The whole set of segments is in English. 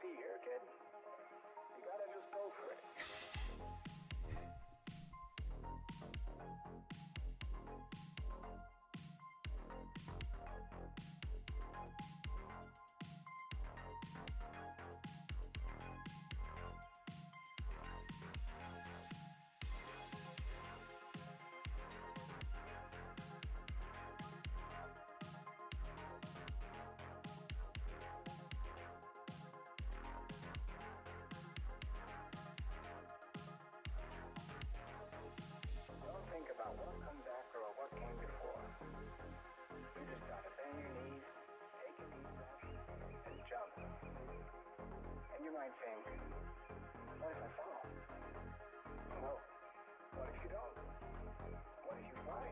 see here, kid? You gotta just go for it. Think about what comes after or what came before. You just gotta bend your knees, take a deep breath, and jump. And you might think, what if I fall? Well, what if you don't? What if you fly?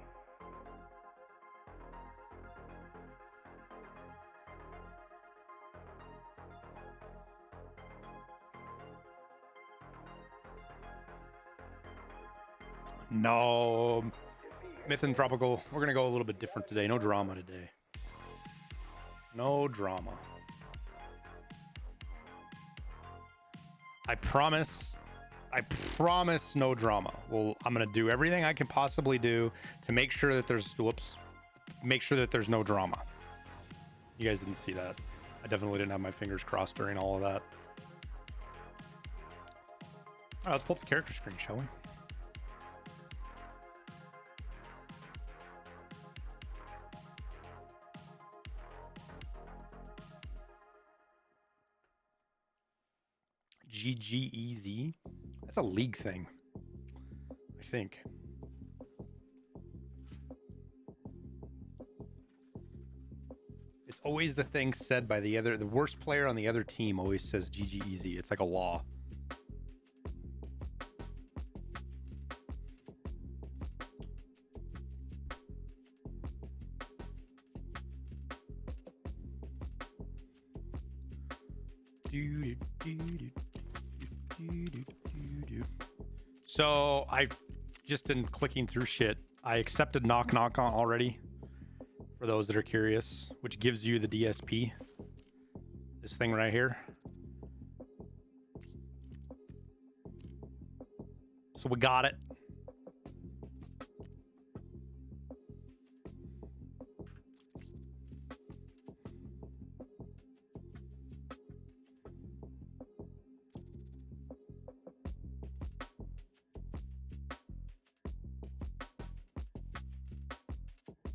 No, Mythanthropical. We're gonna go a little bit different today. No drama today. No drama. I promise no drama. Well, I'm gonna do everything I can possibly do to make sure that there's make sure that there's no drama. You guys didn't see that. I definitely didn't have my fingers crossed during all of that. All right, let's pull up the character screen, shall we? GGEZ. That's a league thing, I think. It's always the thing said by the worst player on the other team always says GGEZ. It's like a law. So I just in clicking through shit, I accepted Knock Knock on already for those that are curious, which gives you the DSP. This thing right here. So we got it.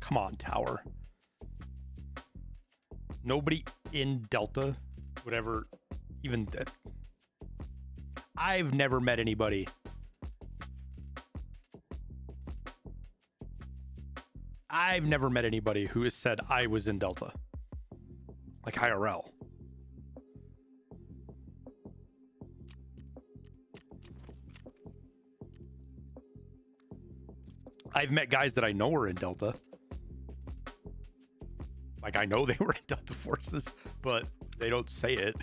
Come on, Tower. Nobody in Delta would ever even... I've never met anybody. I've never met anybody who has said I was in Delta. Like IRL. I've met guys that I know are in Delta. Like, I know they were in Delta Forces, but they don't say it.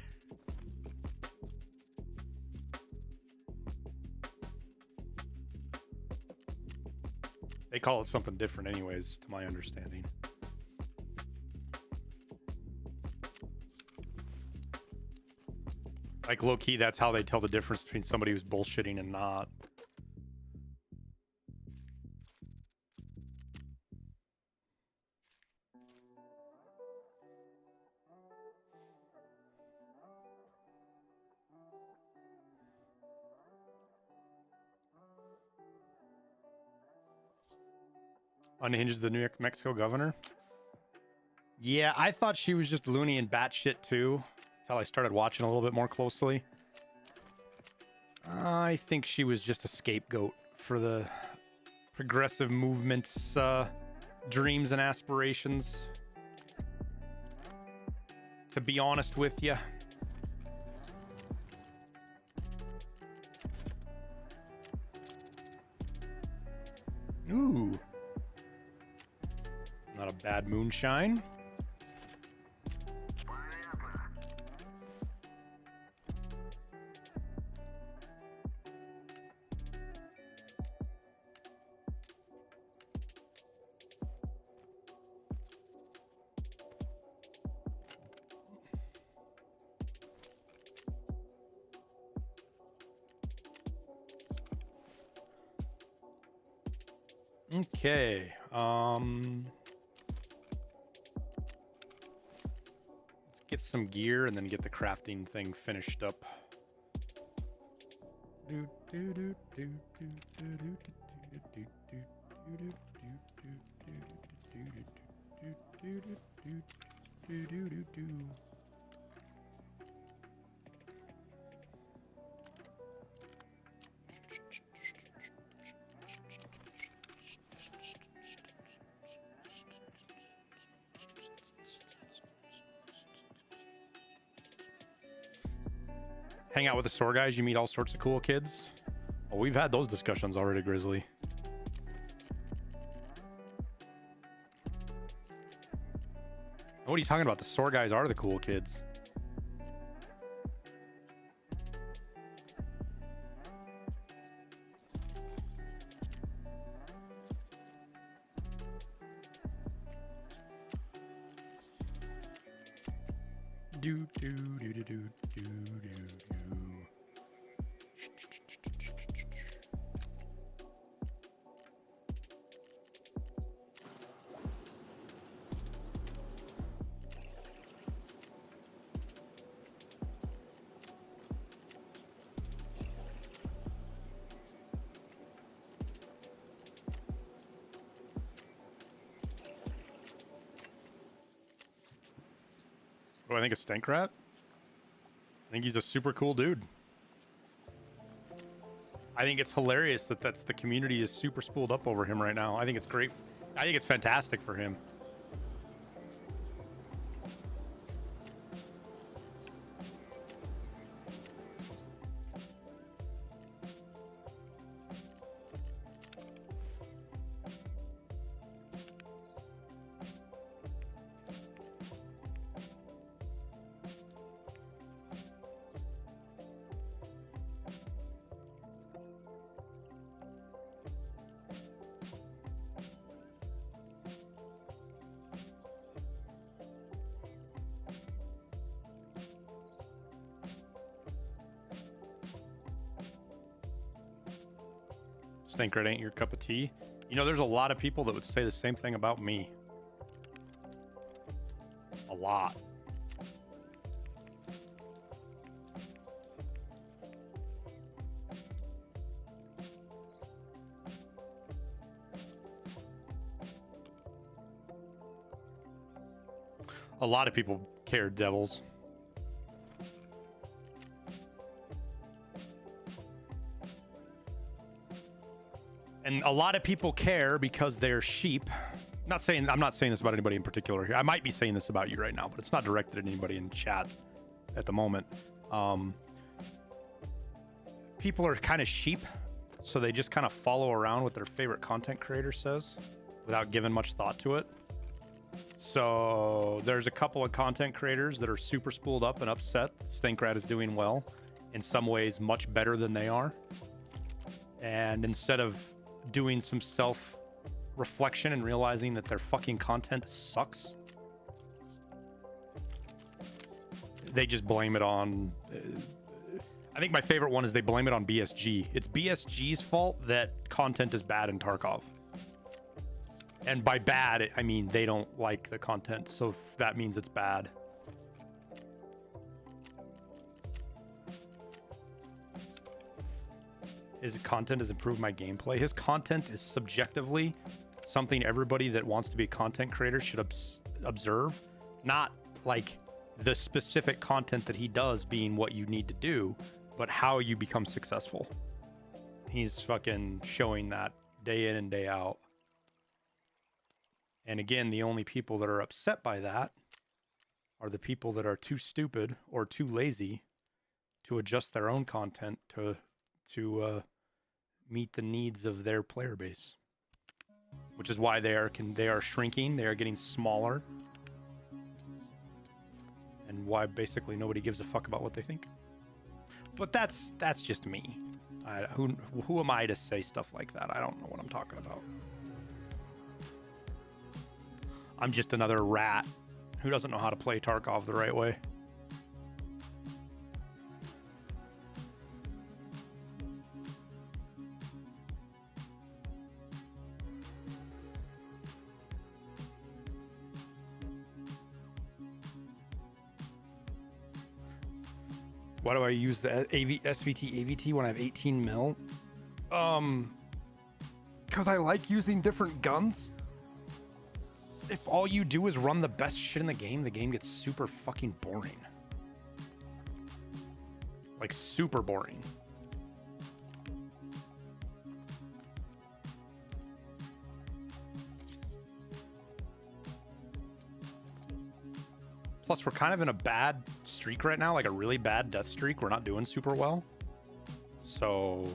They call it something different anyways, to my understanding. Like, low-key, that's how they tell the difference between somebody who's bullshitting and not. Unhinged the New Mexico governor? Yeah, I thought she was just loony and batshit too, until I started watching a little bit more closely. I think she was just a scapegoat for the progressive movement's dreams and aspirations. To be honest with you. Ooh. Not a bad moonshine. Okay. Let's get some gear and then get the crafting thing finished up. Hang out with the store guys, you meet all sorts of cool kids. Well, we've had those discussions already, Grizzly. What are you talking about? The store guys are the cool kids. Do do do do do do do. What do I think of Stinkrat? I think he's a super cool dude. I think it's hilarious that the community is super spooled up over him right now. I think it's great. I think it's fantastic for him. Stinkrat ain't your cup of tea. You know, there's a lot of people that would say the same thing about me. A lot. A lot of people care, devils. And a lot of people care because they're sheep. I'm not saying this about anybody in particular here. I might be saying this about you right now, but it's not directed at anybody in chat at the moment. People are kind of sheep, so they just kind of follow around what their favorite content creator says without giving much thought to it. So there's a couple of content creators that are super spooled up and upset Stinkrat is doing well, in some ways much better than they are. And instead of doing some self-reflection and realizing that their fucking content sucks, they just blame it on... I think my favorite one is they blame it on BSG. It's BSG's fault that content is bad in Tarkov. And by bad, I mean they don't like the content, so that means it's bad. His content has improved my gameplay. His content is subjectively something everybody that wants to be a content creator should observe. Not like the specific content that he does being what you need to do, but how you become successful. He's fucking showing that day in and day out. And again, the only people that are upset by that are the people that are too stupid or too lazy to adjust their own content to meet the needs of their player base, which is why they are shrinking. They are getting smaller, and why basically nobody gives a fuck about what they think. But that's just me. Who am I to say stuff like that? I don't know what I'm talking about. I'm just another rat who doesn't know how to play Tarkov the right way. Why do I use the SVT AVT when I have 18 mil? Because I like using different guns. If all you do is run the best shit in the game gets super fucking boring. Like super boring. Plus, we're kind of in a bad streak right now, like a really bad death streak. We're not doing super well. So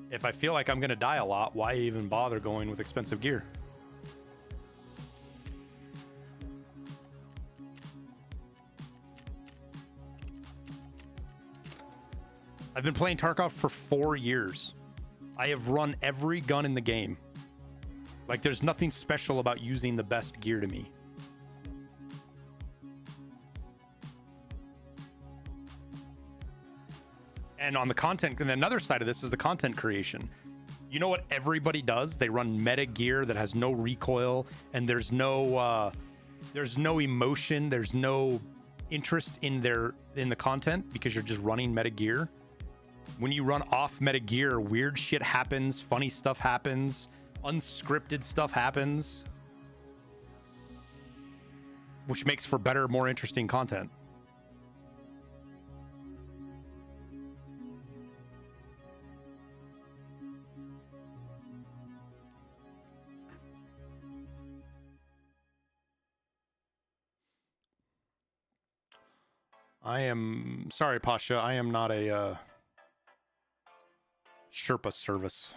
if I feel like I'm going to die a lot, why even bother going with expensive gear? I've been playing Tarkov for 4 years. I have run every gun in the game. Like, there's nothing special about using the best gear to me. And on the content, and another side of this is the content creation. You know what everybody does? They run meta gear that has no recoil, and there's no emotion, there's no interest in the content because you're just running meta gear. When you run off meta gear, weird shit happens, funny stuff happens, unscripted stuff happens, which makes for better, more interesting content. I am sorry, Pasha. I am not a Sherpa service.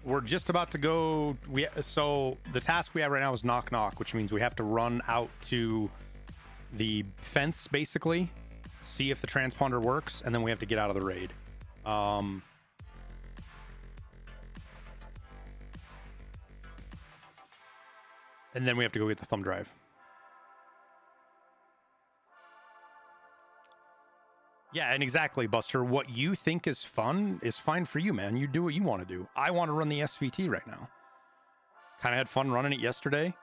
We're just about to go. So the task we have right now is knock knock, which means we have to run out to the fence, basically, see if the transponder works, and then we have to get out of the raid. And then we have to go get the thumb drive. Yeah, and exactly, Buster. What you think is fun is fine for you, man. You do what you want to do. I want to run the SVT right now. Kind of had fun running it yesterday.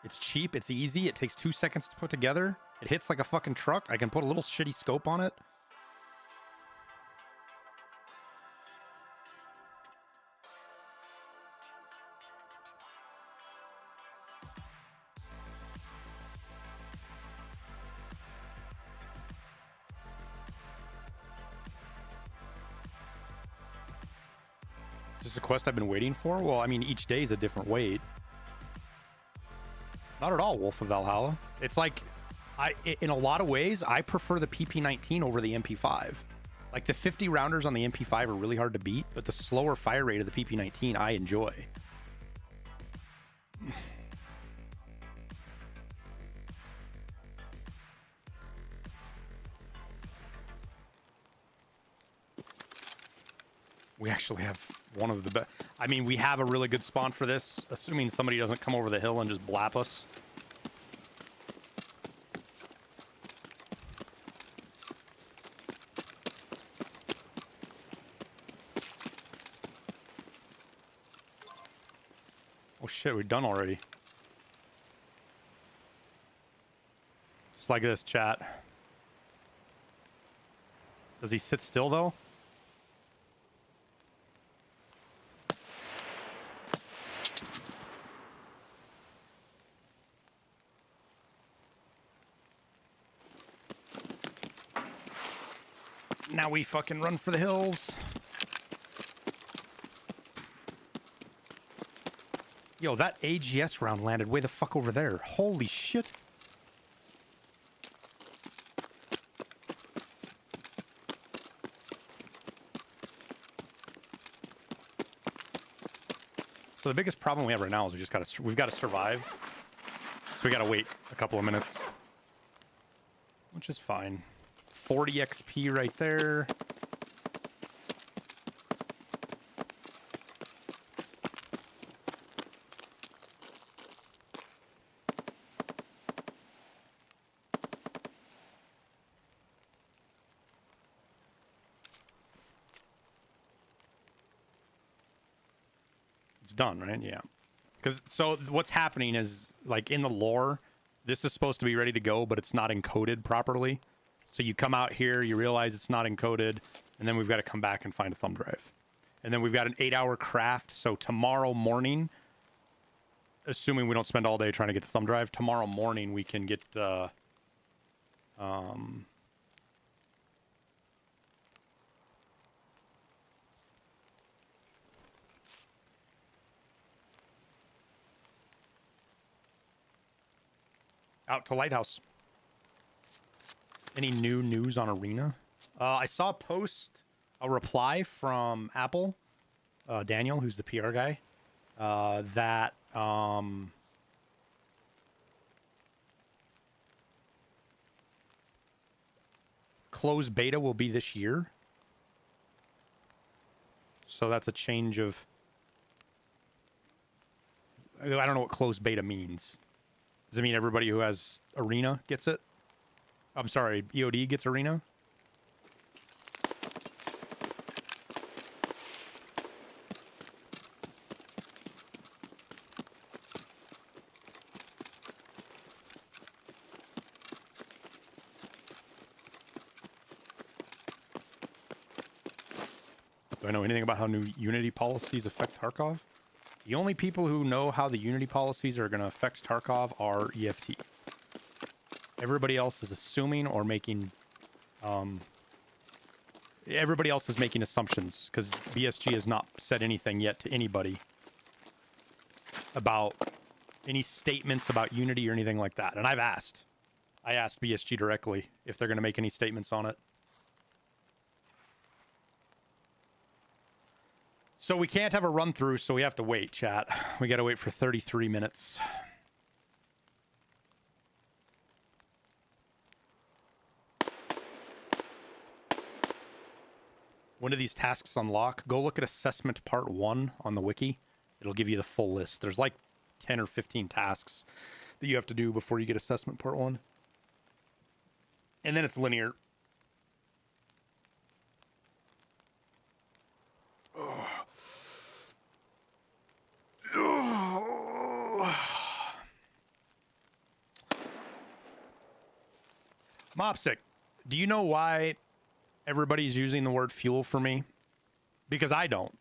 It's cheap. It's easy. It takes 2 seconds to put together. It hits like a fucking truck. I can put a little shitty scope on it. Is this a quest I've been waiting for? Well, I mean, each day is a different wait. Not at all, Wolf of Valhalla. It's like, in a lot of ways, I prefer the PP19 over the MP5. Like, the 50 rounders on the MP5 are really hard to beat, but the slower fire rate of the PP19 I enjoy. We actually have one of the best. I mean, we have a really good spawn for this, assuming somebody doesn't come over the hill and just blap us. Oh shit, we're done already. Just like this, chat. Does he sit still though? Now we fucking run for the hills. Yo, that AGS round landed way the fuck over there. Holy shit. So the biggest problem we have right now is we've got to survive. So we got to wait a couple of minutes, which is fine. 40 XP right there. It's done, right? Yeah. Because so what's happening is, like, in the lore, this is supposed to be ready to go, but it's not encoded properly. So you come out here, you realize it's not encoded, and then we've got to come back and find a thumb drive. And then we've got an 8-hour craft. So tomorrow morning, assuming we don't spend all day trying to get the thumb drive, tomorrow morning we can get out to Lighthouse. Any new news on Arena? I saw a reply from Apple, Daniel, who's the PR guy, that closed beta will be this year. So that's a change of... I don't know what closed beta means. Does it mean everybody who has Arena gets it? I'm sorry, EOD gets Arena? Do I know anything about how new Unity policies affect Tarkov? The only people who know how the Unity policies are going to affect Tarkov are EFT. Everybody else is assuming or making... everybody else is making assumptions, because BSG has not said anything yet to anybody about any statements about Unity or anything like that. And I've asked. I asked BSG directly if they're going to make any statements on it. So we can't have a run through, so we have to wait, chat. We got to wait for 33 minutes. When do these tasks unlock? Go look at assessment part 1 on the wiki. It'll give you the full list. There's like 10 or 15 tasks that you have to do before you get assessment part 1. And then it's linear. Mopsic, do you know why everybody's using the word fuel for me? Because I don't.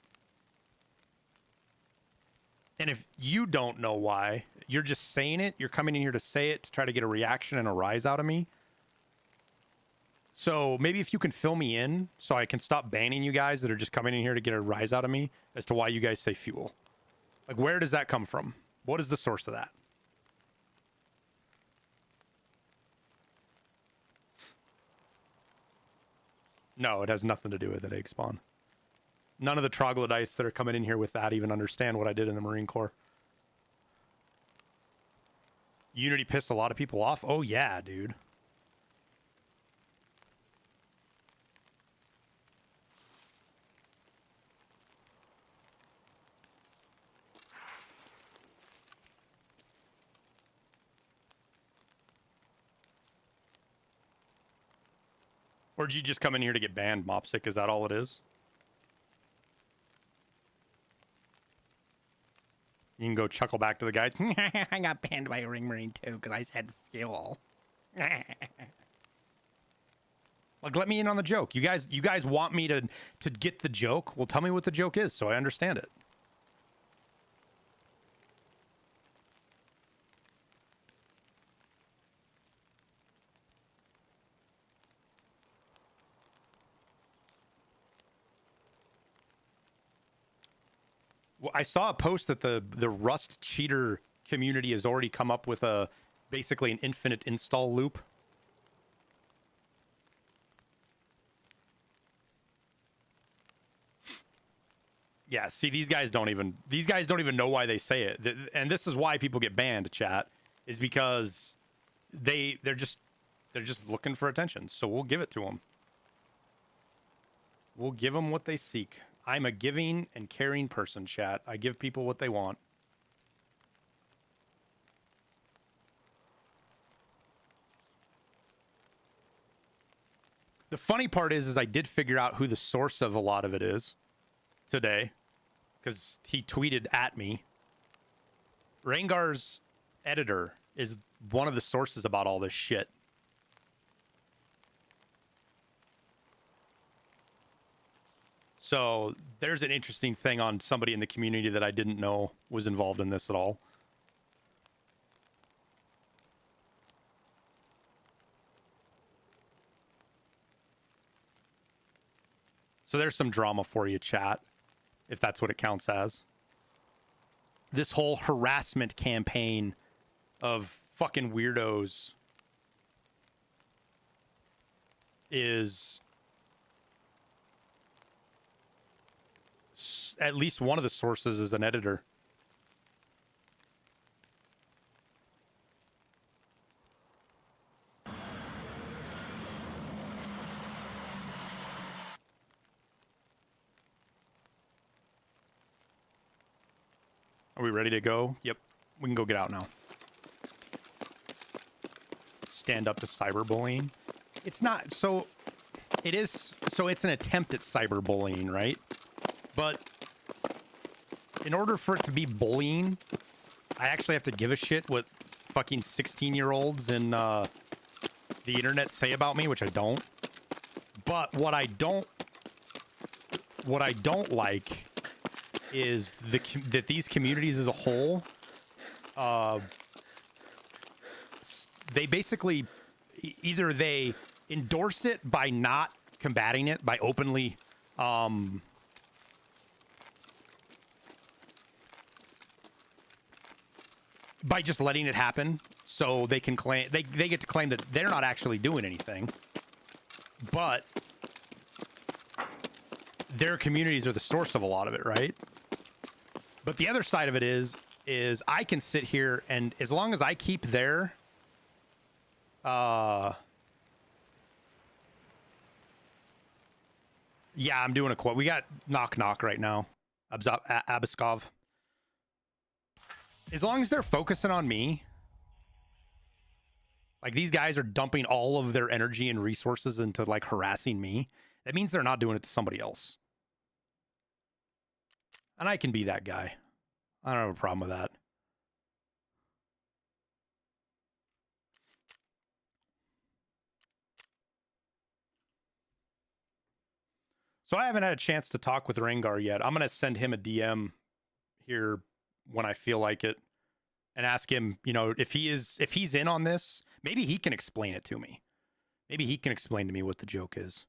And if you don't know why, you're just saying it. You're coming in here to say it to try to get a reaction and a rise out of me. So maybe if you can fill me in so I can stop banning you guys that are just coming in here to get a rise out of me as to why you guys say fuel. Like, where does that come from? What is the source of that? No, it has nothing to do with it, egg spawn. None of the troglodytes that are coming in here with that even understand what I did in the Marine Corps. Unity pissed a lot of people off? Oh, yeah, dude. Or did you just come in here to get banned, Mopsic? Is that all it is? You can go chuckle back to the guys. I got banned by Airwingmarine too because I said fuel. Like, let me in on the joke. You guys want me to get the joke? Well, tell me what the joke is so I understand it. Well, I saw a post that the Rust cheater community has already come up with basically an infinite install loop. Yeah, see, these guys don't even know why they say it. And this is why people get banned, chat, is because they're just looking for attention. So we'll give it to them. We'll give them what they seek. I'm a giving and caring person, chat. I give people what they want. The funny part is I did figure out who the source of a lot of it is today, because he tweeted at me. Rengar's editor is one of the sources about all this shit. So there's an interesting thing on somebody in the community that I didn't know was involved in this at all. So there's some drama for you, chat, if that's what it counts as. This whole harassment campaign of fucking weirdos is at least one of the sources is an editor. Are we ready to go? Yep. We can go get out now. Stand up to cyberbullying. It's not, so it is, so it's an attempt at cyberbullying, right? But in order for it to be bullying, I actually have to give a shit what fucking 16-year-olds in the internet say about me, which I don't. But what I don't like is that these communities as a whole, they basically either they endorse it by not combating it, by openly by just letting it happen, so they can claim they get to claim that they're not actually doing anything, but their communities are the source of a lot of it, right? But the other side of it is I can sit here and as long as I keep their yeah, I'm doing a quote. We got knock knock right now. Abiskov. As long as they're focusing on me, like these guys are dumping all of their energy and resources into like harassing me, that means they're not doing it to somebody else. And I can be that guy. I don't have a problem with that. So I haven't had a chance to talk with Rengar yet. I'm going to send him a DM here when I feel like it and ask him, you know, if he's in on this, maybe he can explain it to me. Maybe he can explain to me what the joke is.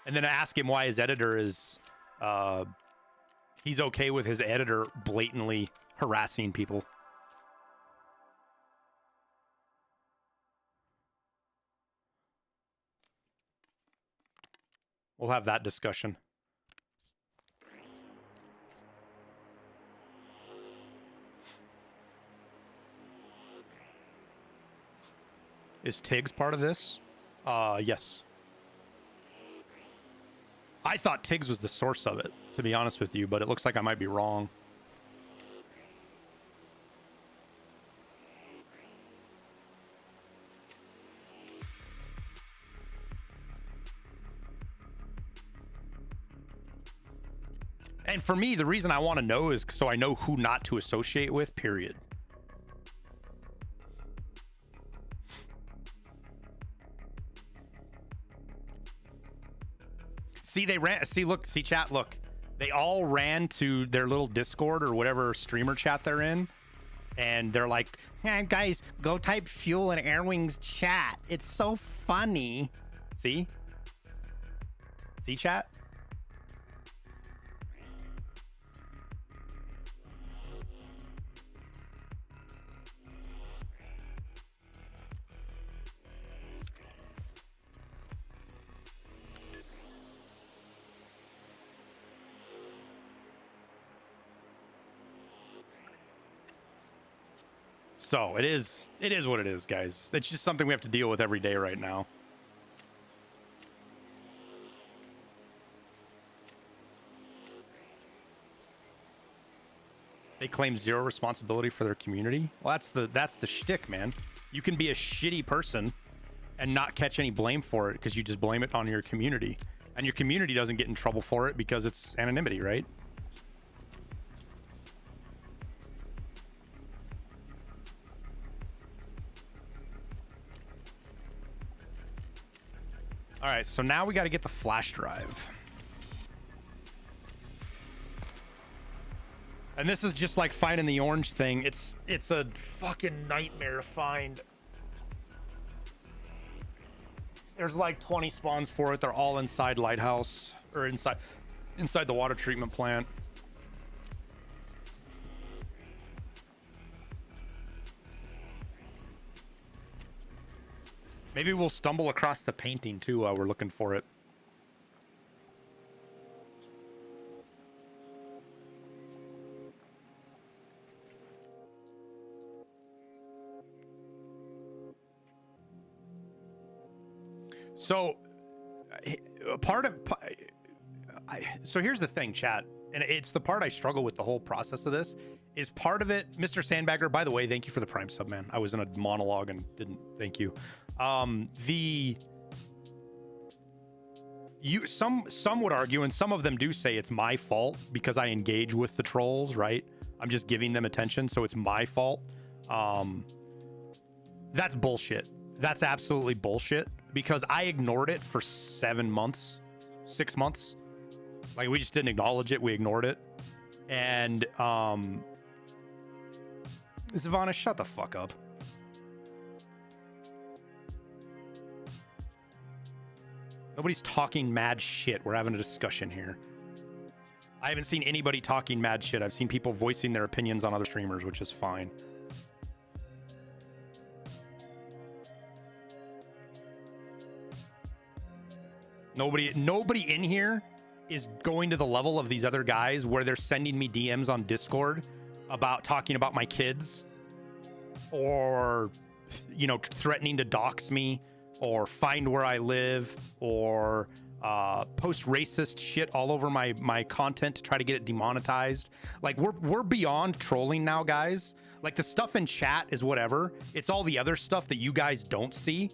And then ask him why his editor is, he's okay with his editor blatantly harassing people. We'll have that discussion. Is Tiggs part of this? Yes. I thought Tiggs was the source of it, to be honest with you, but it looks like I might be wrong. And for me, the reason I want to know is so I know who not to associate with, period. See, they ran. See, look, see, chat, look. They all ran to their little Discord or whatever streamer chat they're in. And they're like, hey, guys, go type fuel in Airwing's chat. It's so funny. See? See, chat? So it is what it is, guys. It's just something we have to deal with every day right now. They claim zero responsibility for their community. Well, that's the shtick, man. You can be a shitty person and not catch any blame for it because you just blame it on your community. And your community doesn't get in trouble for it because it's anonymity, right? All right, so now we got to get the flash drive. And this is just like finding the orange thing. It's a fucking nightmare to find. There's like 20 spawns for it. They're all inside Lighthouse or inside the water treatment plant. Maybe we'll stumble across the painting too while we're looking for it. So so here's the thing, chat, and it's the part I struggle with the whole process of this. Is part of it, Mr. Sandbagger, by the way, thank you for the Prime sub, man. I was in a monologue and didn't thank you. Some would argue, and some of them do say it's my fault because I engage with the trolls, right? I'm just giving them attention, so it's my fault. That's bullshit. That's absolutely bullshit because I ignored it for 7 months, 6 months. Like, we just didn't acknowledge it. We ignored it. And, Savannah, shut the fuck up. Nobody's talking mad shit. We're having a discussion here. I haven't seen anybody talking mad shit. I've seen people voicing their opinions on other streamers, which is fine. Nobody in here is going to the level of these other guys where they're sending me DMs on Discord about talking about my kids or, you know, threatening to dox me or find where I live or post racist shit all over my content to try to get it demonetized. Like, we're beyond trolling now, guys. Like, the stuff in chat is whatever. It's all the other stuff that you guys don't see.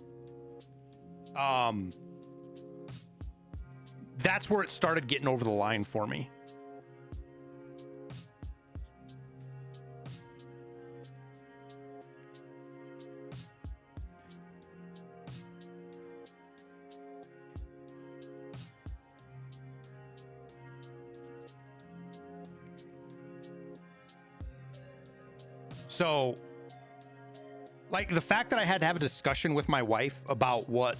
That's where it started getting over the line for me. So, like, the fact that I had to have a discussion with my wife about what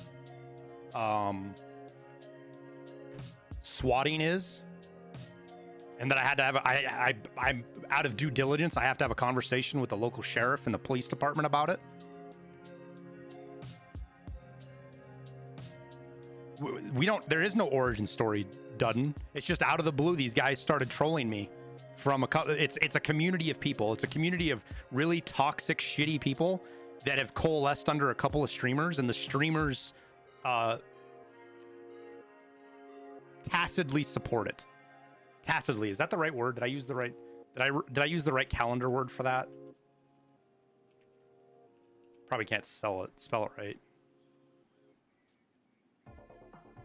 swatting is, and that I had to have I'm out of due diligence, I have to have a conversation with the local sheriff and the police department about it. There is no origin story, Dudden. It's just out of the blue these guys started trolling me from it's a community of people. It's a community of really toxic, shitty people that have coalesced under a couple of streamers, and the streamers tacitly support it. Tacitly, is that the right word? Did I use the right calendar word for that? Probably can't spell it right.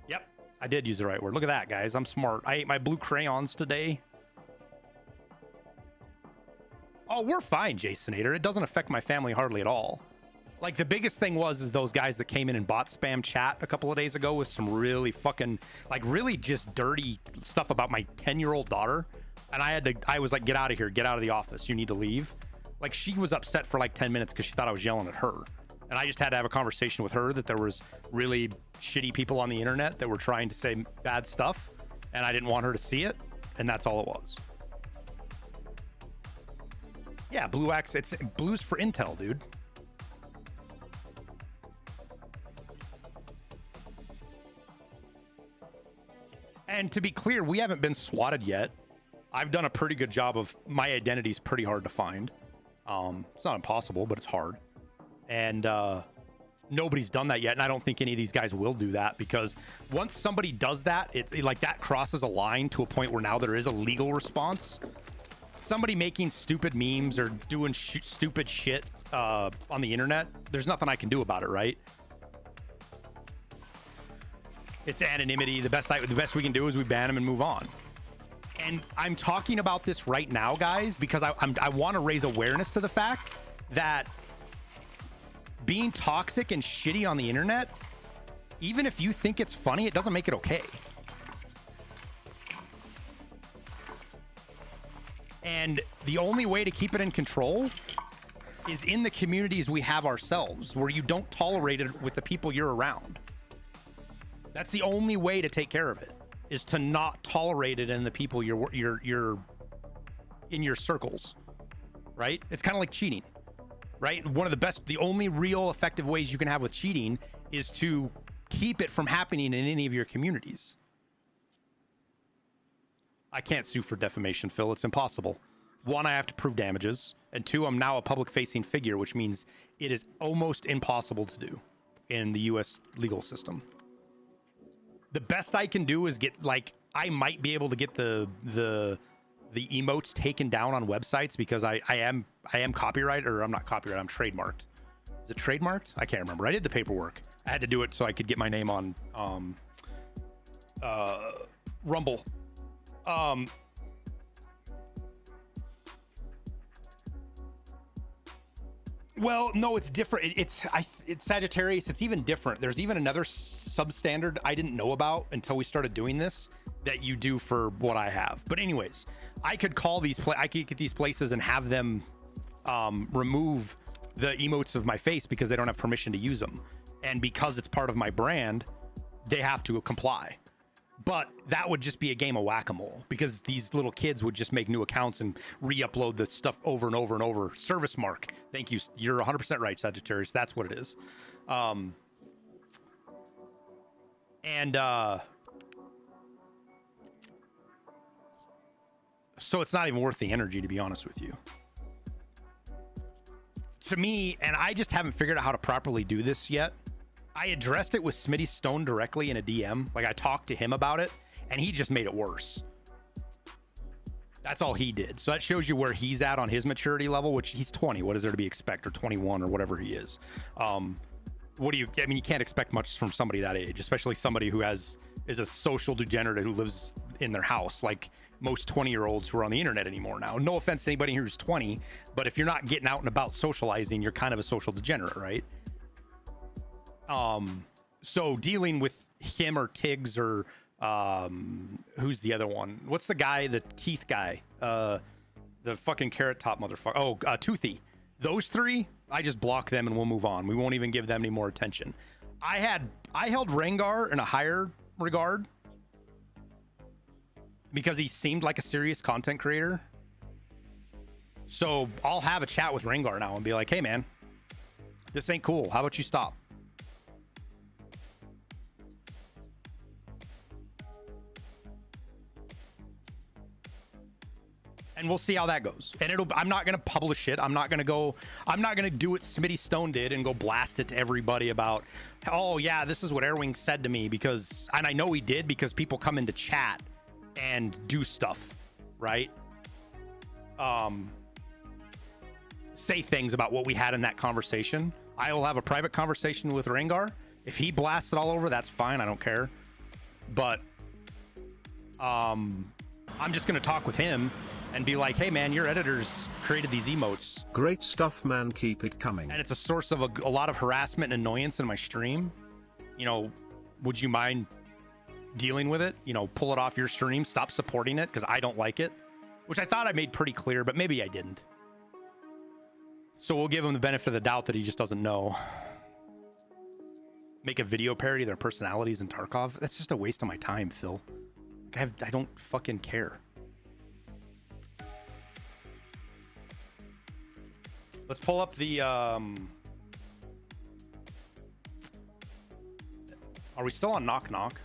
Yep, I did use the right word. Look at that, guys. I'm smart. I ate my blue crayons today. Oh, we're fine, Jasonator. It doesn't affect my family hardly at all. Like, the biggest thing was those guys that came in and bot spam chat a couple of days ago with some really fucking, like, really just dirty stuff about my 10-year-old daughter. And I was like, get out of here. Get out of the office. You need to leave. Like, she was upset for like 10 minutes because she thought I was yelling at her. And I just had to have a conversation with her that there was really shitty people on the internet that were trying to say bad stuff. And I didn't want her to see it. And that's all it was. Yeah, Blue Axe. It's blues for intel, dude. And to be clear, we haven't been swatted yet. I've done a pretty good job of, my identity's pretty hard to find. It's not impossible, but it's hard. And nobody's done that yet, and I don't think any of these guys will do that, because once somebody does that, it like that crosses a line to a point where now there is a legal response. Somebody making stupid memes or doing stupid shit on the internet, there's nothing I can do about it, right? It's anonymity. The best we can do is we ban them and move on. And I'm talking about this right now, guys, because I want to raise awareness to the fact that being toxic and shitty on the internet, even if you think it's funny, it doesn't make it okay. And the only way to keep it in control is in the communities we have ourselves, where you don't tolerate it with the people you're around. That's the only way to take care of it, is to not tolerate it in the people you're in your circles, right? It's kind of like cheating, right? The only real effective ways you can have with cheating is to keep it from happening in any of your communities. I can't sue for defamation, Phil. It's impossible. One, I have to prove damages, and two, I'm now a public-facing figure, which means it is almost impossible to do in the U.S. legal system. The best I can do is I might be able to get the emotes taken down on websites, because I am copyrighted, or I'm not copyrighted, I'm trademarked. Is it trademarked? I can't remember. I did the paperwork. I had to do it so I could get my name on Rumble. Well, no, it's different. It's Sagittarius. It's even different. There's even another substandard I didn't know about until we started doing this that you do for what I have. But anyways, I could call I could get these places and have them remove the emotes of my face because they don't have permission to use them. And because it's part of my brand, they have to comply. But that would just be a game of whack-a-mole, because these little kids would just make new accounts and re-upload the stuff over and over and over. Service mark. Thank you. You're 100% right, Sagittarius. That's what it is. So it's not even worth the energy, to be honest with you. To me, and I just haven't figured out how to properly do this yet. I addressed it with Smitty Stone directly in a DM. Like, I talked to him about it, and he just made it worse. That's all he did. So that shows you where he's at on his maturity level, which he's 20. What is there to be expect? Or 21 or whatever he is. You can't expect much from somebody that age, especially somebody who is a social degenerate who lives in their house, like most 20-year-olds who are on the internet anymore now. No offense to anybody who's 20, but if you're not getting out and about socializing, you're kind of a social degenerate, right? So dealing with him or Tiggs or who's the other one? What's the guy, the teeth guy? The fucking carrot top motherfucker. Oh, Toothy. Those three, I just block them and we'll move on. We won't even give them any more attention. I held Rengar in a higher regard because he seemed like a serious content creator. So I'll have a chat with Rengar now and be like, hey man, this ain't cool. How about you stop? And we'll see how that goes. And I'm not going to publish it. I'm not going to do what Smitty Stone did and go blast it to everybody about, oh yeah, this is what Airwing said to me, and I know he did, because people come into chat and do stuff, right? Say things about what we had in that conversation. I will have a private conversation with Rengar. If he blasts it all over, that's fine. I don't care. But I'm just going to talk with him and be like, hey man, your editors created these emotes. Great stuff, man. Keep it coming. And it's a source of a lot of harassment and annoyance in my stream. You know, would you mind dealing with it? You know, pull it off your stream, stop supporting it, because I don't like it. Which I thought I made pretty clear, but maybe I didn't. So we'll give him the benefit of the doubt that he just doesn't know. Make a video parody of their personalities in Tarkov? That's just a waste of my time, Phil. I don't fucking care. Let's pull up the, are we still on Knock Knock?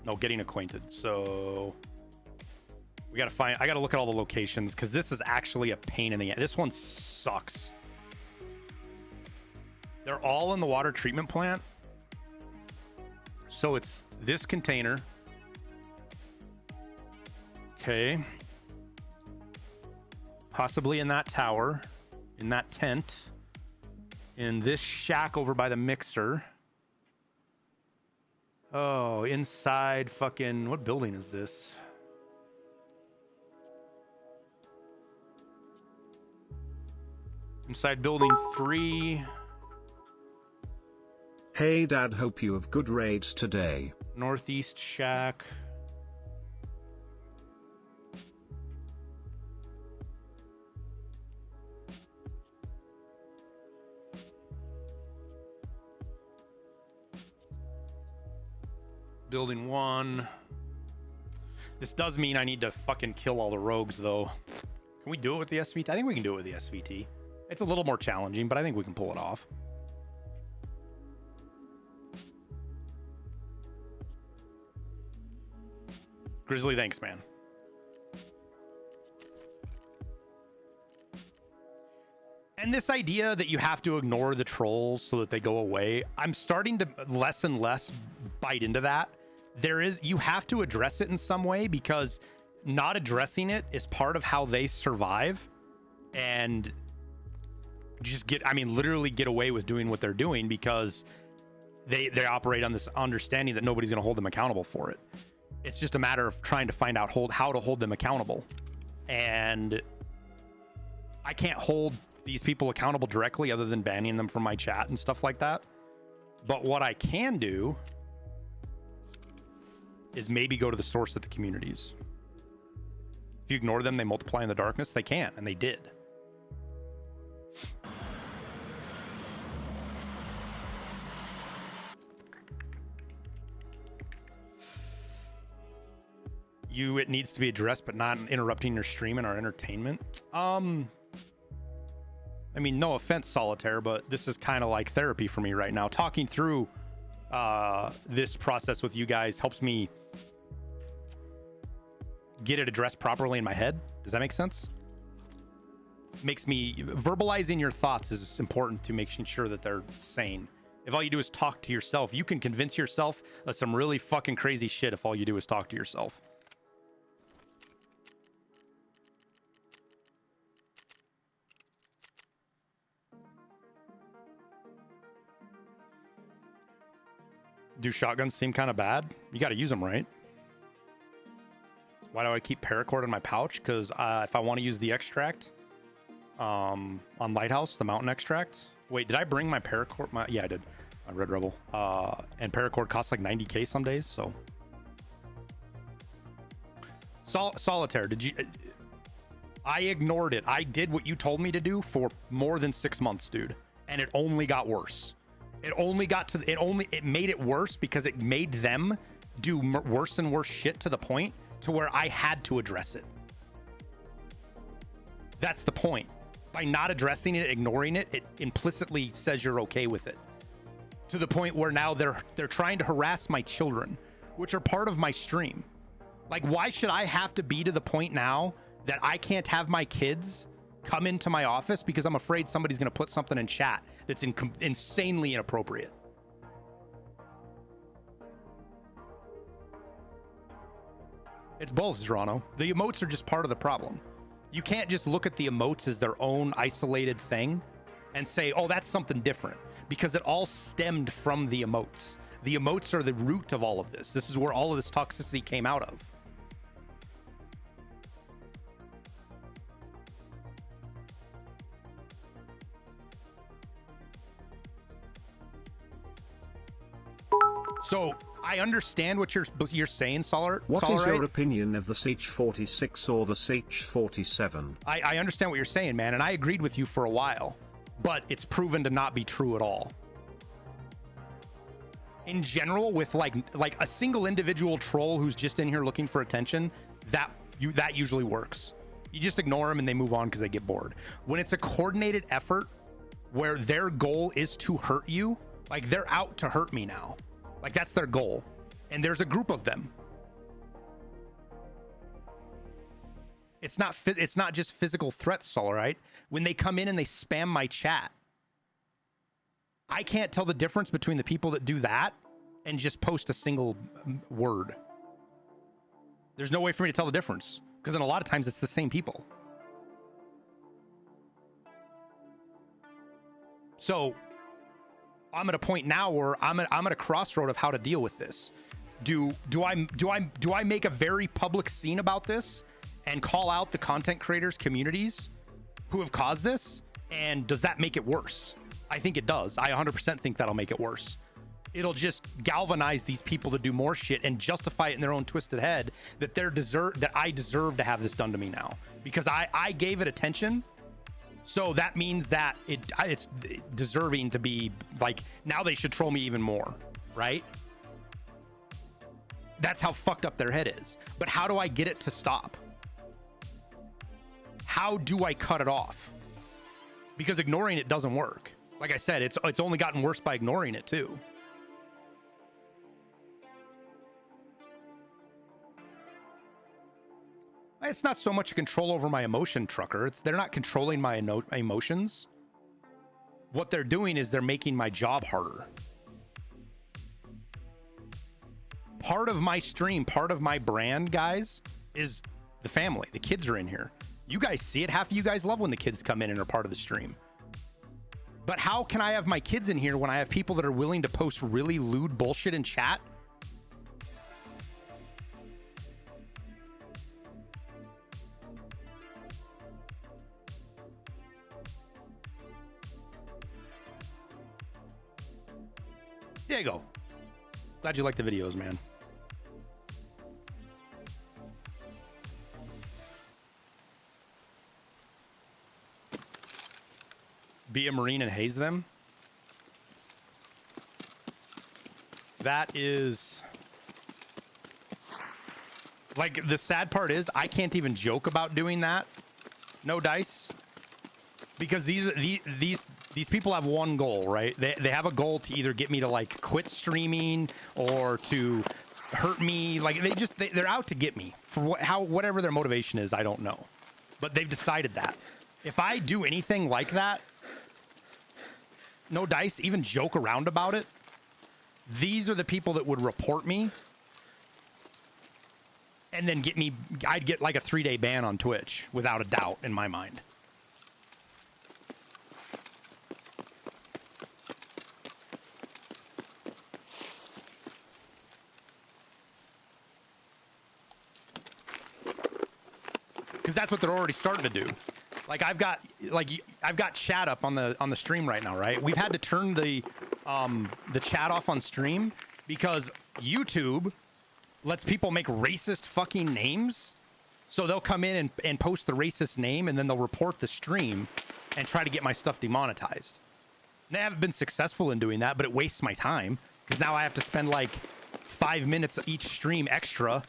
No, getting acquainted. So I gotta look at all the locations because this is actually a pain in the ass. This one sucks. They're all in the water treatment plant. So it's this container. Okay. Possibly in that tower, in that tent, in this shack over by the mixer. Oh, inside fucking, what building is this? Inside building 3. Hey dad, hope you have good raids today. Northeast shack. Building 1. This does mean I need to fucking kill all the rogues though. Can we do it with the SVT? I think we can do it with the SVT. It's a little more challenging, but I think we can pull it off. Grizzly, thanks, man. And this idea that you have to ignore the trolls so that they go away, I'm starting to less and less bite into that. You have to address it in some way, because not addressing it is part of how they survive and just literally get away with doing what they're doing, because they operate on this understanding that nobody's going to hold them accountable for it. It's just a matter of trying to find out how to hold them accountable. And I can't hold these people accountable directly other than banning them from my chat and stuff like that. But what I can do is maybe go to the source of the communities. If you ignore them, they multiply in the darkness. They can, and they did. It needs to be addressed, but not interrupting your stream and our entertainment. I mean, no offense, Solitaire, but this is kind of like therapy for me right now. Talking through this process with you guys helps me get it addressed properly in my head. Does that make sense? Makes me verbalizing your thoughts is important to making sure that they're sane. If all you do is talk to yourself, you can convince yourself of some really fucking crazy shit if all you do is talk to yourself. Do shotguns seem kind of bad? You got to use them right. Why do I keep paracord in my pouch? Because if I want to use the extract on Lighthouse, the mountain extract. Wait, did I bring my paracord? Yeah, I did. My Red Rebel. And paracord costs like 90K some days, so. Solitaire, did you... I ignored it. I did what you told me to do for more than 6 months, dude. And it only got worse. It made it worse because it made them do worse and worse shit to the point to where I had to address it. That's the point. By not addressing it, ignoring it, it implicitly says you're okay with it. To the point where now they're trying to harass my children, which are part of my stream. Like, why should I have to be to the point now that I can't have my kids come into my office because I'm afraid somebody's going to put something in chat that's insanely inappropriate? It's both, Toronto. The emotes are just part of the problem. You can't just look at the emotes as their own isolated thing and say, oh, that's something different, because it all stemmed from the emotes. The emotes are the root of all of this. This is where all of this toxicity came out of. So I understand what you're saying, Solar. What is your opinion of the H46 or the H47? I understand what you're saying, man, and I agreed with you for a while, but it's proven to not be true at all. In general, with like a single individual troll who's just in here looking for attention, that usually works. You just ignore them and they move on because they get bored. When it's a coordinated effort where their goal is to hurt you, like they're out to hurt me now. Like, that's their goal. And there's a group of them. It's not just physical threats, all right? When they come in and they spam my chat, I can't tell the difference between the people that do that and just post a single word. There's no way for me to tell the difference because in a lot of times it's the same people. So I'm at a point now where I'm at a crossroad of how to deal with this. Do I make a very public scene about this and call out the content creators communities who have caused this? And does that make it worse? I think it does. I 100% think that'll make it worse. It'll just galvanize these people to do more shit and justify it in their own twisted head that I deserve to have this done to me now because I gave it attention. So that means that it's deserving to be like, now they should troll me even more, right? That's how fucked up their head is. But how do I get it to stop? How do I cut it off? Because ignoring it doesn't work. Like I said, it's only gotten worse by ignoring it too. It's not so much a control over my emotion, trucker. They're not controlling my emotions. What they're doing is they're making my job harder. Part of my stream, part of my brand, guys, is the family. The kids are in here. You guys see it. Half of you guys love when the kids come in and are part of the stream. But how can I have my kids in here when I have people that are willing to post really lewd bullshit in chat? Diego, glad you like the videos, man. Be a Marine and haze them. That is like, the sad part is I can't even joke about doing that. No dice, because these people have one goal, right? They have a goal to either get me to like quit streaming or to hurt me. Like they're out to get me for whatever their motivation is. I don't know, but they've decided that if I do anything like that, no dice, even joke around about it, these are the people that would report me and then get me. I'd get like a 3-day ban on Twitch without a doubt in my mind. Because that's what they're already starting to do. Like I've got chat up on the stream right now, right? We've had to turn the chat off on stream because YouTube lets people make racist fucking names. So they'll come in and post the racist name and then they'll report the stream and try to get my stuff demonetized. And they haven't been successful in doing that, but it wastes my time because now I have to spend like 5 minutes each stream extra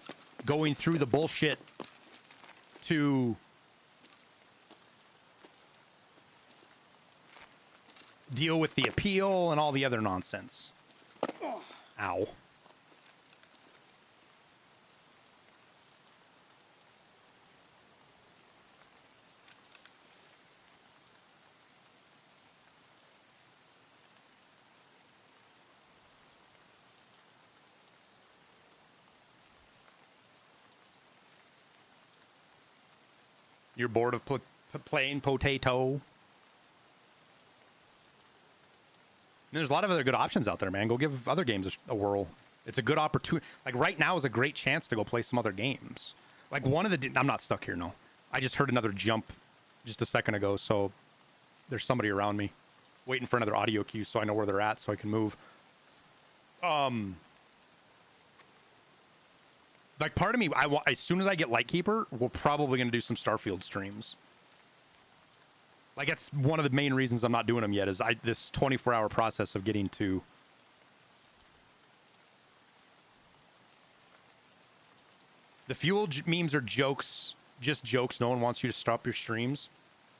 going through the bullshit to deal with the appeal and all the other nonsense. Ow. You're bored of playing potato? There's a lot of other good options out there, man. Go give other games a whirl. It's a good opportunity. Like right now is a great chance to go play some other games. Like I'm not stuck here, no. I just heard another jump just a second ago, so there's somebody around me waiting for another audio cue so I know where they're at so I can move. Like part of me, as soon as I get Lightkeeper, we're probably going to do some Starfield streams. Like that's one of the main reasons I'm not doing them yet is this 24-hour process of getting to. The fuel memes are jokes, just jokes. No one wants you to stop your streams.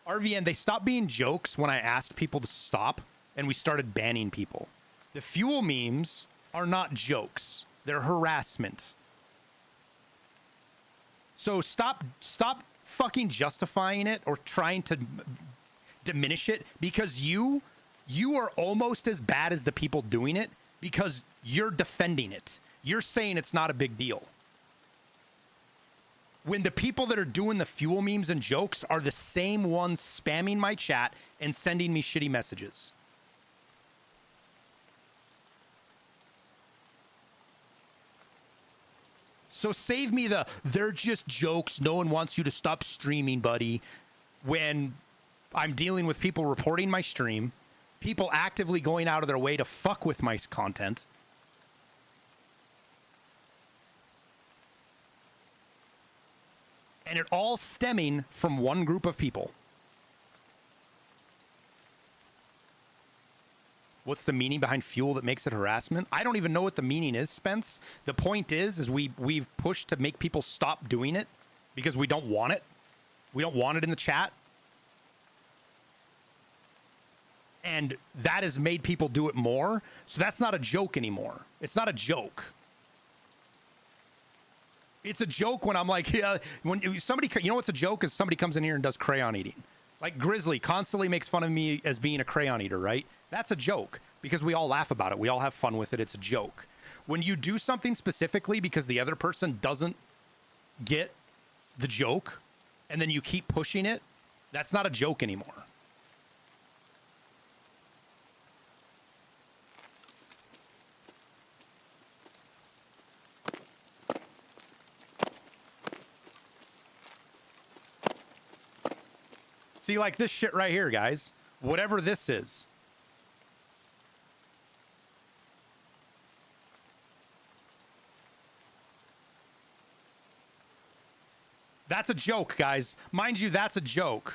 RVN, they stopped being jokes when I asked people to stop and we started banning people. The fuel memes are not jokes. They're harassment. So stop fucking justifying it or trying to diminish it, because you are almost as bad as the people doing it, because you're defending it. You're saying it's not a big deal. When the people that are doing the fuel memes and jokes are the same ones spamming my chat and sending me shitty messages. So save me the, they're just jokes, no one wants you to stop streaming, buddy. When I'm dealing with people reporting my stream, people actively going out of their way to fuck with my content. And it all stemming from one group of people. What's the meaning behind fuel that makes it harassment? I don't even know what the meaning is, Spence. The point is we've pushed to make people stop doing it because we don't want it. We don't want it in the chat. And that has made people do it more. So that's not a joke anymore. It's not a joke. It's a joke when I'm like, yeah, when somebody, you know what's a joke is somebody comes in here and does crayon eating. Like Grizzly constantly makes fun of me as being a crayon eater, right? That's a joke because we all laugh about it. We all have fun with it. It's a joke. When you do something specifically because the other person doesn't get the joke and then you keep pushing it, that's not a joke anymore. See, like this shit right here, guys. Whatever this is. That's a joke, guys. Mind you, that's a joke.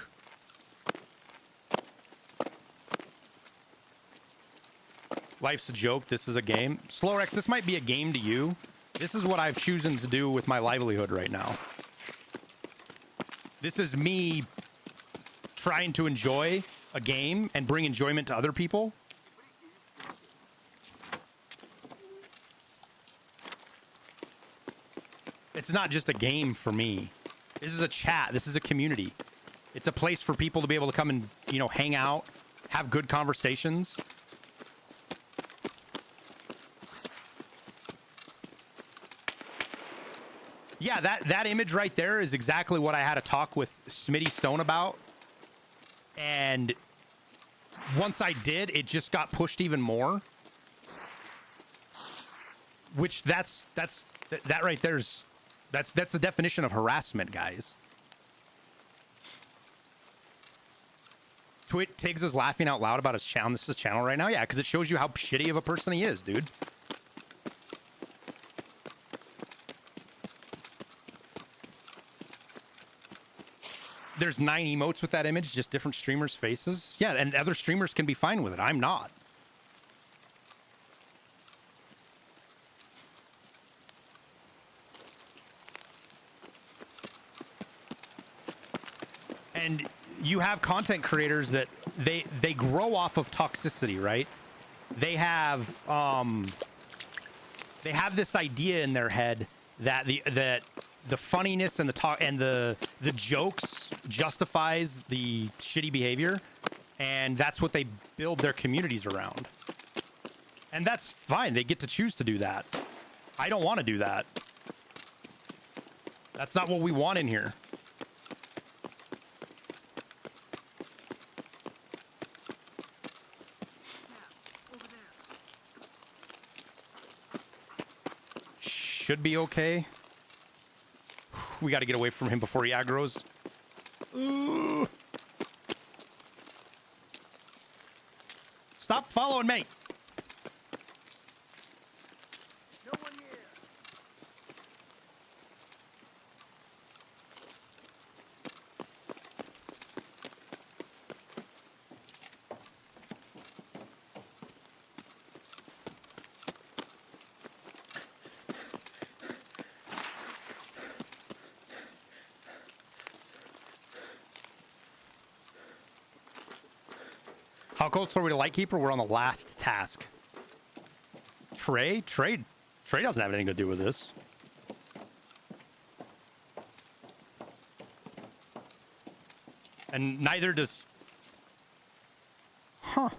Life's a joke. This is a game. Slowrex, this might be a game to you. This is what I've chosen to do with my livelihood right now. This is me trying to enjoy a game and bring enjoyment to other people. It's not just a game for me. This is a chat. This is a community. It's a place for people to be able to come and, you know, hang out, have good conversations. Yeah, that image right there is exactly what I had a talk with Smitty Stone about. And once I did, it just got pushed even more. Which that right there's that's the definition of harassment, guys. Tiggs is laughing out loud about his channel. This is his channel right now. Yeah, because it shows you how shitty of a person he is, dude. There's 9 emotes with that image, just different streamers' faces. Yeah, and other streamers can be fine with it. I'm not. And you have content creators that they grow off of toxicity, right? They have this idea in their head that the funniness and the jokes justifies the shitty behavior, and that's what they build their communities around. And that's fine. They get to choose to do that. I don't want to do that. That's not what we want in here. Should be okay. We got to get away from him before he aggroes. Ooh. Stop following me. No one here. How close are we to Lightkeeper? We're on the last task. Trey doesn't have anything to do with this. And neither does... Huh.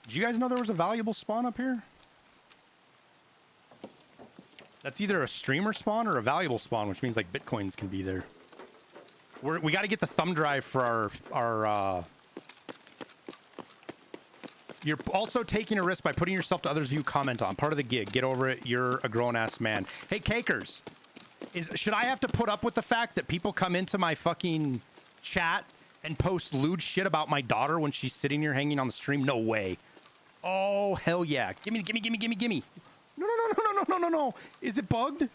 Did you guys know there was a valuable spawn up here? That's either a streamer spawn or a valuable spawn, which means like bitcoins can be there. We got to get the thumb drive for our You're also taking a risk by putting yourself to others' view comment on. Part of the gig. Get over it. You're a grown-ass man. Hey, Cakers. Should I have to put up with the fact that people come into my fucking chat and post lewd shit about my daughter when she's sitting here hanging on the stream? No way. Oh, hell yeah. Gimme. No. Is it bugged?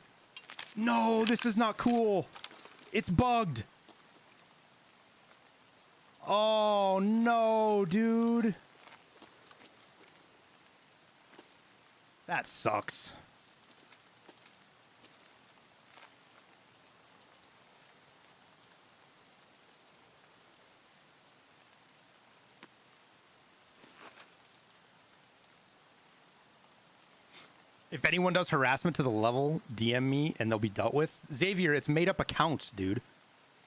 No, this is not cool. It's bugged. Oh, no, dude. That sucks. If anyone does harassment to the level, DM me and they'll be dealt with. Xavier, it's made up accounts, dude.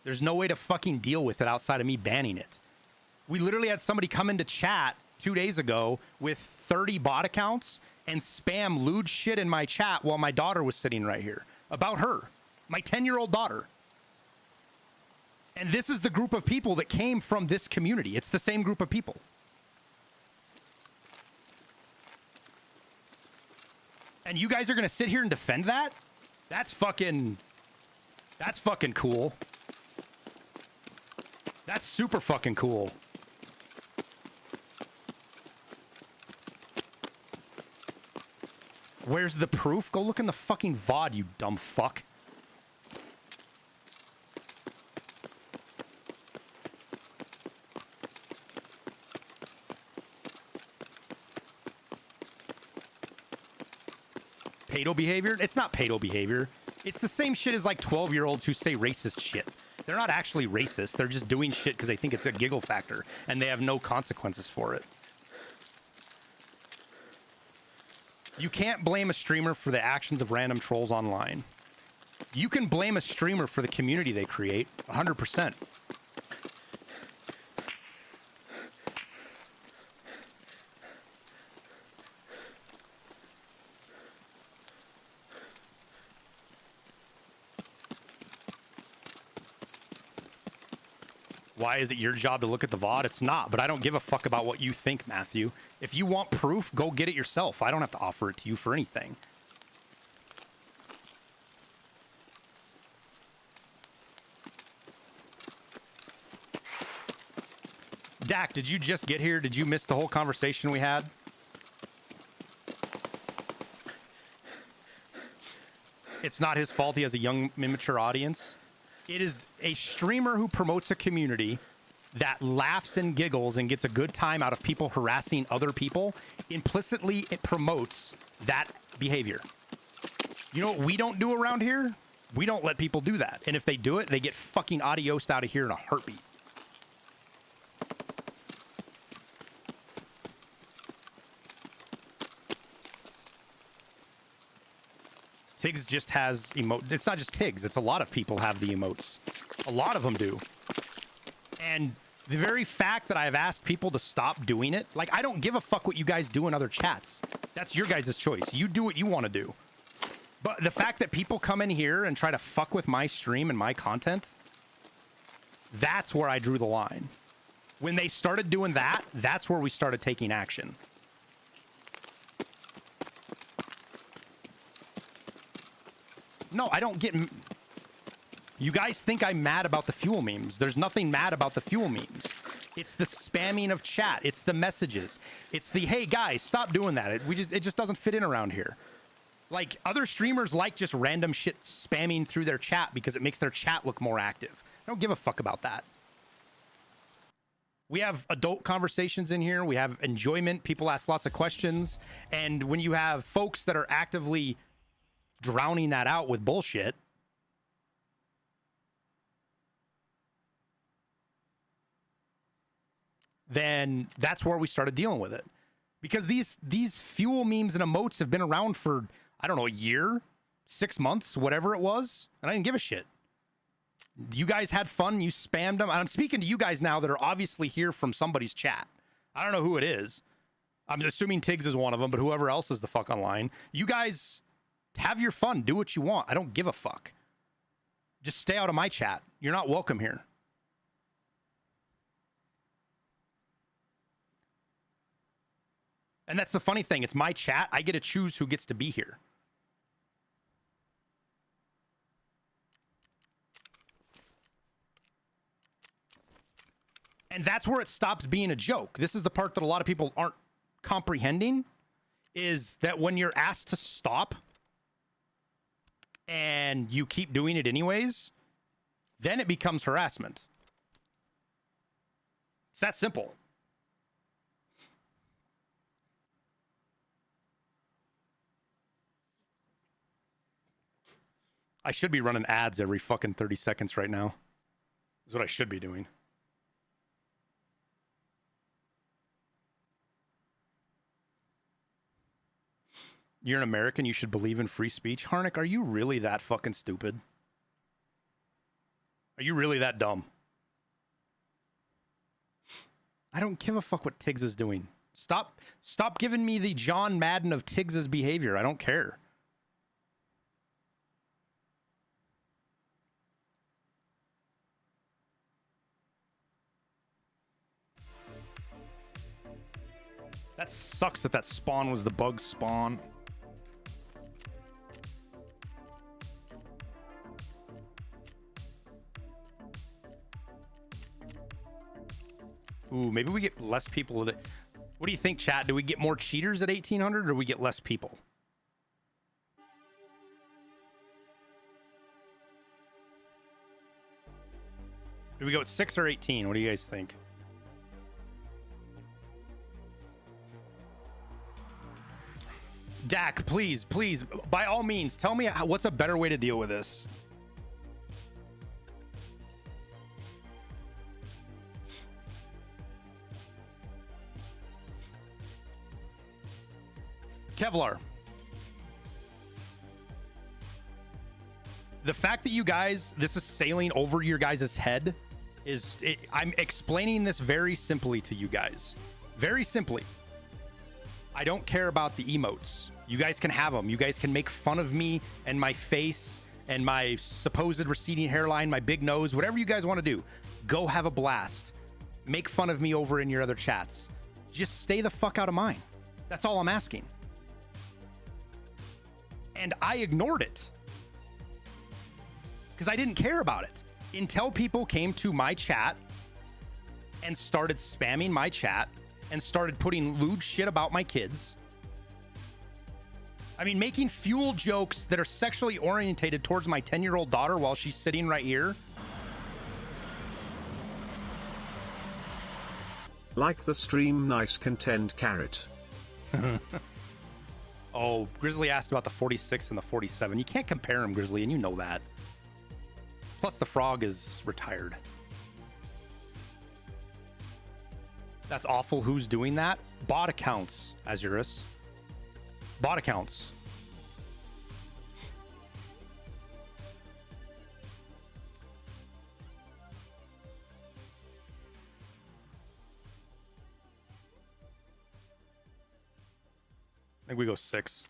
There's no way to fucking deal with it outside of me banning it. We literally had somebody come into chat 2 days ago with 30 bot accounts and spam lewd shit in my chat while my daughter was sitting right here. About her. My 10-year-old daughter. And this is the group of people that came from this community. It's the same group of people. And you guys are going to sit here and defend that? That's fucking cool. That's super fucking cool. Where's the proof? Go look in the fucking VOD, you dumb fuck. Pedo behavior? It's not pedo behavior. It's the same shit as like 12-year-olds who say racist shit. They're not actually racist. They're just doing shit because they think it's a giggle factor and they have no consequences for it. You can't blame a streamer for the actions of random trolls online. You can blame a streamer for the community they create, 100%. Why is it your job to look at the VOD? It's not, but I don't give a fuck about what you think, Matthew. If you want proof, go get it yourself. I don't have to offer it to you for anything. Dak, did you just get here? Did you miss the whole conversation we had? It's not his fault he has a young, immature audience. It is a streamer who promotes a community that laughs and giggles and gets a good time out of people harassing other people. Implicitly, it promotes that behavior. You know what we don't do around here? We don't let people do that. And if they do it, they get fucking adiosed out of here in a heartbeat. Tiggs just has emote. It's not just Tiggs. It's a lot of people have the emotes. A lot of them do. And the very fact that I've asked people to stop doing it, like, I don't give a fuck what you guys do in other chats. That's your guys' choice. You do what you want to do. But the fact that people come in here and try to fuck with my stream and my content, that's where I drew the line. When they started doing that, that's where we started taking action. No, I don't get... You guys think I'm mad about the fuel memes. There's nothing mad about the fuel memes. It's the spamming of chat. It's the messages. It's the, hey, guys, stop doing that. It just doesn't fit in around here. Like, other streamers like just random shit spamming through their chat because it makes their chat look more active. I don't give a fuck about that. We have adult conversations in here. We have enjoyment. People ask lots of questions. And when you have folks that are actively drowning that out with bullshit, then that's where we started dealing with it. Because these fuel memes and emotes have been around for, I don't know, a year, 6 months, whatever it was, and I didn't give a shit. You guys had fun. You spammed them. I'm speaking to you guys now that are obviously here from somebody's chat. I don't know who it is. I'm assuming Tiggs is one of them, but whoever else is the fuck online. You guys have your fun. Do what you want. I don't give a fuck. Just stay out of my chat. You're not welcome here. And that's the funny thing. It's my chat. I get to choose who gets to be here. And that's where it stops being a joke. This is the part that a lot of people aren't comprehending, is that when you're asked to stop and you keep doing it anyways, then it becomes harassment. It's that simple. I should be running ads every fucking 30 seconds right now. Is what I should be doing. You're an American, you should believe in free speech. Harnick, are you really that fucking stupid? Are you really that dumb? I don't give a fuck what Tiggs is doing. Stop giving me the John Madden of Tiggs's behavior. I don't care. That sucks that spawn was the bug spawn. Ooh, maybe we get less people. What do you think, chat? Do we get more cheaters at 1800 or do we get less people? Do we go at 6 or 18? What do you guys think? Dak, please, by all means, tell me what's a better way to deal with this. Kevlar. The fact that you guys, this is sailing over your guys' head, I'm explaining this very simply to you guys. Very simply. I don't care about the emotes. You guys can have them. You guys can make fun of me and my face and my supposed receding hairline, my big nose, whatever you guys want to do. Go have a blast. Make fun of me over in your other chats. Just stay the fuck out of mine. That's all I'm asking. And I ignored it because I didn't care about it until people came to my chat and started spamming my chat and started putting lewd shit about my kids. I mean, making fuel jokes that are sexually orientated towards my 10-year-old daughter while she's sitting right here. Like the stream, nice content, carrot. Oh, Grizzly asked about the 46 and the 47. You can't compare them, Grizzly, and you know that. Plus, the frog is retired. That's awful. Who's doing that? Bot accounts, Azurus. Bot accounts. I think we go 6.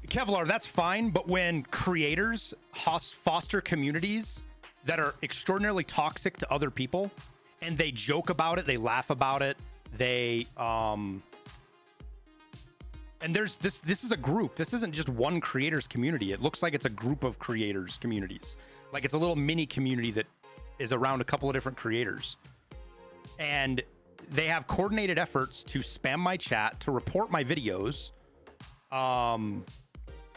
Kevlar, that's fine, but when creators foster communities that are extraordinarily toxic to other people, and they joke about it, they laugh about it, they and there's this is a group. This isn't just one creators community. It looks like it's a group of creators communities. Like it's a little mini community that is around a couple of different creators. And they have coordinated efforts to spam my chat, to report my videos. All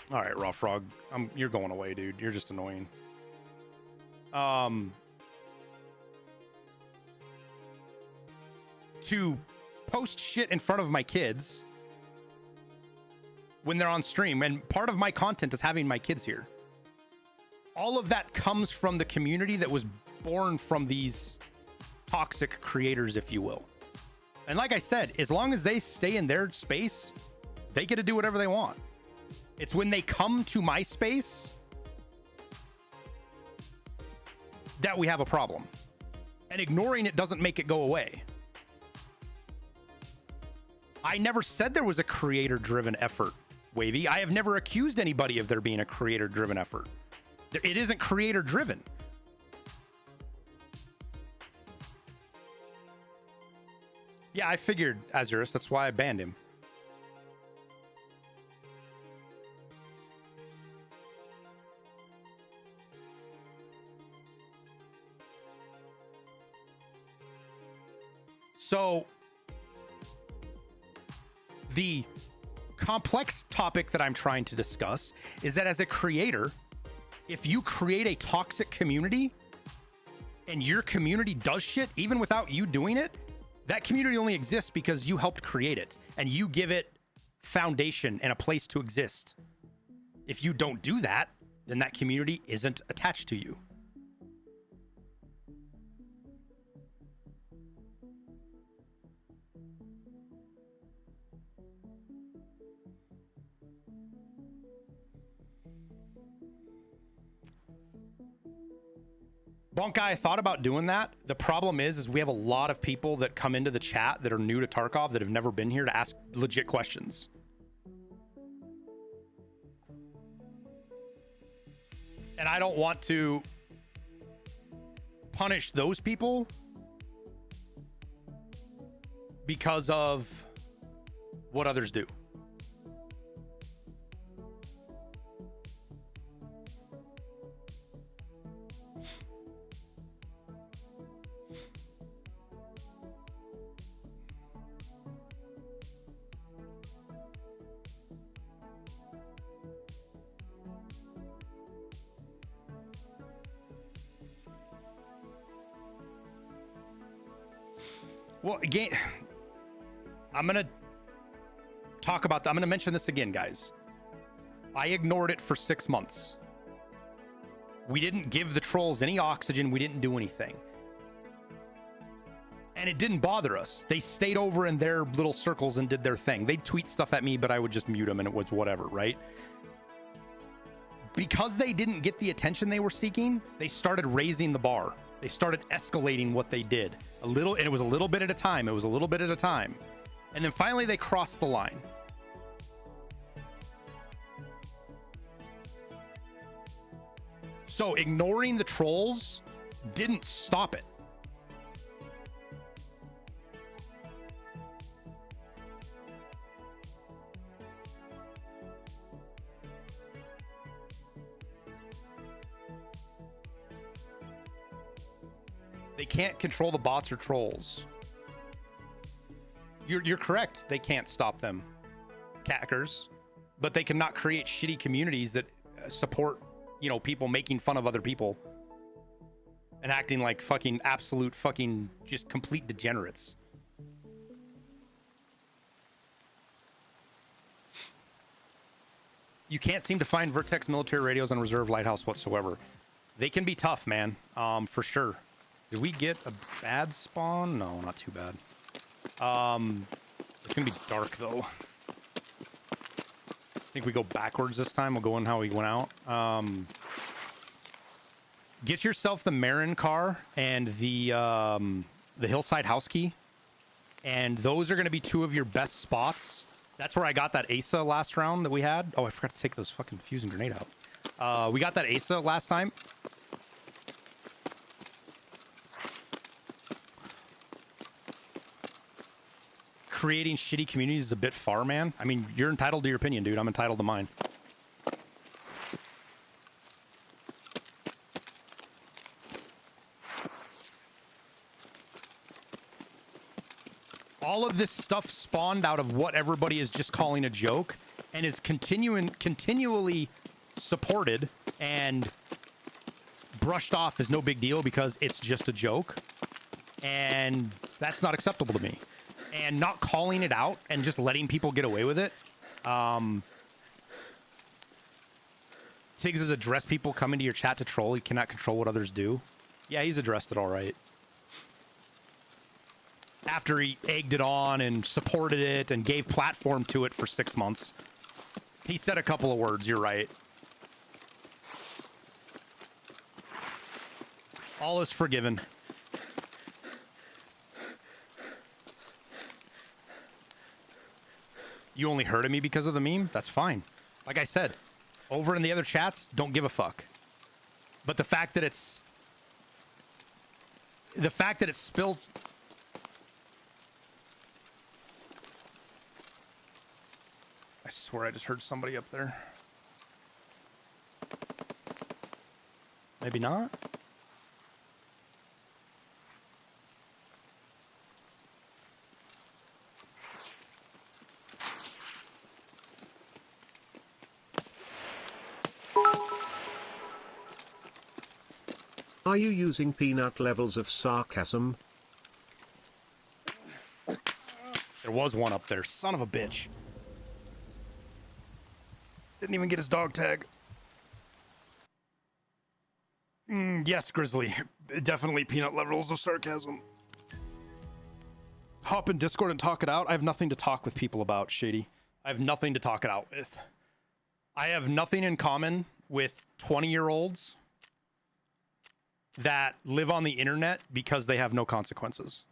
right, Raw Frog, you're going away, dude. You're just annoying. To post shit in front of my kids when they're on stream, and part of my content is having my kids here. All of that comes from the community that was born from these toxic creators, if you will. And like I said, as long as they stay in their space, they get to do whatever they want. It's when they come to my space that we have a problem. And ignoring it doesn't make it go away. I never said there was a creator-driven effort, Wavy. I have never accused anybody of there being a creator-driven effort. It isn't creator-driven. Yeah, I figured, Azurus. That's why I banned him. So, the complex topic that I'm trying to discuss is that as a creator, if you create a toxic community and your community does shit, even without you doing it, that community only exists because you helped create it and you give it foundation and a place to exist. If you don't do that, then that community isn't attached to you. Bonk guy, I thought about doing that. The problem is we have a lot of people that come into the chat that are new to Tarkov that have never been here to ask legit questions. And I don't want to punish those people because of what others do. Well, again, I'm going to talk about that. I'm going to mention this again, guys. I ignored it for 6 months. We didn't give the trolls any oxygen. We didn't do anything. And it didn't bother us. They stayed over in their little circles and did their thing. They'd tweet stuff at me, but I would just mute them and it was whatever, right? Because they didn't get the attention they were seeking, they started raising the bar. They started escalating what they did a little, and it was a little bit at a time. It was a little bit at a time. And then finally they crossed the line. So ignoring the trolls didn't stop it. They can't control the bots or trolls. You're correct. They can't stop them, cackers, but they cannot create shitty communities that support, you know, people making fun of other people and acting like fucking absolute fucking just complete degenerates. You can't seem to find Vertex military radios on reserve Lighthouse whatsoever. They can be tough, man, for sure. Did we get a bad spawn? No, not too bad. It's gonna be dark though. I think we go backwards this time. We'll go in how we went out. Get yourself the Marin car and the Hillside house key, and those are gonna be two of your best spots. That's where I got that ASA last round that we had. Oh, I forgot to take those fucking fusing grenade out. We got that ASA last time. Creating shitty communities is a bit far, man. I mean, you're entitled to your opinion, dude. I'm entitled to mine. All of this stuff spawned out of what everybody is just calling a joke and is continually supported and brushed off as no big deal because it's just a joke. And that's not acceptable to me. And not calling it out and just letting people get away with it. Tiggs has addressed people coming to your chat to troll. He cannot control what others do. Yeah, he's addressed it all right. After he egged it on and supported it and gave platform to it for 6 months. He said a couple of words, you're right. All is forgiven. You only heard of me because of the meme? That's fine. Like I said, over in the other chats, don't give a fuck. But the fact that it's spilled. I swear I just heard somebody up there. Maybe not. Are you using peanut levels of sarcasm? There was one up there. Son of a bitch. Didn't even get his dog tag. Yes, Grizzly. Definitely peanut levels of sarcasm. Hop in Discord and talk it out. I have nothing to talk with people about, Shady. I have nothing to talk it out with. I have nothing in common with 20-year-olds that live on the internet because they have no consequences.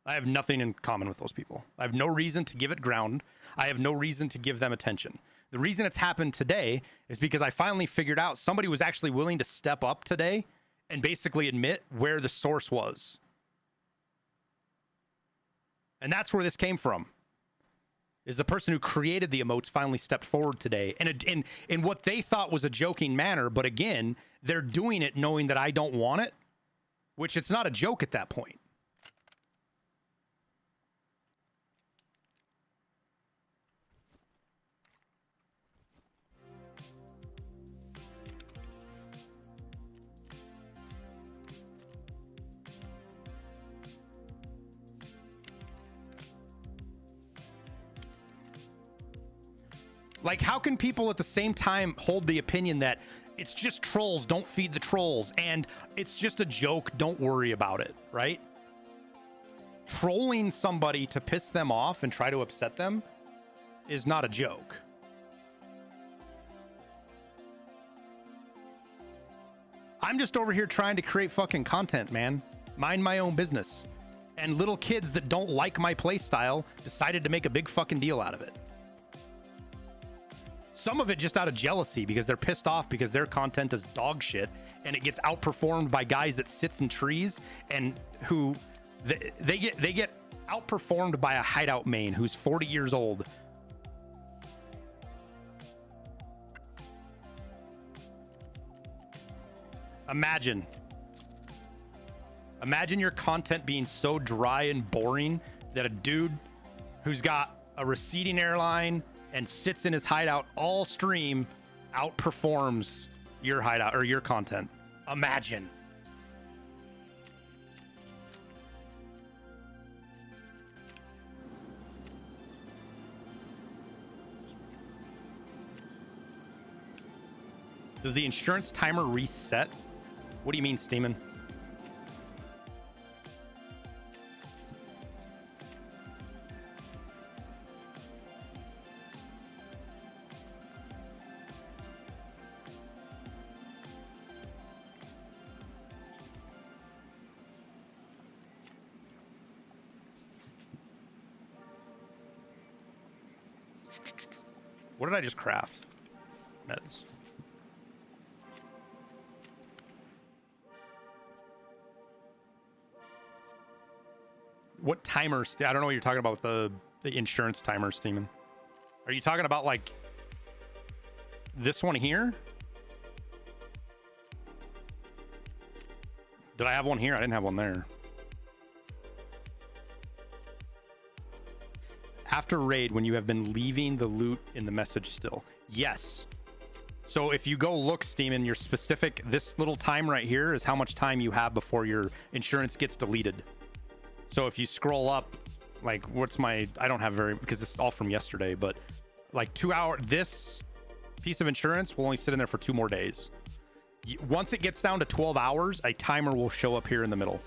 I have nothing in common with those people. I have no reason to give it ground. I have no reason to give them attention. The reason it's happened today is because I finally figured out somebody was actually willing to step up today and basically admit where the source was. And that's where this came from. Is the person who created the emotes finally stepped forward today and in what they thought was a joking manner, but again, they're doing it knowing that I don't want it, which it's not a joke at that point. Like, how can people at the same time hold the opinion that it's just trolls, don't feed the trolls, and it's just a joke, don't worry about it, right? Trolling somebody to piss them off and try to upset them is not a joke. I'm just over here trying to create fucking content, man. Mind my own business. And little kids that don't like my playstyle decided to make a big fucking deal out of it. Some of it just out of jealousy because they're pissed off because their content is dog shit and it gets outperformed by guys that sits in trees and who they get outperformed by a Hideout main who's 40 years old. Imagine your content being so dry and boring that a dude who's got a receding airline and sits in his hideout all stream outperforms your hideout or your content. Imagine. Does the insurance timer reset? What do you mean, Steeman? What did I just craft? Meds. What timer? I don't know what you're talking about with the insurance timer, Steeman. Are you talking about like this one here? Did I have one here? I didn't have one there. After raid, when you have been leaving the loot in the message still. Yes. So if you go look, Steeman, your specific, this little time right here is how much time you have before your insurance gets deleted. So if you scroll up, like what's my, I don't have very, because this is all from yesterday, but like 2 hour, this piece of insurance will only sit in there for 2 more days. Once it gets down to 12 hours, a timer will show up here in the middle.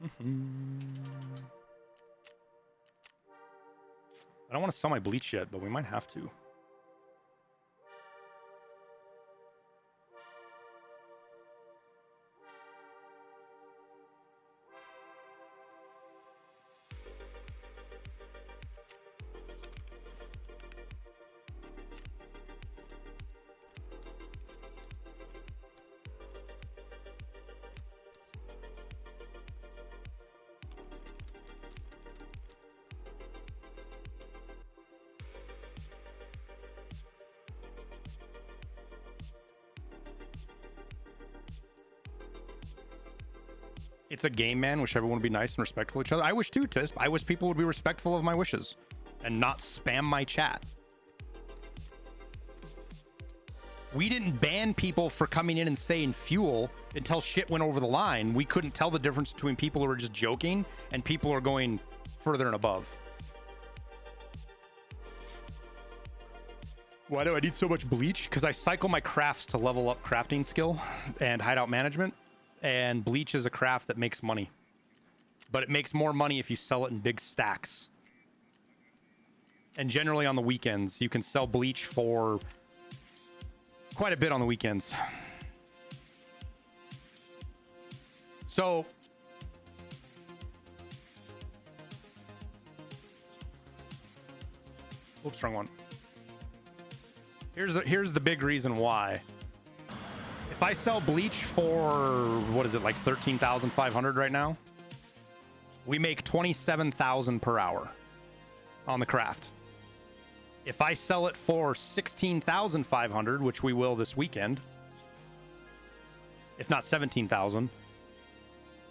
I don't want to sell my bleach yet, but we might have to. It's a game, man. Wish everyone would be nice and respectful of each other. I wish too, Tisp. I wish people would be respectful of my wishes and not spam my chat. We didn't ban people for coming in and saying fuel until shit went over the line. We couldn't tell the difference between people who are just joking and people who are going further and above. Why do I need so much bleach? Because I cycle my crafts to level up crafting skill and hideout management. And bleach is a craft that makes money, but it makes more money if you sell it in big stacks. And generally on the weekends, you can sell bleach for quite a bit on the weekends. So oops, wrong one. Here's the big reason why. If I sell bleach for, what is it, like 13,500 right now? We make 27,000 per hour on the craft. If I sell it for 16,500, which we will this weekend, if not 17,000,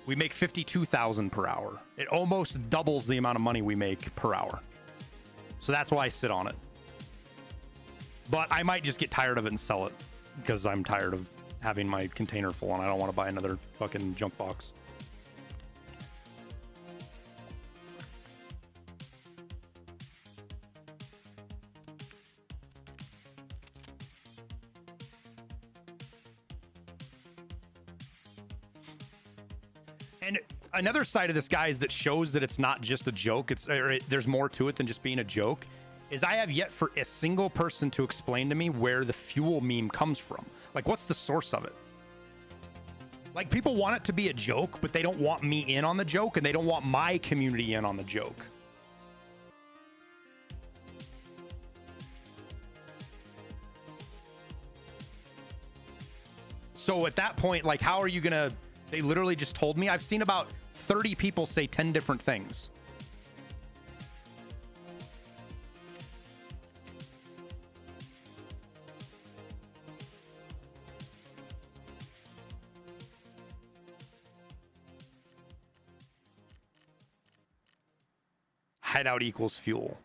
we make 52,000 per hour. It almost doubles the amount of money we make per hour. So that's why I sit on it. But I might just get tired of it and sell it because I'm tired of having my container full and I don't want to buy another fucking junk box. And another side of this, guys, that shows that it's not just a joke, there's more to it than just being a joke, is I have yet for a single person to explain to me where the fuel meme comes from. Like, what's the source of it? Like, people want it to be a joke, but they don't want me in on the joke, and they don't want my community in on the joke. So at that point, like, how are you gonna... They literally just told me. I've seen about 30 people say 10 different things. Hideout equals fuel.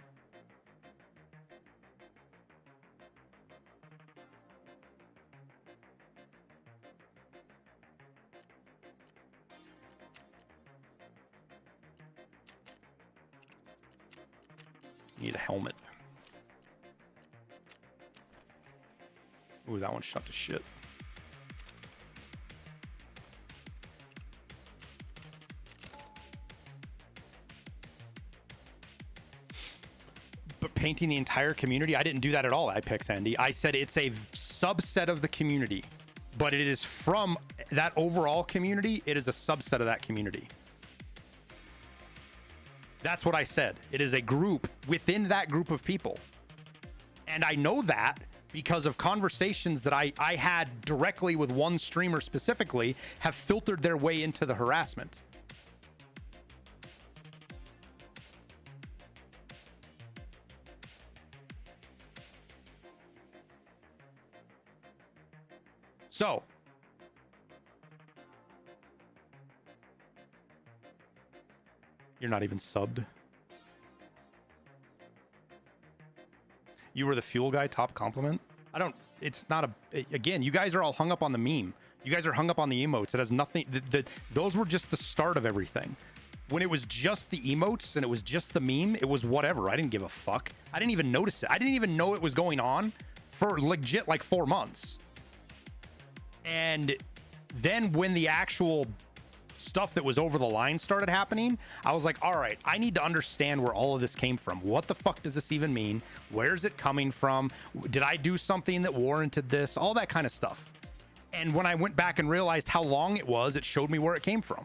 Need a helmet. Ooh, that one shot to shit. But painting the entire community, I didn't do that at all, Apex Andy. I said it's a subset of the community, but it is from that overall community. It is a subset of that community. That's what I said. It is a group within that group of people. And I know that because of conversations that I had directly with one streamer specifically have filtered their way into the harassment. So, you're not even subbed. You were the fuel guy, top compliment. I don't, it's not a, again, you guys are all hung up on the meme. You guys are hung up on the emotes. It has nothing, those were just the start of everything. When it was just the emotes and it was just the meme, it was whatever. I didn't give a fuck. I didn't even notice it. I didn't even know it was going on for legit like 4 months. And then when the actual stuff that was over the line started happening, I was like, all right, I need to understand where all of this came from. What the fuck does this even mean? Where's it coming from? Did I do something that warranted this? All that kind of stuff. And when I went back and realized how long it was, it showed me where it came from.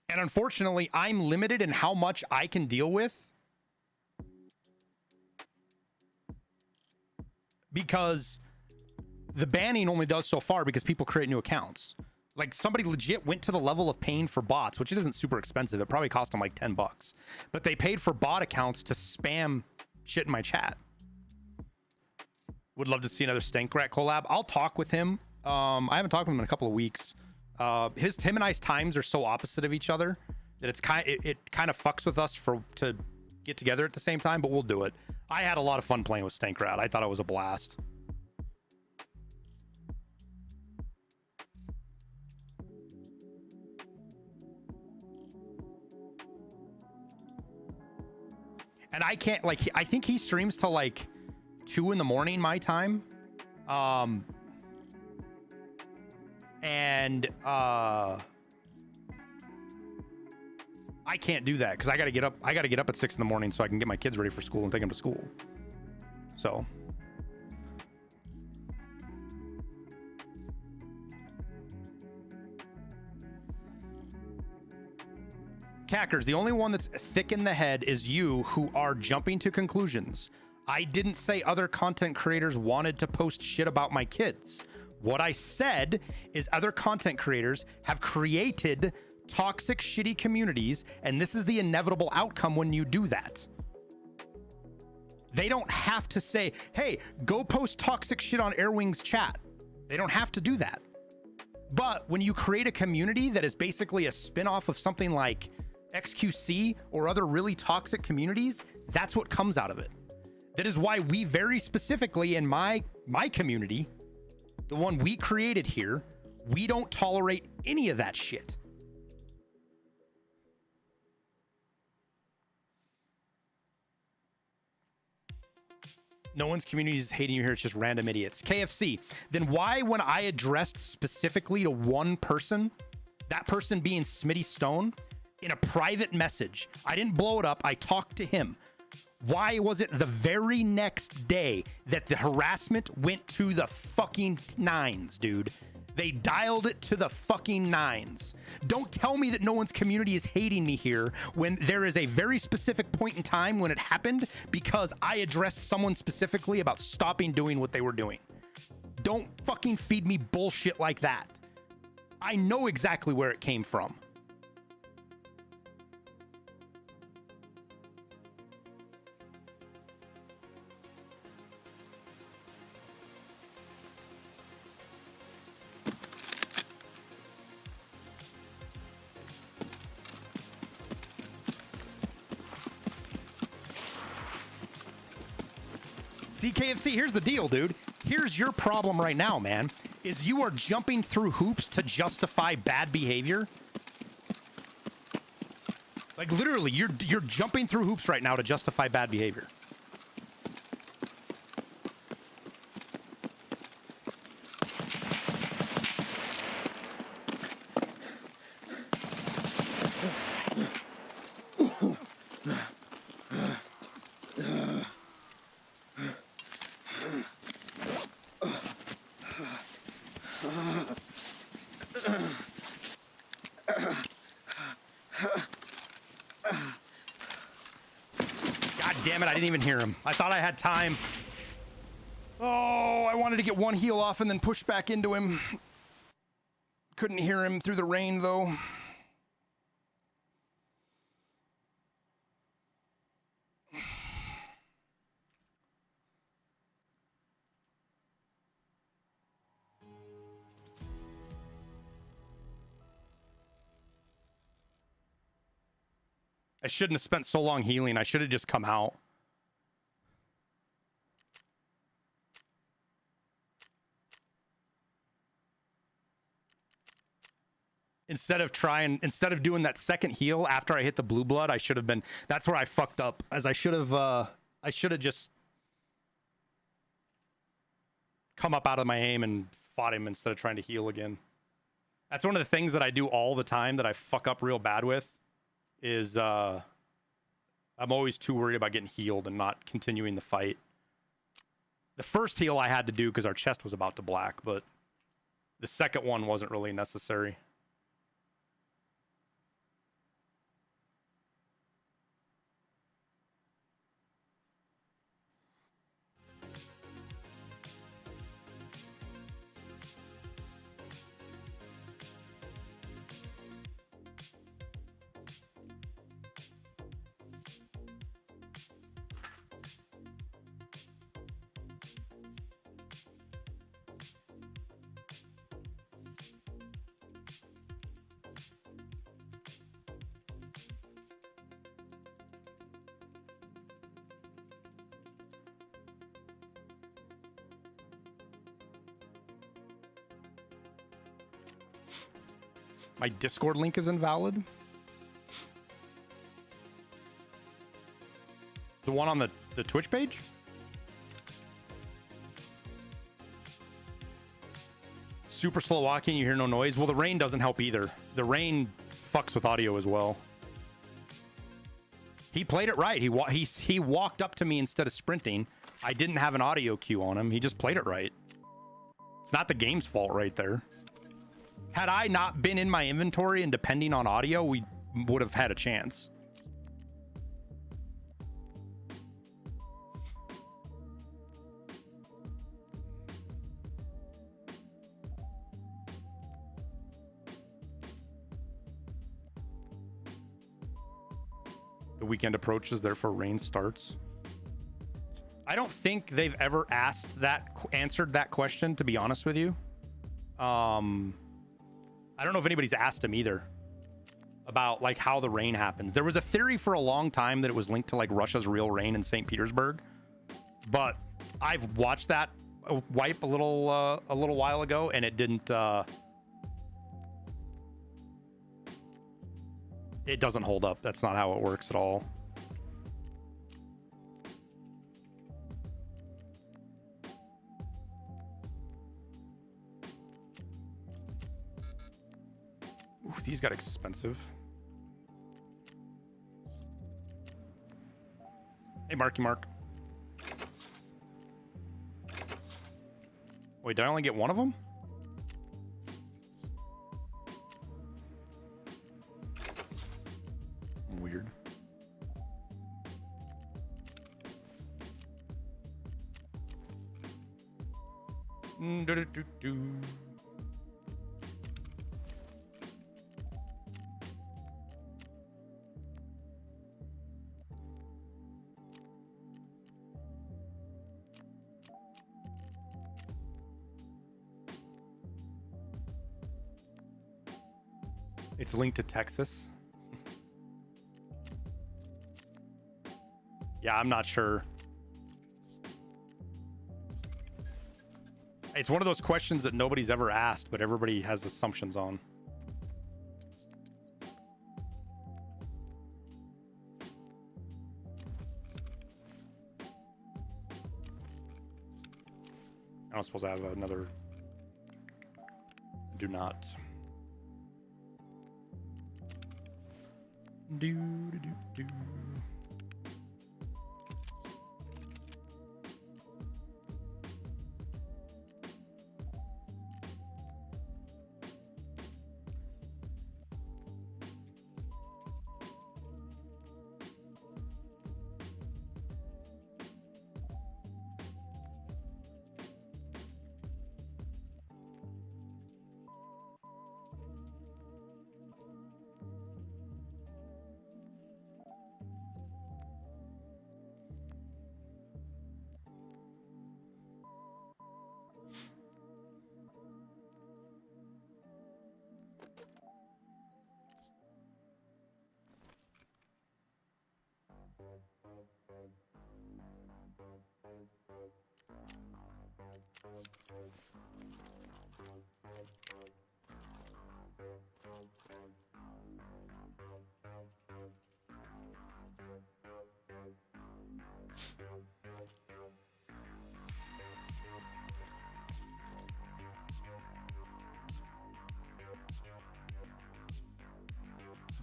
And unfortunately, I'm limited in how much I can deal with because the banning only does so far because people create new accounts. Like somebody legit went to the level of paying for bots, which it isn't super expensive. It probably cost them like $10, but they paid for bot accounts to spam shit in my chat. Would love to see another Stinkrat collab. I'll talk with him. I haven't talked with him in a couple of weeks. Him and I's times are so opposite of each other that it kind of fucks with us to get together at the same time, but we'll do it. I had a lot of fun playing with Stinkrat. I thought it was a blast. And I can't, like, I think he streams till like 2 in the morning my time. And I can't do that because I gotta get up at 6 in the morning so I can get my kids ready for school and take them to school. So Cackers, the only one that's thick in the head is you, who are jumping to conclusions. I didn't say other content creators wanted to post shit about my kids. What I said is other content creators have created toxic, shitty communities, and this is the inevitable outcome when you do that. They don't have to say, hey, go post toxic shit on Airwing's chat. They don't have to do that. But when you create a community that is basically a spin-off of something like XQC or other really toxic communities, that's what comes out of it. That is why we very specifically in my community, the one we created here, we don't tolerate any of that shit. No one's community is hating you here. It's just random idiots. KFC. Then why, when I addressed specifically to one person, that person being Smitty Stone, in a private message, I didn't blow it up. I talked to him. Why was it the very next day that the harassment went to the fucking nines, dude? They dialed it to the fucking nines. Don't tell me that no one's community is hating me here when there is a very specific point in time when it happened because I addressed someone specifically about stopping doing what they were doing. Don't fucking feed me bullshit like that. I know exactly where it came from. CKFC, here's the deal, dude. Here's your problem right now, man, is you are jumping through hoops to justify bad behavior. Like literally, you're jumping through hoops right now to justify bad behavior. Damn it, I didn't even hear him. I thought I had time. Oh, I wanted to get one heal off and then push back into him. Couldn't hear him through the rain, though. I shouldn't have spent so long healing. I should have just come out. instead of doing that second heal after I hit the blue blood, I should have been. That's where I fucked up. As I should have just come up out of my aim and fought him instead of trying to heal again. That's one of the things that I do all the time that I fuck up real bad with. Is I'm always too worried about getting healed and not continuing the fight. The first heal I had to do because our chest was about to black, but the second one wasn't really necessary. My Discord link is invalid. The one on the Twitch page? Super slow walking, you hear no noise. Well, the rain doesn't help either. The rain fucks with audio as well. He played it right. He walked up to me instead of sprinting. I didn't have an audio cue on him. He just played it right. It's not the game's fault right there. Had I not been in my inventory and depending on audio, we would have had a chance. The weekend approaches, therefore rain starts. I don't think they've ever answered that question, to be honest with you. I don't know if anybody's asked him either about like how the rain happens. There was a theory for a long time that it was linked to like Russia's real rain in St. Petersburg, but I've watched that wipe a little while ago, and it didn't. It doesn't hold up. That's not how it works at all. Ooh, these got expensive. Hey, Marky Mark. Wait, did I only get one of them? Weird. It's linked to Texas. Yeah, I'm not sure. It's one of those questions that nobody's ever asked, but everybody has assumptions on. I don't suppose I have another. Do not. Do.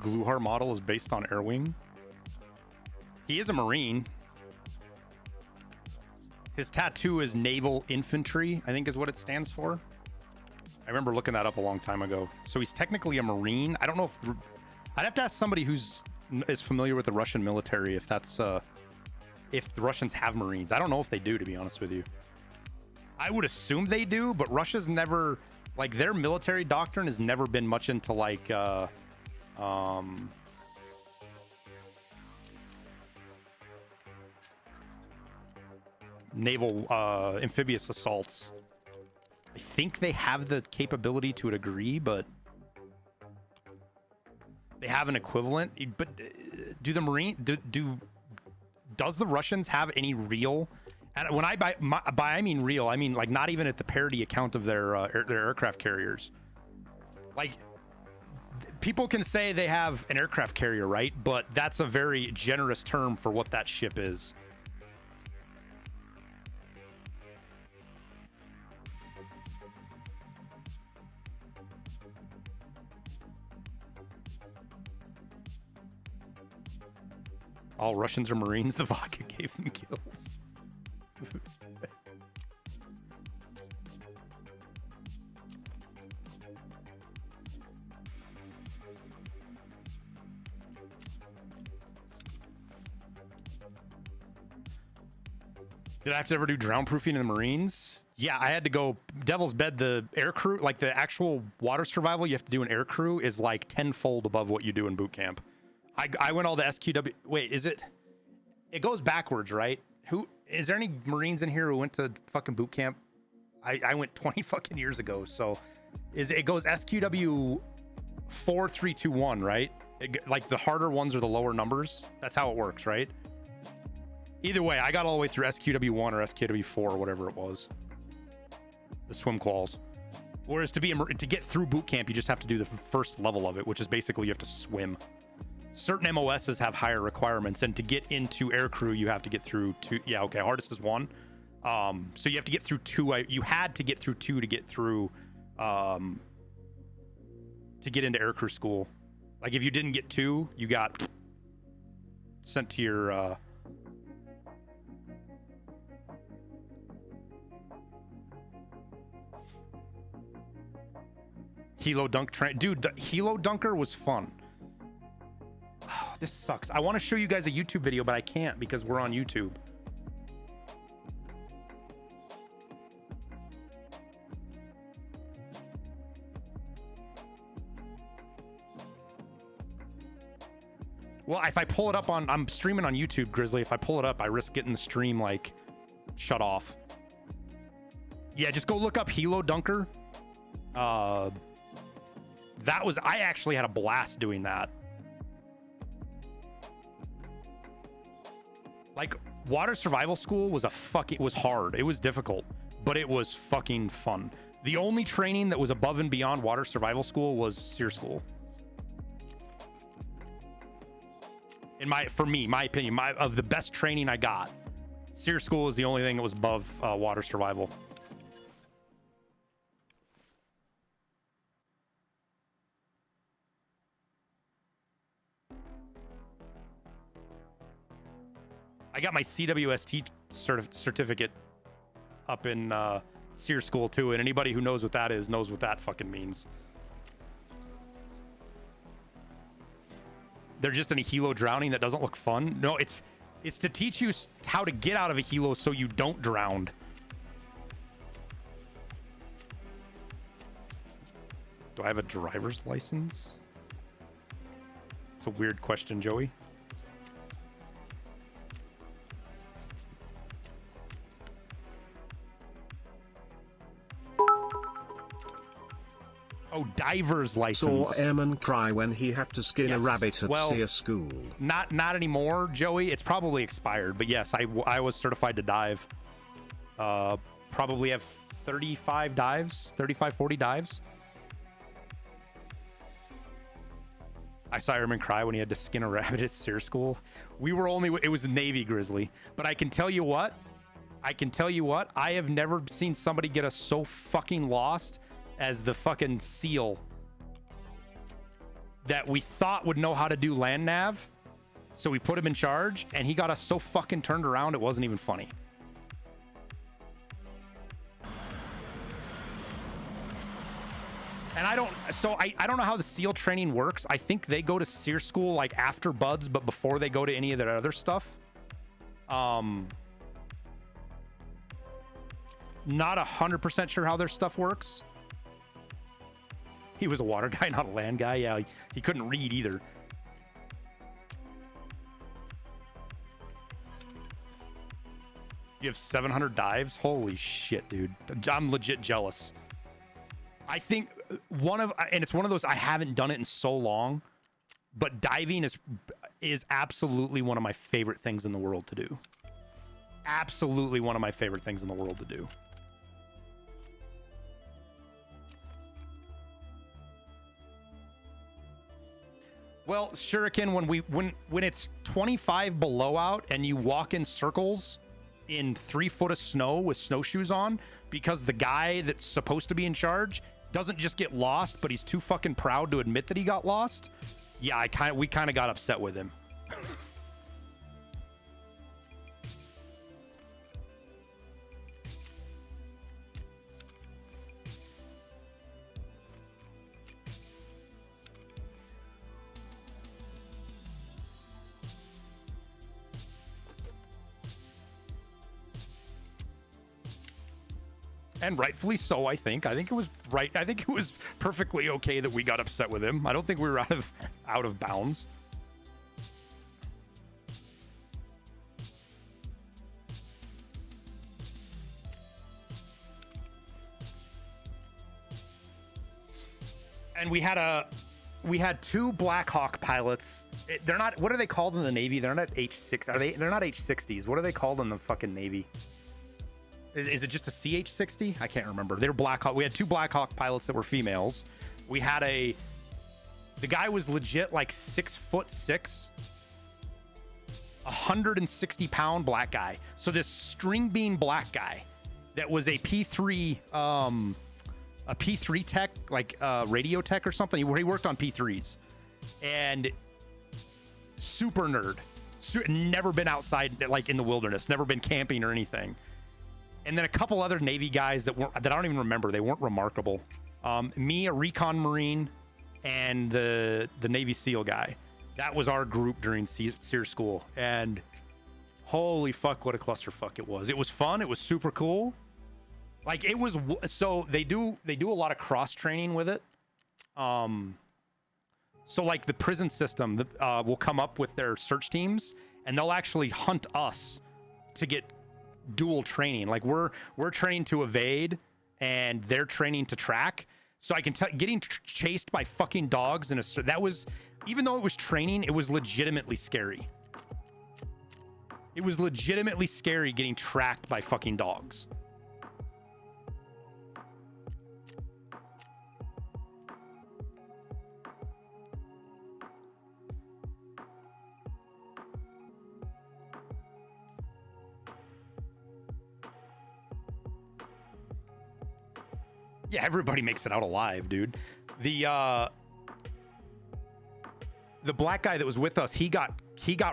Gluhar model is based on Airwing. He is a Marine. His tattoo is Naval Infantry, I think is what it stands for. I remember looking that up a long time ago. So he's technically a Marine. I don't know if... I'd have to ask somebody is familiar with the Russian military if that's... if the Russians have Marines. I don't know if they do, to be honest with you. I would assume they do, but Russia's never... Like, their military doctrine has never been much into, like... naval amphibious assaults. I think they have the capability to a degree, but they have an equivalent. But do the Marine does the Russians have any real? And when I mean real, I mean like not even at the parity account of their aircraft carriers. Like, people can say they have an aircraft carrier, right? But that's a very generous term for what that ship is. All Russians are Marines. The vodka gave them kills. Did I have to ever do drown proofing in the Marines? Yeah, I had to go Devil's Bed. The air crew, like the actual water survival you have to do in air crew, is like tenfold above what you do in boot camp. I went all the SQW. Wait, is it? It goes backwards, right? Who is there any Marines in here who went to fucking boot camp? I went 20 fucking years ago. So it goes SQW 4, 3, 2, 1, right? Like the harder ones are the lower numbers. That's how it works, right? Either way, I got all the way through SQW 1 or SQW 4 or whatever it was. The swim quals. Whereas to get through boot camp, you just have to do the first level of it, which is basically you have to swim. Certain MOSs have higher requirements, and to get into aircrew, you have to get through 2. Yeah, okay, hardest is 1. So you have to get through 2. You had to get through 2 to get through, to get into aircrew school. Like, if you didn't get 2, you got sent to your, Helo dunk train. Dude, the Helo dunker was fun. Oh, this sucks. I want to show you guys a YouTube video, but I can't because we're on YouTube. Well, if I pull it up on... I'm streaming on YouTube, Grizzly. If I pull it up, I risk getting the stream, like, shut off. Yeah, just go look up Helo dunker. That was... I actually had a blast doing that. Like, water survival school was it was hard. It was difficult, but it was fucking fun. The only training that was above and beyond water survival school was SEER school. For me, my opinion, of the best training I got, SEER school is the only thing that was above water survival. I got my CWST certificate up in SEER school too, and anybody who knows what that is knows what that fucking means. They're just in a helo drowning that doesn't look fun. No, it's to teach you how to get out of a helo so you don't drown. Do I have a driver's license? It's a weird question, Joey. Oh, diver's license. Saw Airman cry when he had to skin a rabbit at SEER school. Not anymore, Joey. It's probably expired, but yes, I was certified to dive. Probably have 35 dives, 35, 40 dives. I saw Airman cry when he had to skin a rabbit at SEER school. It was Navy, Grizzly. But I can tell you what, I have never seen somebody get us so fucking lost as the fucking SEAL. that we thought would know how to do land nav. So we put him in charge, and he got us so fucking turned around, it wasn't even funny. And I don't know how the SEAL training works. I think they go to SEER school like after Buds, but before they go to any of their other stuff. Not 100% sure how their stuff works. He was a water guy, not a land guy. Yeah, he couldn't read either. You have 700 dives? Holy shit, dude. I'm legit jealous. I think and it's one of those, I haven't done it in so long, but diving is absolutely one of my favorite things in the world to do. Absolutely one of my favorite things in the world to do. Well, Shuriken, when it's 25 below out and you walk in circles in 3 foot of snow with snowshoes on, because the guy that's supposed to be in charge doesn't just get lost, but he's too fucking proud to admit that he got lost. Yeah, we kind of got upset with him. And rightfully so, I think. I think it was right. I think it was perfectly okay that we got upset with him. I don't think we were out of bounds. And we had 2 Black Hawk pilots. They're not, what are they called in the Navy? They're not H6. They're not H60s. What are they called in the fucking Navy? Is it just a CH-60? I can't remember. They're Black Hawk. We had 2 Black Hawk pilots that were females. We had the guy was legit like 6'6", 160-pound black guy. So this string bean black guy that was a P3 tech, like radio tech or something. He worked on P3s, and super nerd. Never been outside, like in the wilderness. Never been camping or anything. And then a couple other Navy guys that I don't even remember. They weren't remarkable. Me, a recon Marine, and the Navy SEAL guy. That was our group during SEER school. And holy fuck, what a clusterfuck it was. It was fun. It was super cool. Like it was. So they do a lot of cross training with it. So like the prison system will come up with their search teams, and they'll actually hunt us to get dual training. Like we're training to evade and they're training to track. So I can tell, getting chased by fucking dogs that was, even though it was training, it was legitimately scary. It was legitimately scary getting tracked by fucking dogs. Yeah, everybody makes it out alive, dude. The black guy that was with us, he got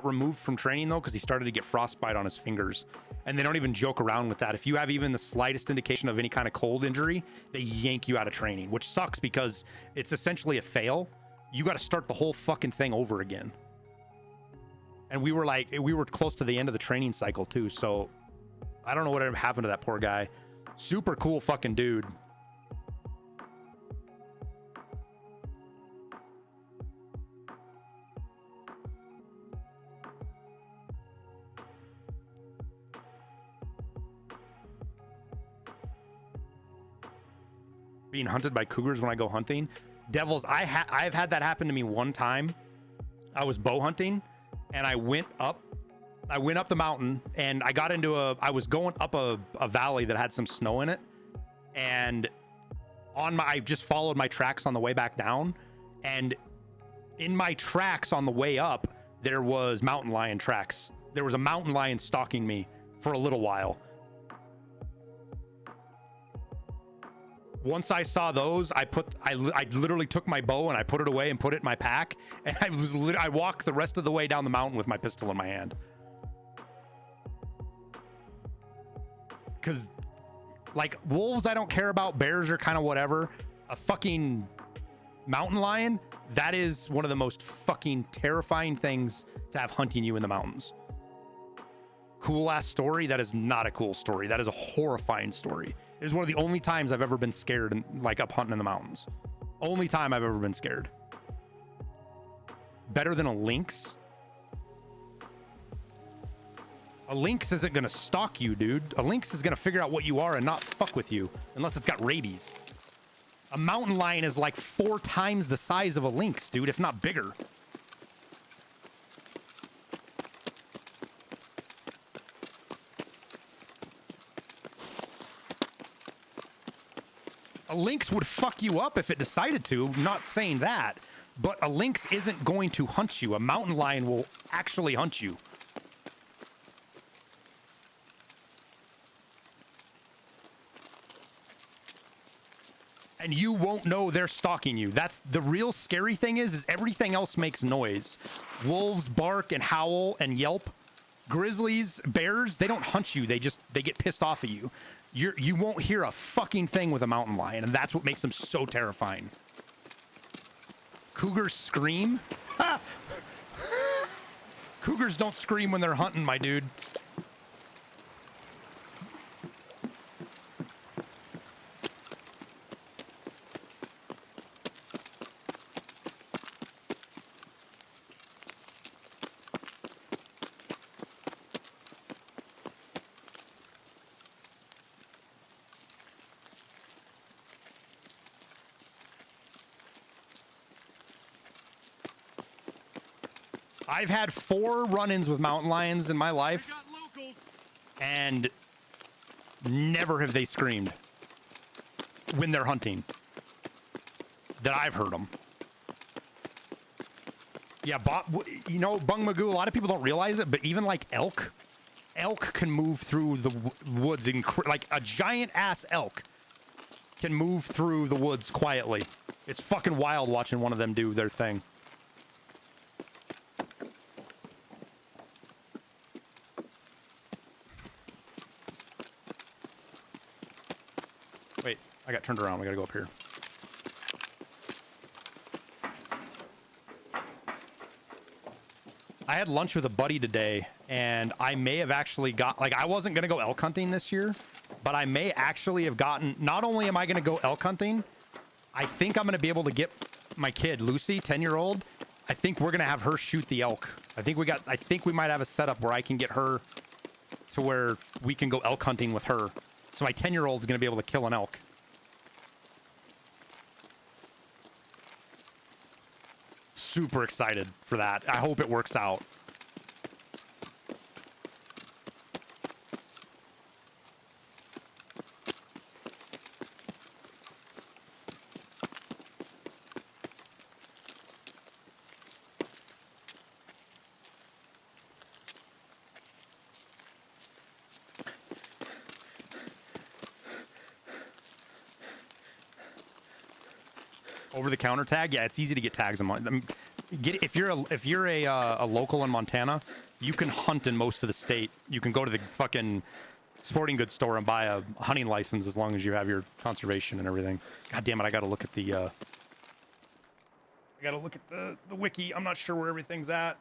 removed from training though, because he started to get frostbite on his fingers. And they don't even joke around with that. If you have even the slightest indication of any kind of cold injury, they yank you out of training, which sucks because it's essentially a fail. You got to start the whole fucking thing over again. And we were close to the end of the training cycle too, so I don't know what happened to that poor guy. Super cool fucking dude. Being hunted by cougars when I go hunting. Devils, I've had that happen to me one time. I was bow hunting and I went up the mountain and I was going up a valley that had some snow in it, and I just followed my tracks on the way back down, and in my tracks on the way up there was mountain lion tracks. There was a mountain lion stalking me for a little while. Once I saw those, I literally took my bow and I put it away and put it in my pack, and I walked the rest of the way down the mountain with my pistol in my hand. Because, like, wolves I don't care about, bears are kind of whatever. A fucking mountain lion, that is one of the most fucking terrifying things to have hunting you in the mountains. Cool ass story? That is not a cool story. That is a horrifying story. It is one of the only times I've ever been scared, like up hunting in the mountains. Only time I've ever been scared. Better than a lynx? A lynx isn't gonna stalk you, dude. A lynx is gonna figure out what you are and not fuck with you, unless it's got rabies. A mountain lion is like 4 times the size of a lynx, dude, if not bigger. A lynx would fuck you up if it decided to, not saying that, but a lynx isn't going to hunt you. A mountain lion will actually hunt you. And you won't know they're stalking you. That's the real scary thing is everything else makes noise. Wolves bark and howl and yelp. Grizzlies, bears, they don't hunt you. They get pissed off at you. You won't hear a fucking thing with a mountain lion, and that's what makes them so terrifying. Cougars scream? Ha! Cougars don't scream when they're hunting, my dude. I've had 4 run-ins with mountain lions in my life, and never have they screamed when they're hunting. That I've heard them. Yeah, you know, Bung Magoo, a lot of people don't realize it, but even like elk can move through the woods, like a giant-ass elk can move through the woods quietly. It's fucking wild watching one of them do their thing. Wait, I got turned around. We gotta go up here. I had lunch with a buddy today, and I may have actually got, like, I wasn't gonna go elk hunting this year, but I may actually have gotten, not only am I gonna go elk hunting, I think I'm gonna be able to get my kid, Lucy, 10-year-old, I think we're gonna have her shoot the elk. I think we might have a setup where I can get her to where we can go elk hunting with her. So my 10-year-old is gonna be able to kill an elk. Super excited for that. I hope it works out. Over-the-counter tag, yeah, it's easy to get tags in. If you're a local in Montana, you can hunt in most of the state. You can go to the fucking sporting goods store and buy a hunting license as long as you have your conservation and everything. God damn it, I gotta look at the wiki. I'm not sure where everything's at.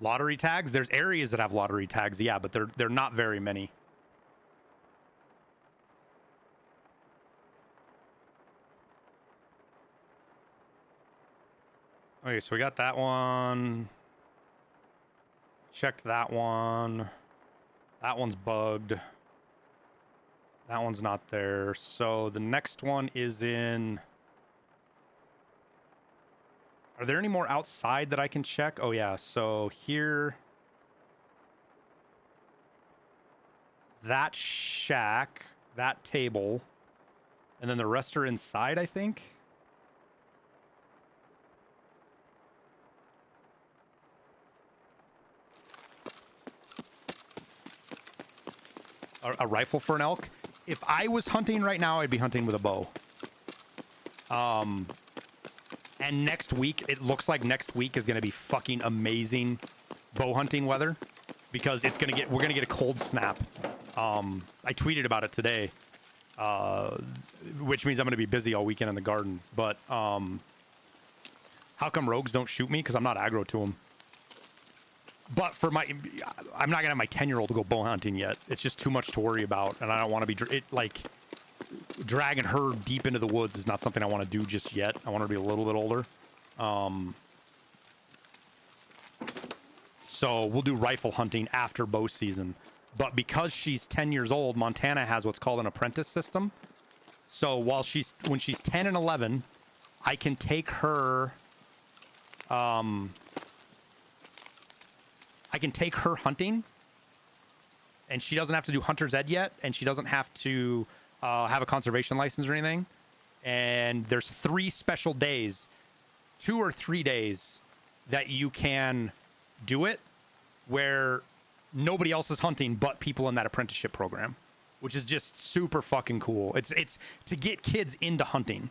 Lottery tags? There's areas that have lottery tags, yeah, but they're not very many. Okay, so we got that one. Checked that one. That one's bugged. That one's not there. So the next one is in... Are there any more outside that I can check? Oh, yeah. So here... that shack, that table, and then the rest are inside, I think. A rifle for an elk. If I was hunting right now, I'd be hunting with a bow. And next week, it looks like next week is going to be fucking amazing bow hunting weather because we're going to get a cold snap. I tweeted about it today, which means I'm going to be busy all weekend in the garden. But how come rogues don't shoot me? Because I'm not aggro to them. But I'm not going to have my 10-year-old to go bow hunting yet. It's just too much to worry about. And I don't want to be, dragging her deep into the woods is not something I want to do just yet. I want her to be a little bit older. So we'll do rifle hunting after bow season. But because she's 10 years old, Montana has what's called an apprentice system. So when she's 10 and 11, I can take her... I can take her hunting, and she doesn't have to do hunter's ed yet, and she doesn't have to have a conservation license or anything. And there's 3 special days, 2 or 3 days that you can do it where nobody else is hunting but people in that apprenticeship program, which is just super fucking cool. It's to get kids into hunting.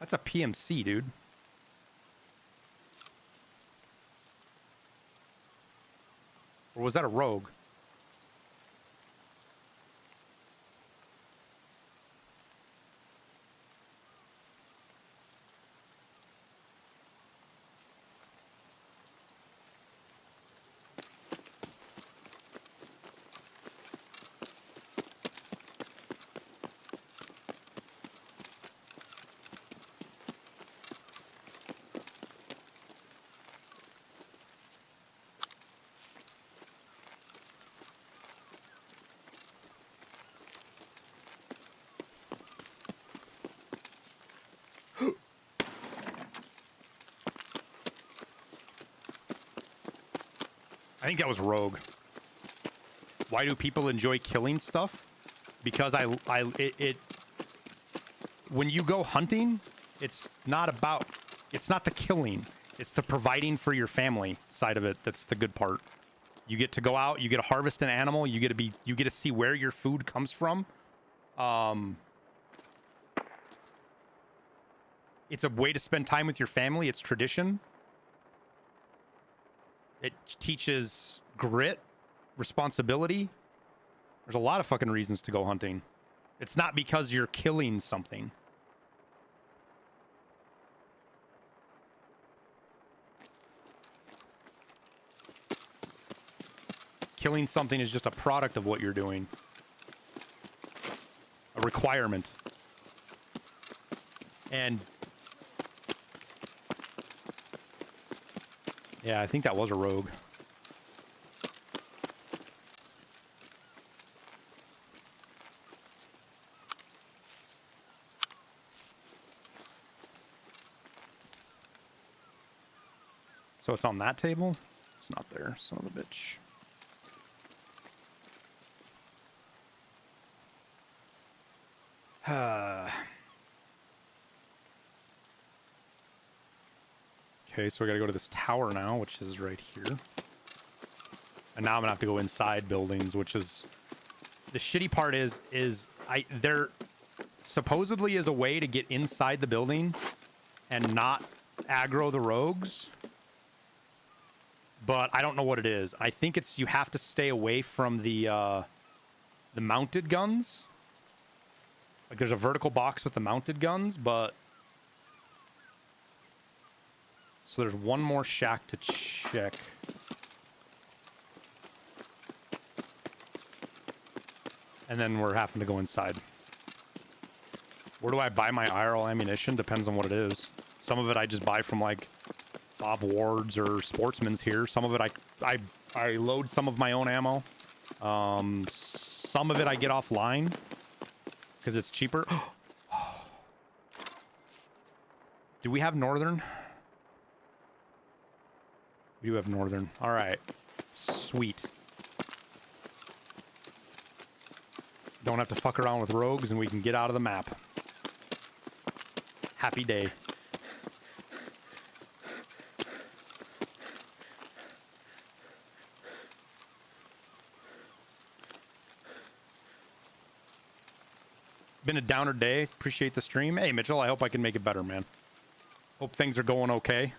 That's a PMC, dude. Or was that a rogue? I think that was rogue. Why do people enjoy killing stuff? Because when you go hunting, it's not the killing. It's the providing for your family side of it. That's the good part. You get to go out, you get to harvest an animal, you get to see where your food comes from. It's a way to spend time with your family. It's tradition. It teaches grit, responsibility. There's a lot of fucking reasons to go hunting. It's not because you're killing something. Killing something is just a product of what you're doing. A requirement. And yeah, I think that was a rogue. So it's on that table? It's not there, son of a bitch. Okay, so we gotta go to this tower now, which is right here. And now I'm gonna have to go inside buildings, which is... The shitty part is there supposedly is a way to get inside the building and not aggro the rogues. But I don't know what it is. I think it's you have to stay away from the mounted guns. Like there's a vertical box with the mounted guns, but... So there's one more shack to check. And then we're having to go inside. Where do I buy my IRL ammunition? Depends on what it is. Some of it I just buy from like Bob Ward's or Sportsman's here. Some of it I load some of my own ammo. some of it I get offline because it's cheaper. Do we have Northern? We do have Northern. All right. Sweet. Don't have to fuck around with rogues and we can get out of the map. Happy day. Been a downer day. Appreciate the stream. Hey, Mitchell, I hope I can make it better, man. Hope things are going okay.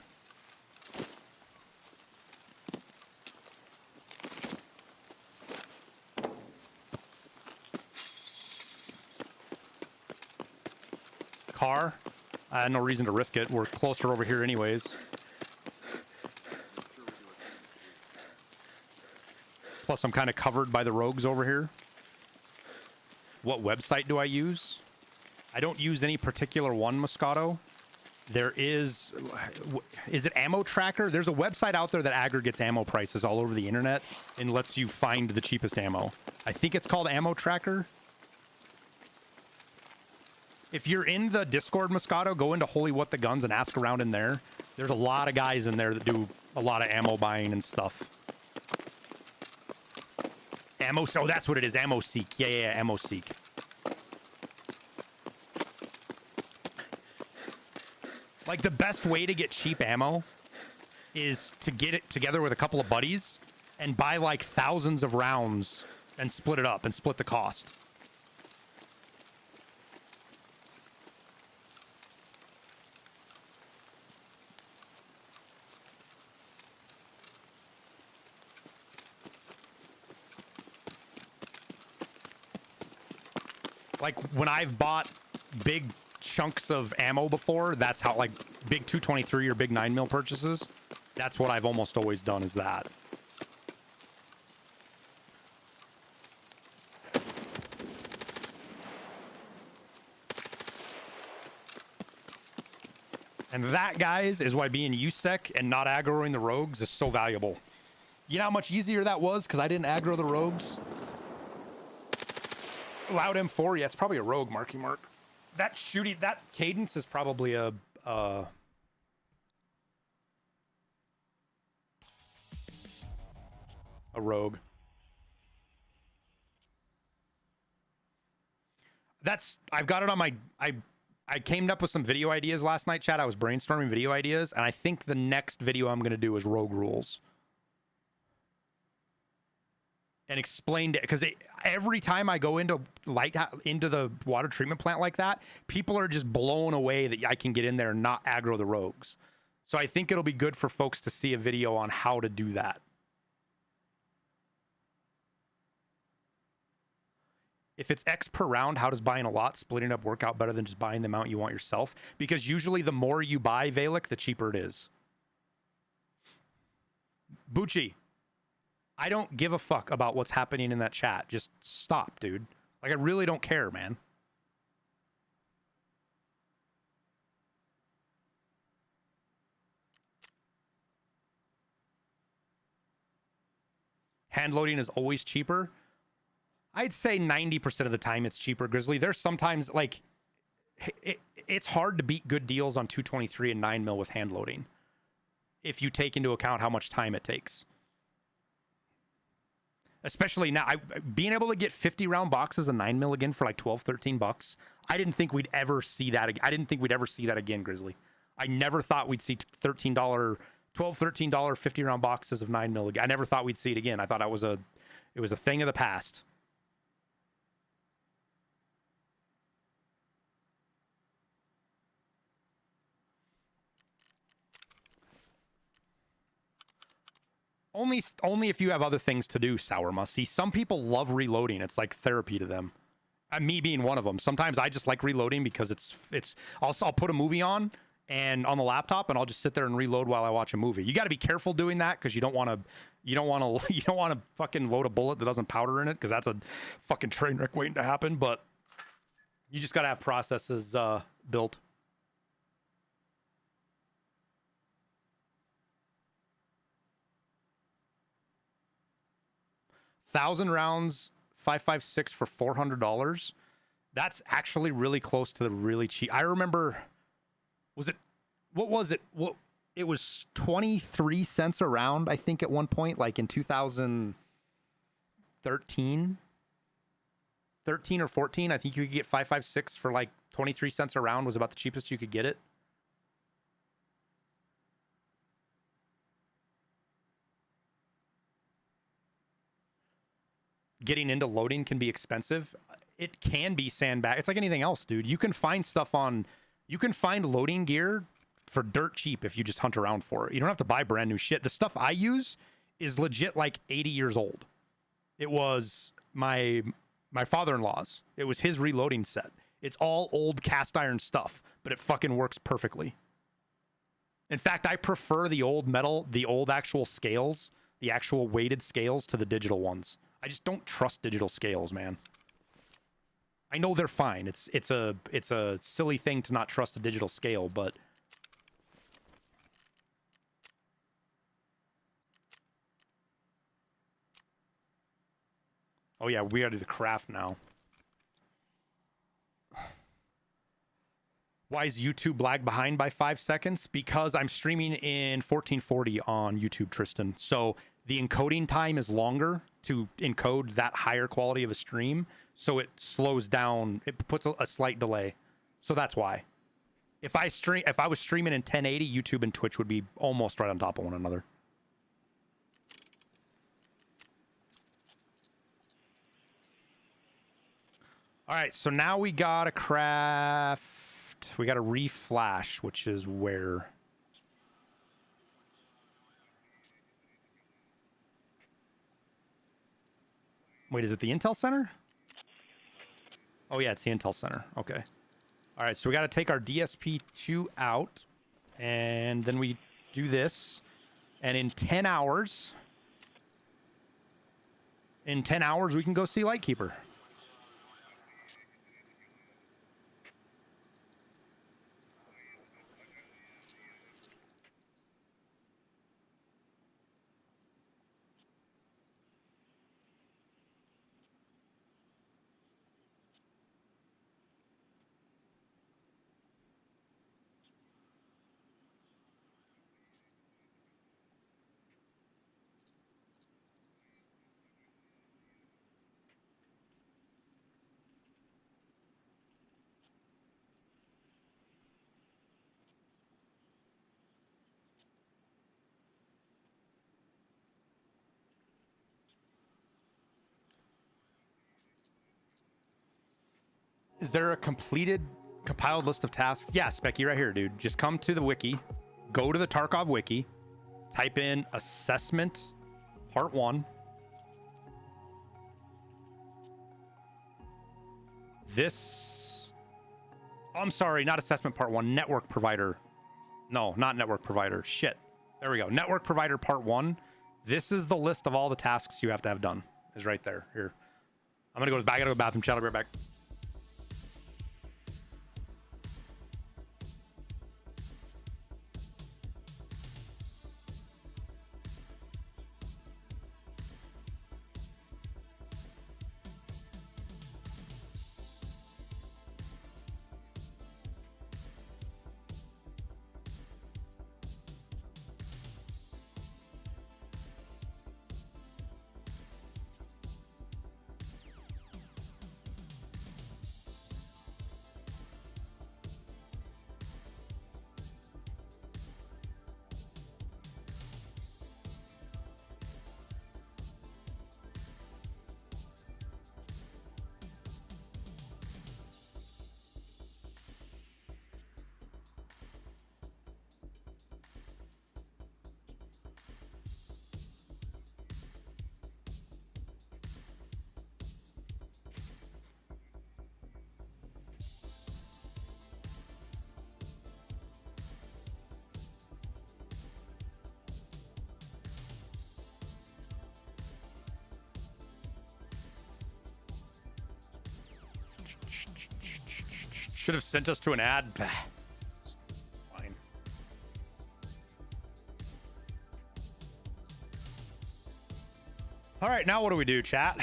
Car? I had no reason to risk it. We're closer over here anyways. Plus, I'm kind of covered by the rogues over here. What website do I use? I don't use any particular one, Moscato. There is it Ammo Tracker? There's a website out there that aggregates ammo prices all over the internet and lets you find the cheapest ammo. I think it's called Ammo Tracker. If you're in the Discord, Moscato, go into Holy What the Guns and ask around in there. There's a lot of guys in there that do a lot of ammo buying and stuff. Ammo, so that's what it is. Ammo Seek. Yeah, Ammo Seek. Like, the best way to get cheap ammo is to get it together with a couple of buddies and buy like thousands of rounds and split it up and split the cost. Like, when I've bought big chunks of ammo before, that's how, like, big 223 or big 9mm purchases, that's what I've almost always done, is that. And that, guys, is why being USEC and not aggroing the rogues is so valuable. You know how much easier that was because I didn't aggro the rogues? Loud M4, yeah, it's probably a rogue, Marky Mark. That shooting, that cadence is probably a rogue. That's, I've got it on my, I came up with some video ideas last night, chat. I was brainstorming video ideas, and I think the next video I'm going to do is rogue rules. And explained it, because every time I go into the water treatment plant like that, people are just blown away that I can get in there and not aggro the rogues. So I think it'll be good for folks to see a video on how to do that. If it's X per round, how does buying a lot, splitting up work out better than just buying the amount you want yourself? Because usually the more you buy, Valek, the cheaper it is. Bucci. I don't give a fuck about what's happening in that chat. Just stop, dude. Like, I really don't care, man. Hand loading is always cheaper. I'd say 90% of the time it's cheaper, Grizzly. There's sometimes, like, it's hard to beat good deals on 223 and 9mm with hand loading if you take into account how much time it takes. Especially now, being able to get 50 round boxes of 9mm again for like 12, 13 bucks. I didn't think we'd ever see that. I didn't think we'd ever see that again, Grizzly. I never thought we'd see $13, $12, $13 50 round boxes of 9mm again. I never thought we'd see it again. I thought it was a thing of the past. Only if you have other things to do, Sourma. See, some people love reloading. It's like therapy to them. Me being one of them. Sometimes I just like reloading because I'll put a movie on the laptop and I'll just sit there and reload while I watch a movie. You got to be careful doing that because you don't want to fucking load a bullet that doesn't powder in it because that's a fucking train wreck waiting to happen. But you just got to have processes built. 1,000 rounds 556 for $400. That's actually really close to the really cheap. I remember, what was it? It was 23 cents a round, I think, at one point, like in 2013 or 14. I think you could get 556 for like 23 cents a round was about the cheapest you could get it. Getting into loading can be expensive. It can be sandbag. It's like anything else, dude. You can find loading gear for dirt cheap if you just hunt around for it. You don't have to buy brand new shit. The stuff I use is legit like 80 years old. It was my father-in-law's. It was his reloading set. It's all old cast iron stuff, but it fucking works perfectly. In fact, I prefer the old metal, the old actual scales, the actual weighted scales to the digital ones. I just don't trust digital scales, man. I know they're fine. It's a silly thing to not trust a digital scale, but oh yeah, we gotta do the craft now. Why is YouTube lag behind by 5 seconds? Because I'm streaming in 1440 on YouTube, Tristan. So the encoding time is longer to encode that higher quality of a stream. So it slows down. It puts a slight delay. So that's why. If I was streaming in 1080, YouTube and Twitch would be almost right on top of one another. All right, so now we gotta craft. We gotta reflash, which is where. Wait, is it the Intel Center? Oh yeah, it's the Intel Center. Okay. All right, so we got to take our DSP2 out, and then we do this, and in 10 hours, we can go see Lightkeeper. Is there a compiled list of tasks? Yeah, Specky, right here, dude. Just come to the wiki, go to the Tarkov wiki, type in assessment part 1. This, I'm sorry, not assessment part 1, network provider. No, not network provider. Shit. There we go. Network provider part 1. This is the list of all the tasks you have to have done. Is right there. Here. I'm going to go to the back. I got to go to the bathroom. Chat, I'll be right back. Should have sent us to an ad. Fine. All right, now what do we do, chat?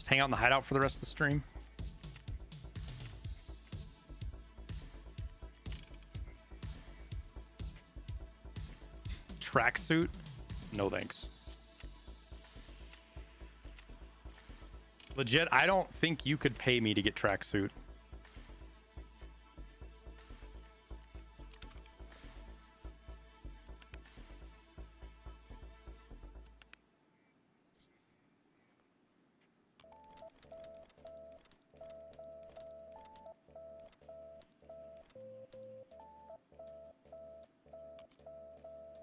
Just hang out in the hideout for the rest of the stream. Tracksuit? No thanks. Legit, I don't think you could pay me to get tracksuit.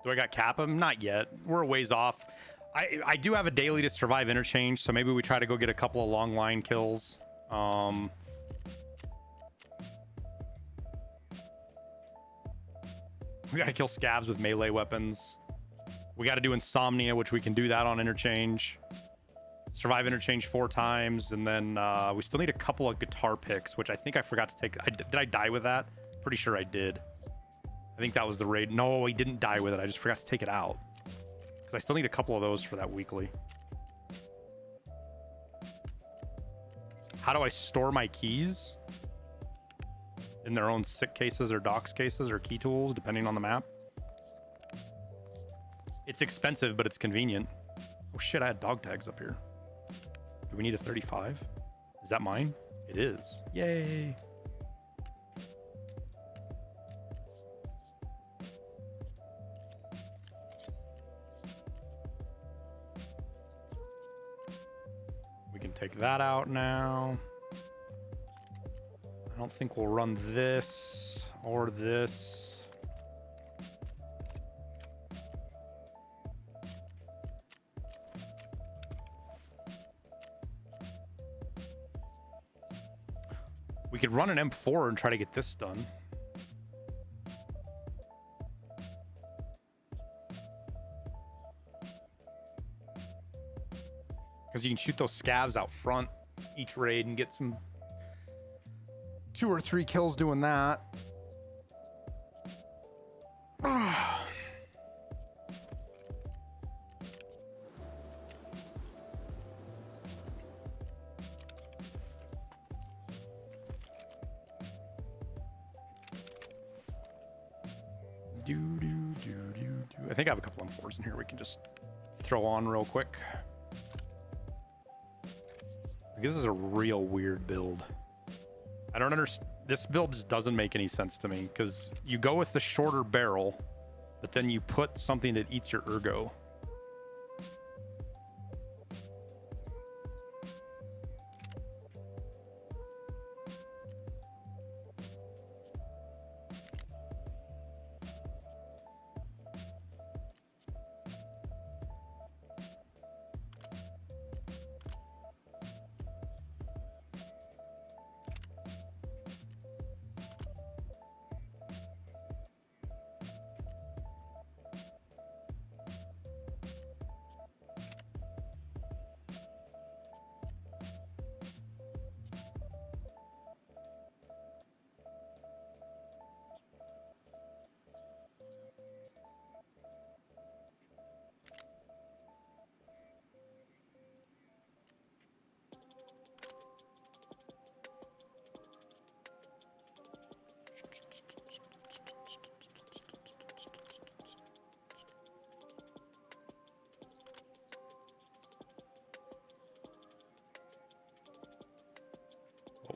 Do I got Kappa? Not yet. We're a ways off. I do have a daily to survive interchange, so maybe we try to go get a couple of long line kills. We got to kill scavs with melee weapons. We got to do insomnia, which we can do that on interchange. Survive interchange 4 times, and then we still need a couple of guitar picks, which I think I forgot to take. Did I die with that? Pretty sure I did. I think that was the raid. No, I didn't die with it. I just forgot to take it out. Because I still need a couple of those for that weekly. How do I store my keys? In their own sick cases or docs cases or key tools, depending on the map. It's expensive, but it's convenient. Oh shit, I had dog tags up here. Do we need a 35? Is that mine? It is. Yay. Take that out now. I don't think we'll run this or this. We could run an M4 and try to get this done. Because you can shoot those scavs out front each raid and get some 2 or 3 kills doing that. I think I have a couple M4s in here we can just throw on real quick. This is a real weird build. I don't understand. This build just doesn't make any sense to me because you go with the shorter barrel, but then you put something that eats your ergo.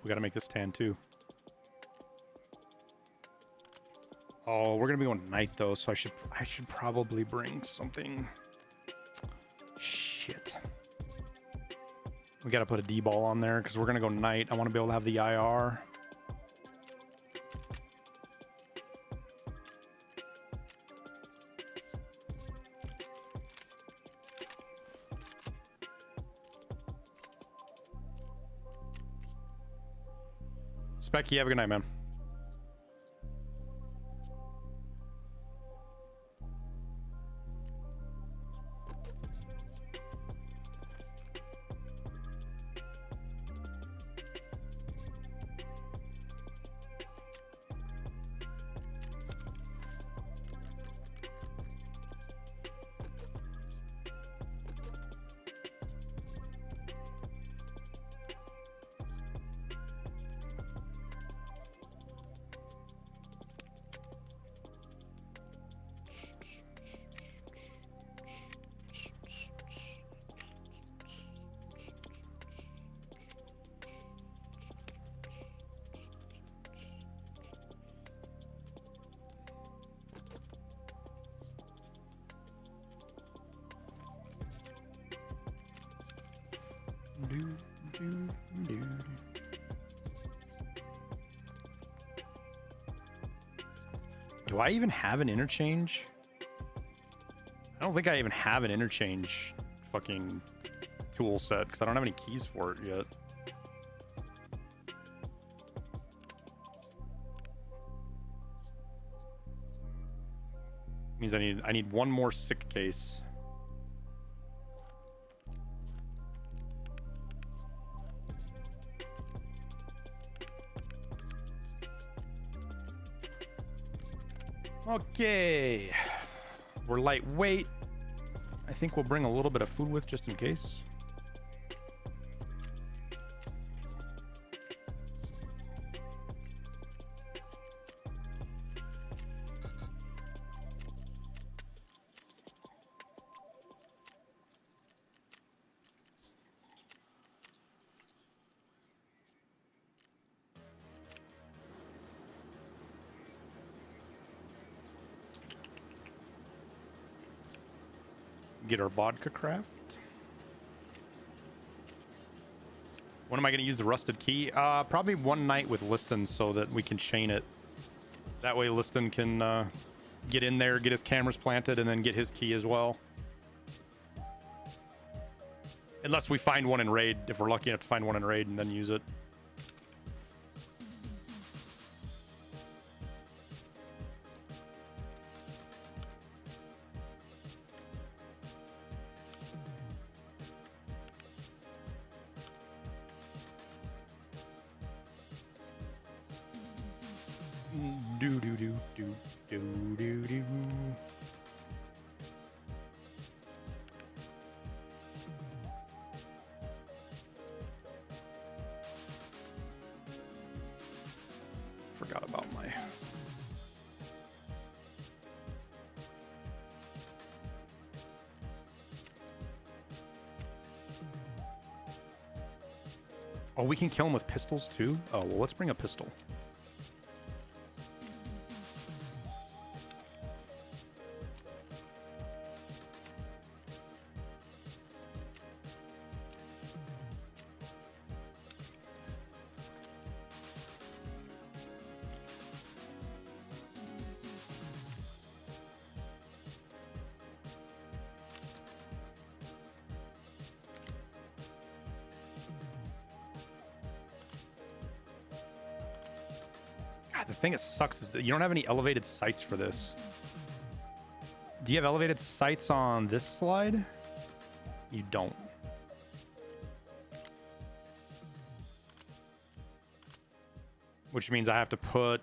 We gotta make this tan too. Oh, we're gonna be going night though, so I should probably bring something. Shit. We gotta put a D-ball on there because we're gonna go night. I want to be able to have the IR. Specky, have a good night, man. Do I even have an interchange? I don't think I even have an interchange fucking tool set because I don't have any keys for it yet. Means I need one more sick case. Okay. We're lightweight. I think we'll bring a little bit of food with just in case. Get our vodka craft. When am I going to use the rusted key? Probably one night with Liston so that we can chain it. That way Liston can get in there, get his cameras planted, and then get his key as well. Unless we find one in raid. If we're lucky enough to find one in raid and then use it. Forgot about my... Oh, we can kill him with pistols too? Oh, well, let's bring a pistol. The thing that sucks is that you don't have any elevated sights for this. Do you have elevated sights on this slide? You don't. Which means I have to put...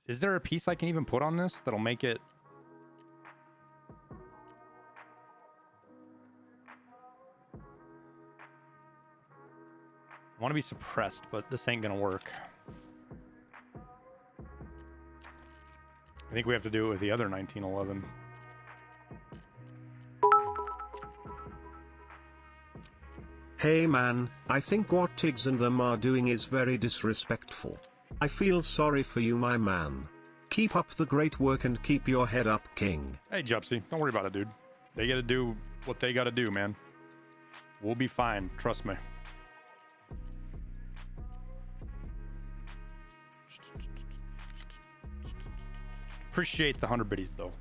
Is there a piece I can even put on this that'll make it... I want to be suppressed, but this ain't gonna work. I think we have to do it with the other 1911. Hey man, I think what Tiggs and them are doing is very disrespectful. I feel sorry for you, my man. Keep up the great work and keep your head up, king. Hey, Jupsy, don't worry about it, dude. They gotta do what they gotta do, man. We'll be fine, trust me. Appreciate the 100 biddies, though.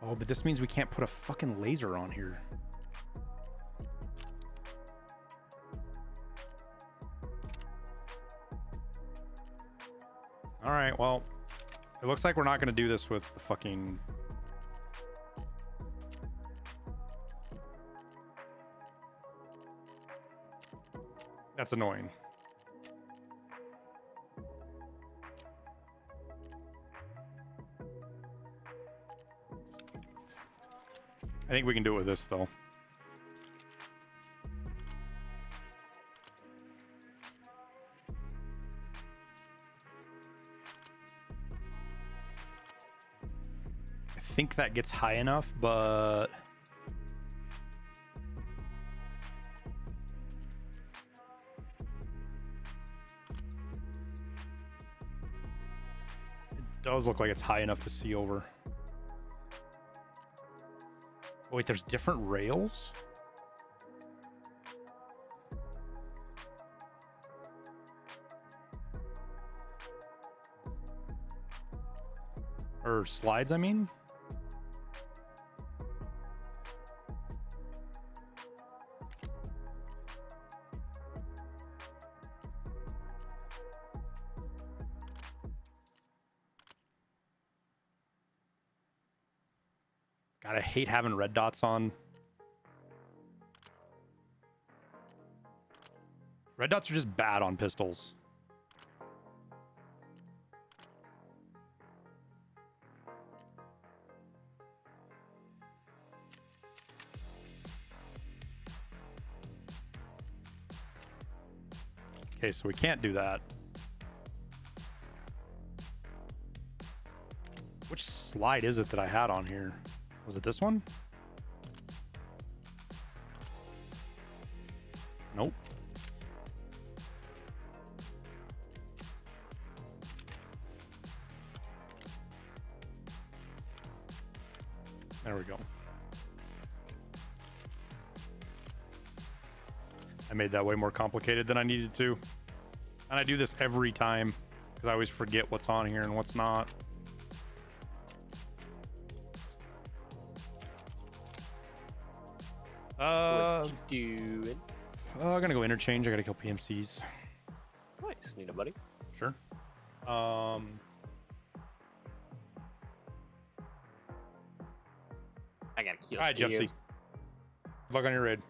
Oh, but this means we can't put a fucking laser on here. All right, well, it looks like we're not going to do this with the fucking... That's annoying. I think we can do it with this, though. I think that gets high enough, but it does look like it's high enough to see over. Oh, wait, there's different rails? Or slides, I mean. God, I hate having red dots on. Red dots are just bad on pistols. Okay, so we can't do that. Which slide is it that I had on here? Was it this one? Nope. There we go. I made that way more complicated than I needed to. And I do this every time because I always forget what's on here and what's not. What you doing? I'm gonna go interchange. I gotta kill PMCs. Nice, need a buddy. Sure. I got a kill. All right, Jeffsy. Good luck on your raid.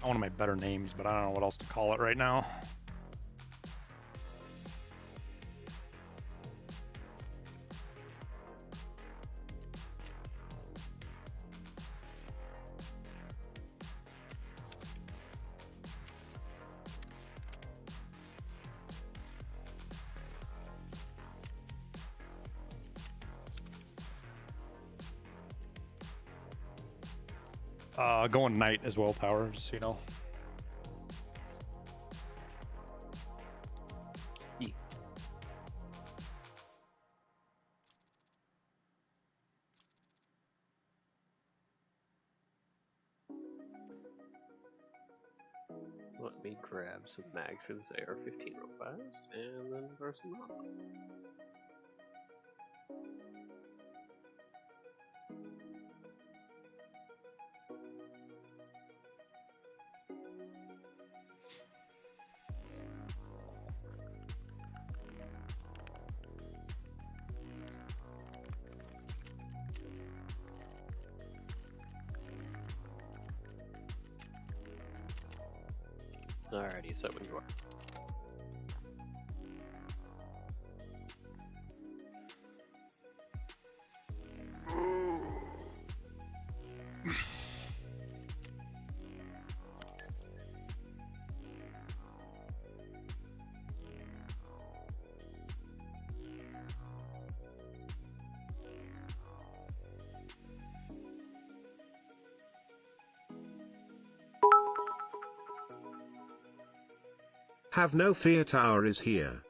One of my better names, but I don't know what else to call it right now. Going night as well, tower, just so you know. Yeah. Let me grab some mags for this AR-15 real fast, and then throw some off. Alrighty, so when you are. Have no fear, tower is here.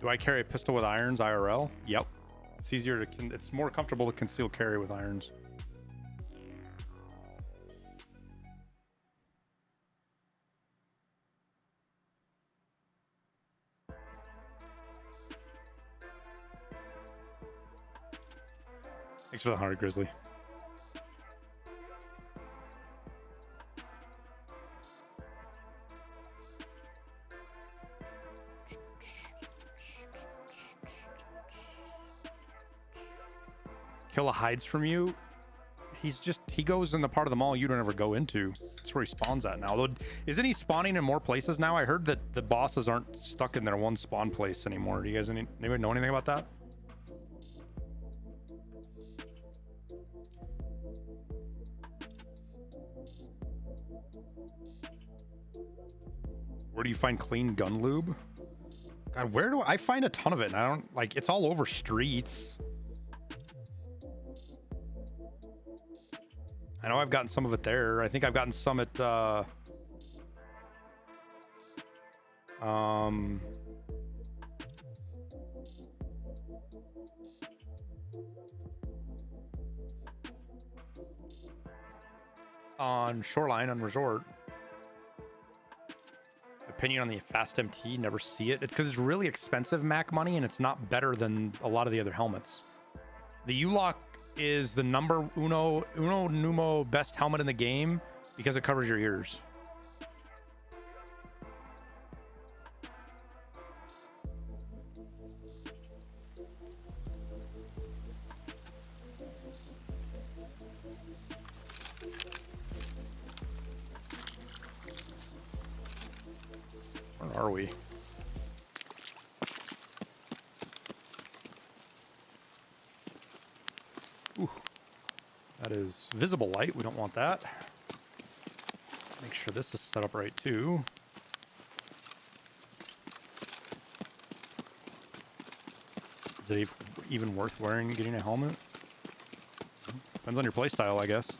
Do I carry a pistol with irons IRL? Yep. It's easier to, it's more comfortable to conceal carry with irons. Thanks for the 100, Grizzly. Killa hides from you. He goes in the part of the mall you don't ever go into. That's where he spawns at now. Though, isn't he spawning in more places now? I heard that the bosses aren't stuck in their one spawn place anymore. Do you guys anybody know anything about that? Where do you find clean gun lube? God, where do I find a ton of it? And I don't like it's all over streets. I know I've gotten some of it there. I think I've gotten some at on Shoreline on Resort. Opinion on the Fast MT, never see it. It's because it's really expensive Mac money and it's not better than a lot of the other helmets. The U-Lock is the number uno numo best helmet in the game because it covers your ears. Where are we? Ooh, that is visible light. We don't want that. Make sure this is set up right too. Is it even worth wearing, getting a helmet? Depends on your playstyle, I guess.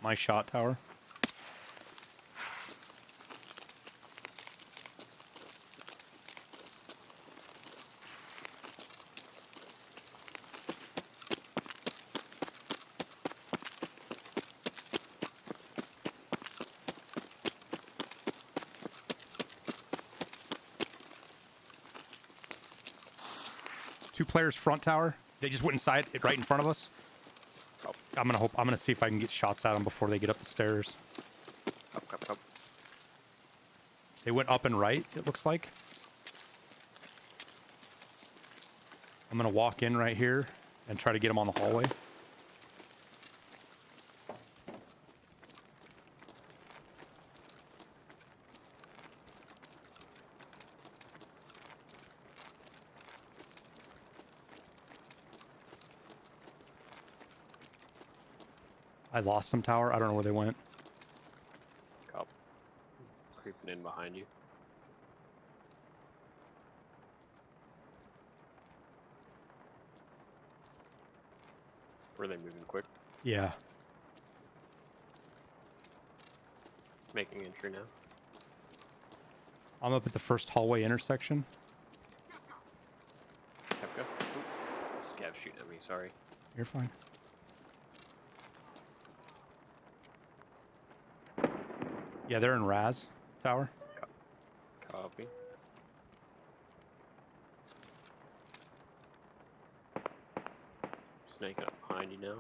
My shot tower. Two players front tower. They just went inside it right in front of us. I'm gonna see if I can get shots at them before they get up the stairs. Up. They went up and right, it looks like. I'm gonna walk in right here and try to get them on the hallway. I lost some tower. I don't know where they went. Cop. Creeping in behind you. Were they moving quick? Yeah. Making entry now. I'm up at the first hallway intersection. Kepka. Scav shooting at me, sorry. You're fine. Yeah, they're in Raz tower. Copy. Snaking up behind you now.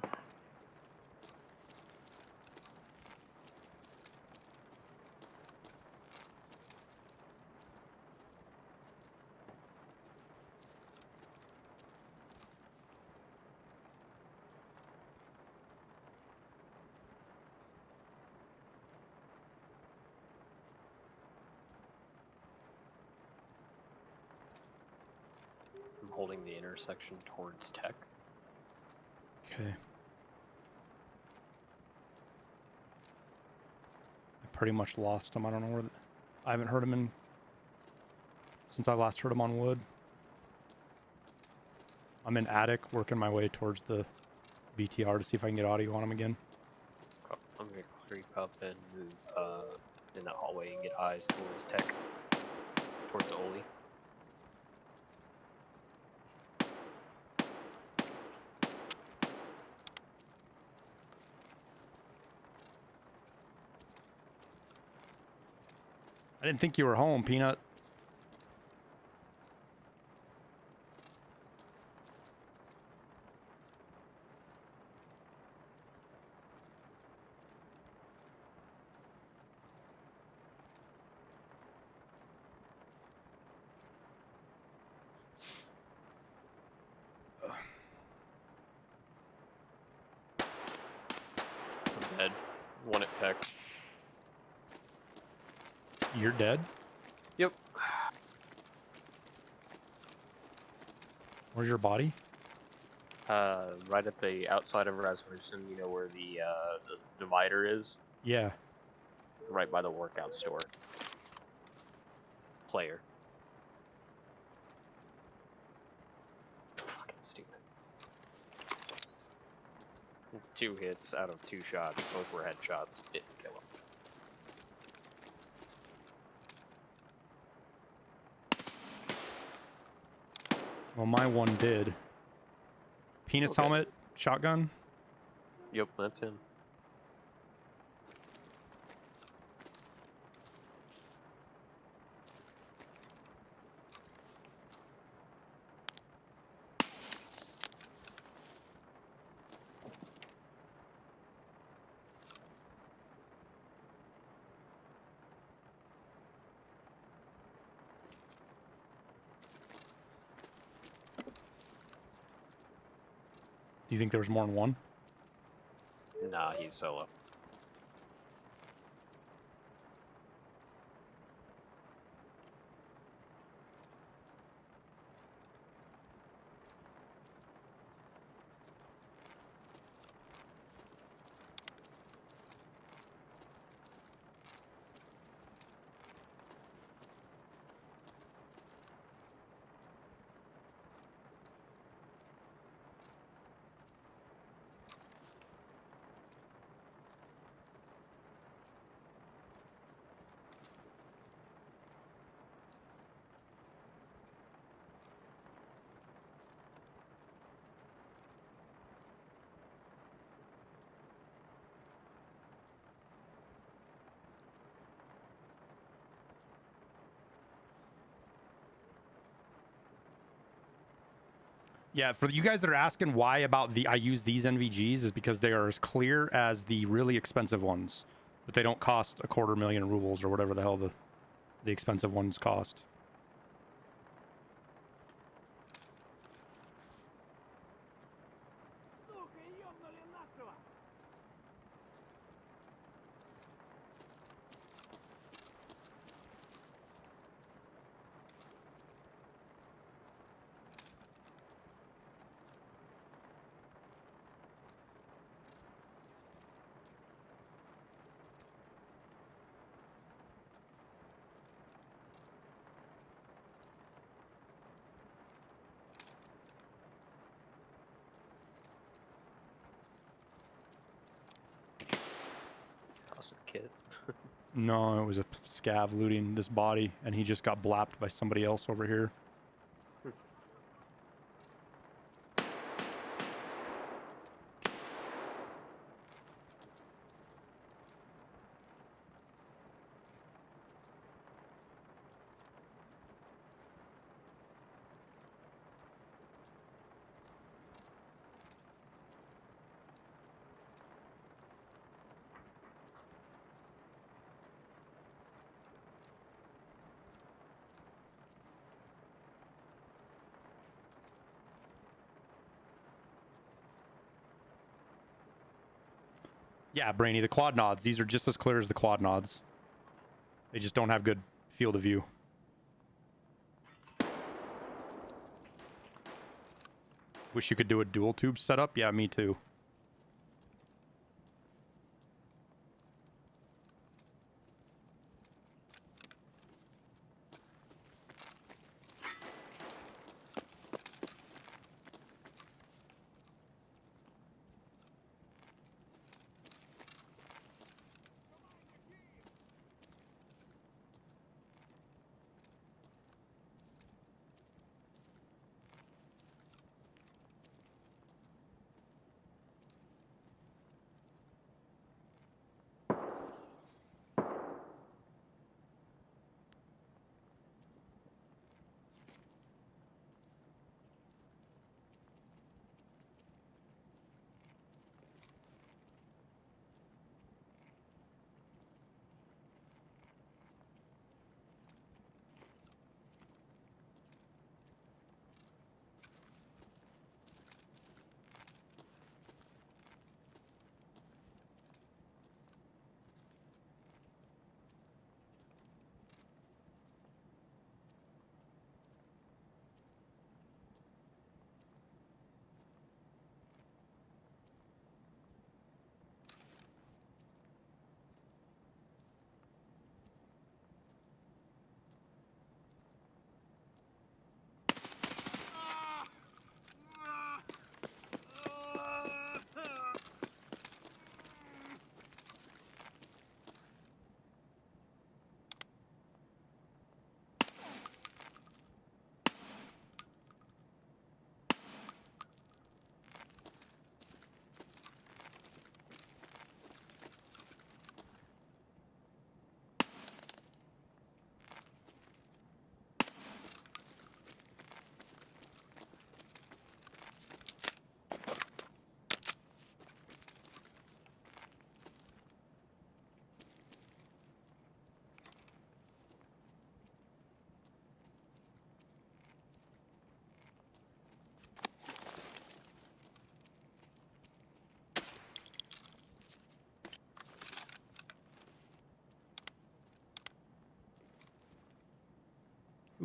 Holding the intersection towards tech. Okay. I pretty much lost him. I don't know where. I haven't heard him since I last heard him on wood. I'm in attic, working my way towards the BTR to see if I can get audio on him again. I'm gonna creep up and move in that hallway and get eyes towards Tech, towards Oli. I didn't think you were home, Peanut. I'm dead. One at Tech. You're dead? Yep. Where's your body? Right at the outside of Rasmussen, you know where the divider is? Yeah. Right by the workout store. Player. Fucking stupid. 2 hits out of 2 shots. Both were headshots. Didn't kill him. Well, my one did. Penis Okay. helmet, shotgun. Yep, that's him. Do you think there was more than one? Nah, he's solo. Yeah, for you guys that are asking why about I use these NVGs is because they are as clear as the really expensive ones, but they don't cost 250,000 rubles or whatever the hell the expensive ones cost. Awesome kid. No, it was a scav looting this body, and he just got blapped by somebody else over here. Yeah, Brainy, the quad nods. These are just as clear as the quad nods. They just don't have good field of view. Wish you could do a dual tube setup. Yeah, me too.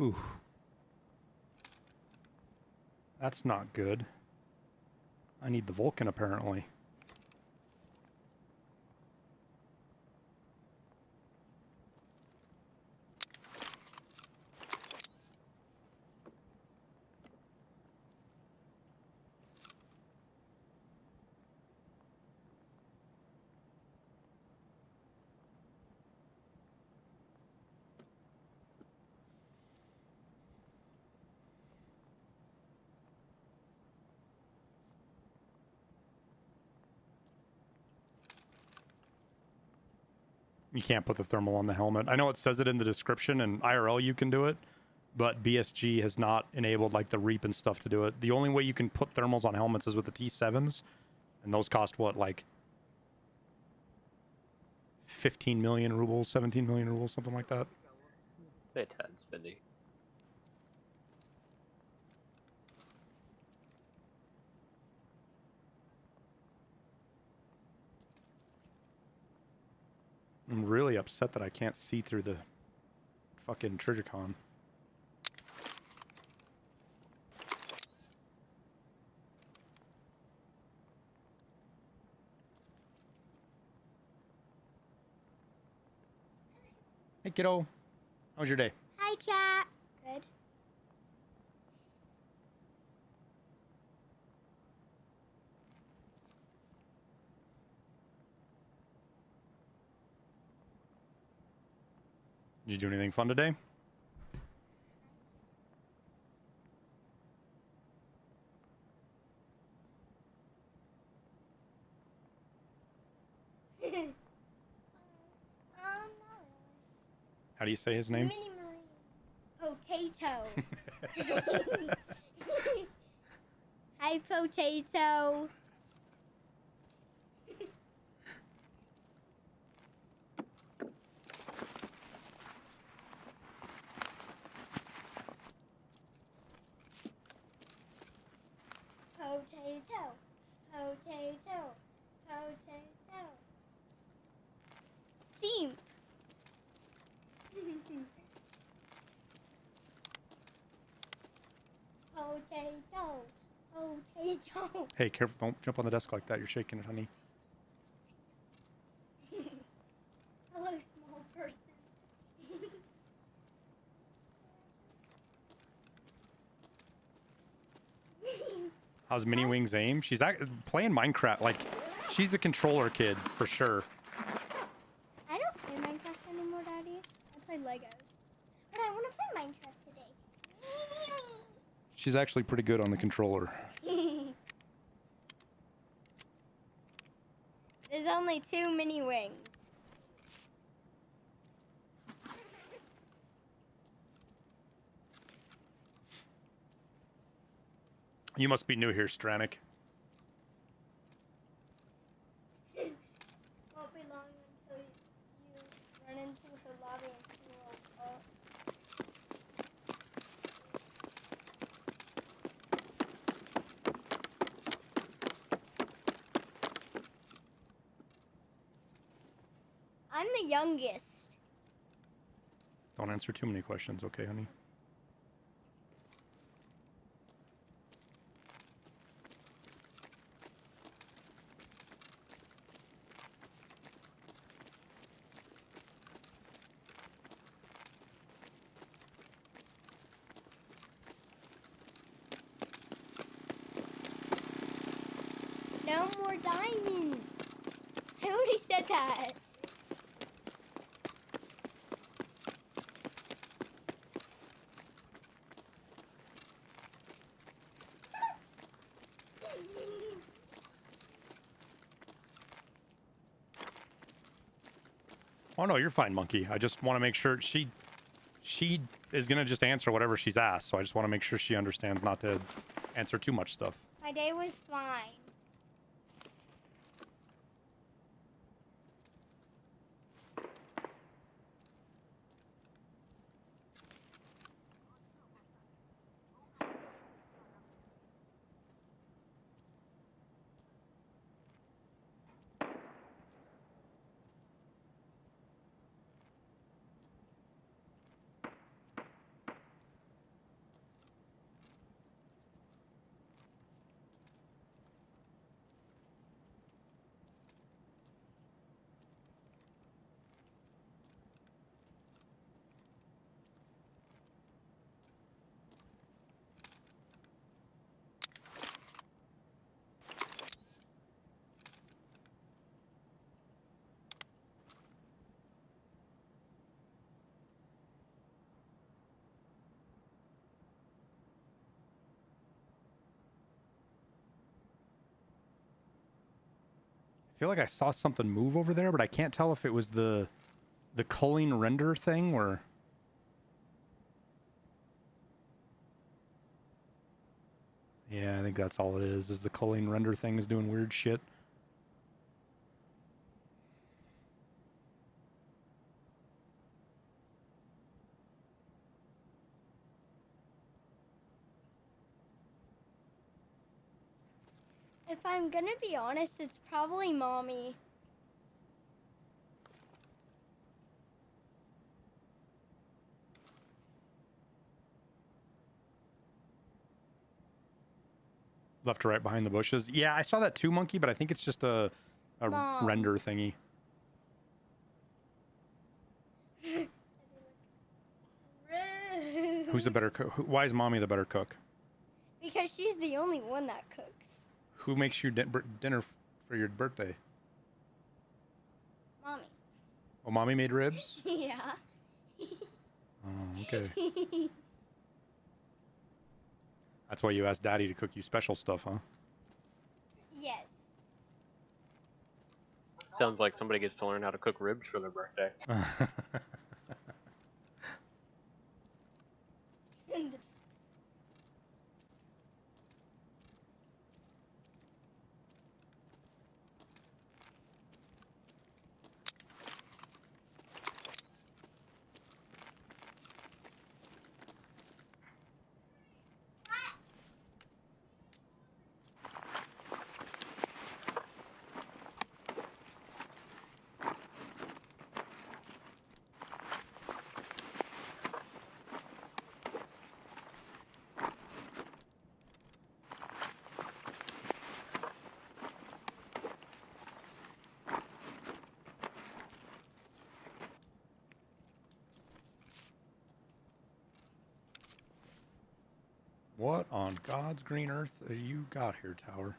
Ooh. That's not good. I need the Vulcan, apparently. You can't put the thermal on the helmet. I know it says it in the description, and IRL you can do it, but BSG has not enabled like the Reap and stuff to do it. The only way you can put thermals on helmets is with the T7s, and those cost what, like 15 million rubles, 17 million rubles, something like that. They tad spendy. I'm really upset that I can't see through the fucking Trijicon. Hey, kiddo. How was your day? Hi, chat. Good. Did you do anything fun today? Not How do you say his name? really. Mini Marine. Potato. Hi, Potato. Potato. Potato. Potato. Simp. Potato. Potato. Hey, careful. Don't jump on the desk like that. You're shaking it, honey. Hello, small person. How's Mini Wings aim? She's playing Minecraft. Like, she's a controller kid, for sure. I don't play Minecraft anymore, Daddy. I play Legos. But I want to play Minecraft today. She's actually pretty good on the controller. There's only 2 mini wings. You must be new here, Stranik. Won't be long until you run into her lobby and she will up. I'm the youngest. Don't answer too many questions, okay, honey? No more diamonds. I already said that. Oh no, you're fine, Monkey. I just want to make sure she is gonna just answer whatever she's asked. So I just want to make sure she understands not to answer too much stuff. My day was fine. feel like I saw something move over there, but I can't tell if it was the culling render thing or... Yeah, I think that's all it is the culling render thing is doing weird shit. If I'm gonna be honest, it's probably mommy. Left to right behind the bushes. Yeah, I saw that too, Monkey, but I think it's just a Mom. render thingy. Rude. Who's the better cook? Why is Mommy the better cook? Because she's the only one that cooks. Who makes you dinner for your birthday? Mommy. Oh, Mommy made ribs? Yeah. Oh, okay. That's why you asked Daddy to cook you special stuff, huh? Yes. Sounds like somebody gets to learn how to cook ribs for their birthday. What on God's green earth have you got here, Tower?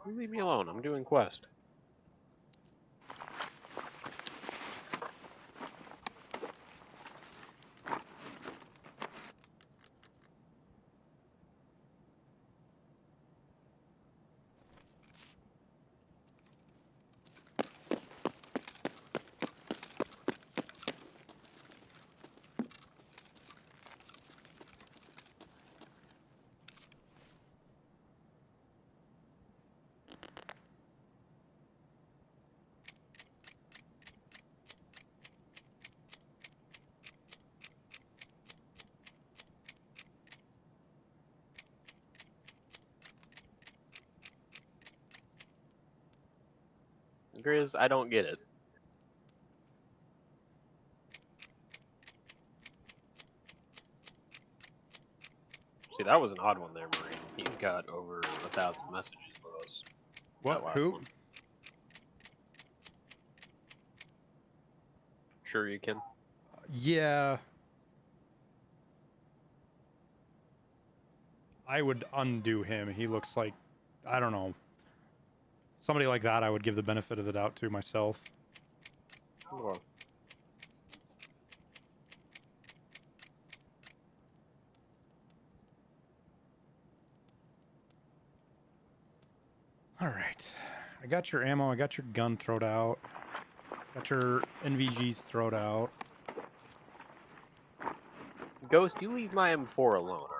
Leave me alone. I'm doing quest. Grizz, I don't get it. See, that was an odd one there, Marine. He's got over 1,000 messages with us. What? That last Who? one. Sure you can. Yeah. I would undo him. He looks like, I don't know. Somebody like that I would give the benefit of the doubt to myself. Well, All right. I got your ammo. I got your gun thrown out. Got your NVGs thrown out. Ghost, you leave my M4 alone, alright?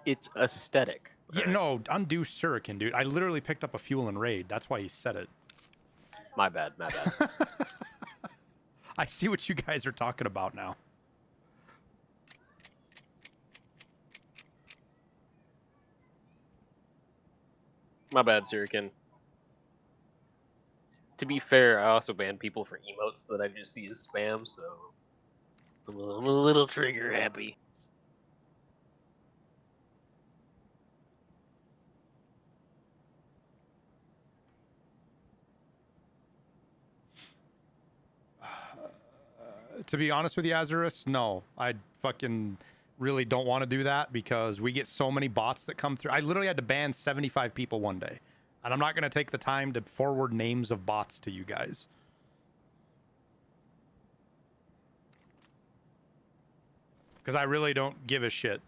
It's aesthetic. Yeah, no, undo Shuriken, dude. I literally picked up a fuel and raid. That's why he said it. My bad, my bad. I see what you guys are talking about now. My bad, Suriken. To be fair, I also ban people for emotes that I just see as spam, so I'm a little trigger happy. To be honest with you, Azurus, no. I'd fucking really don't want to do that because we get so many bots that come through. I literally had to ban 75 people one day. And I'm not going to take the time to forward names of bots to you guys. Because I really don't give a shit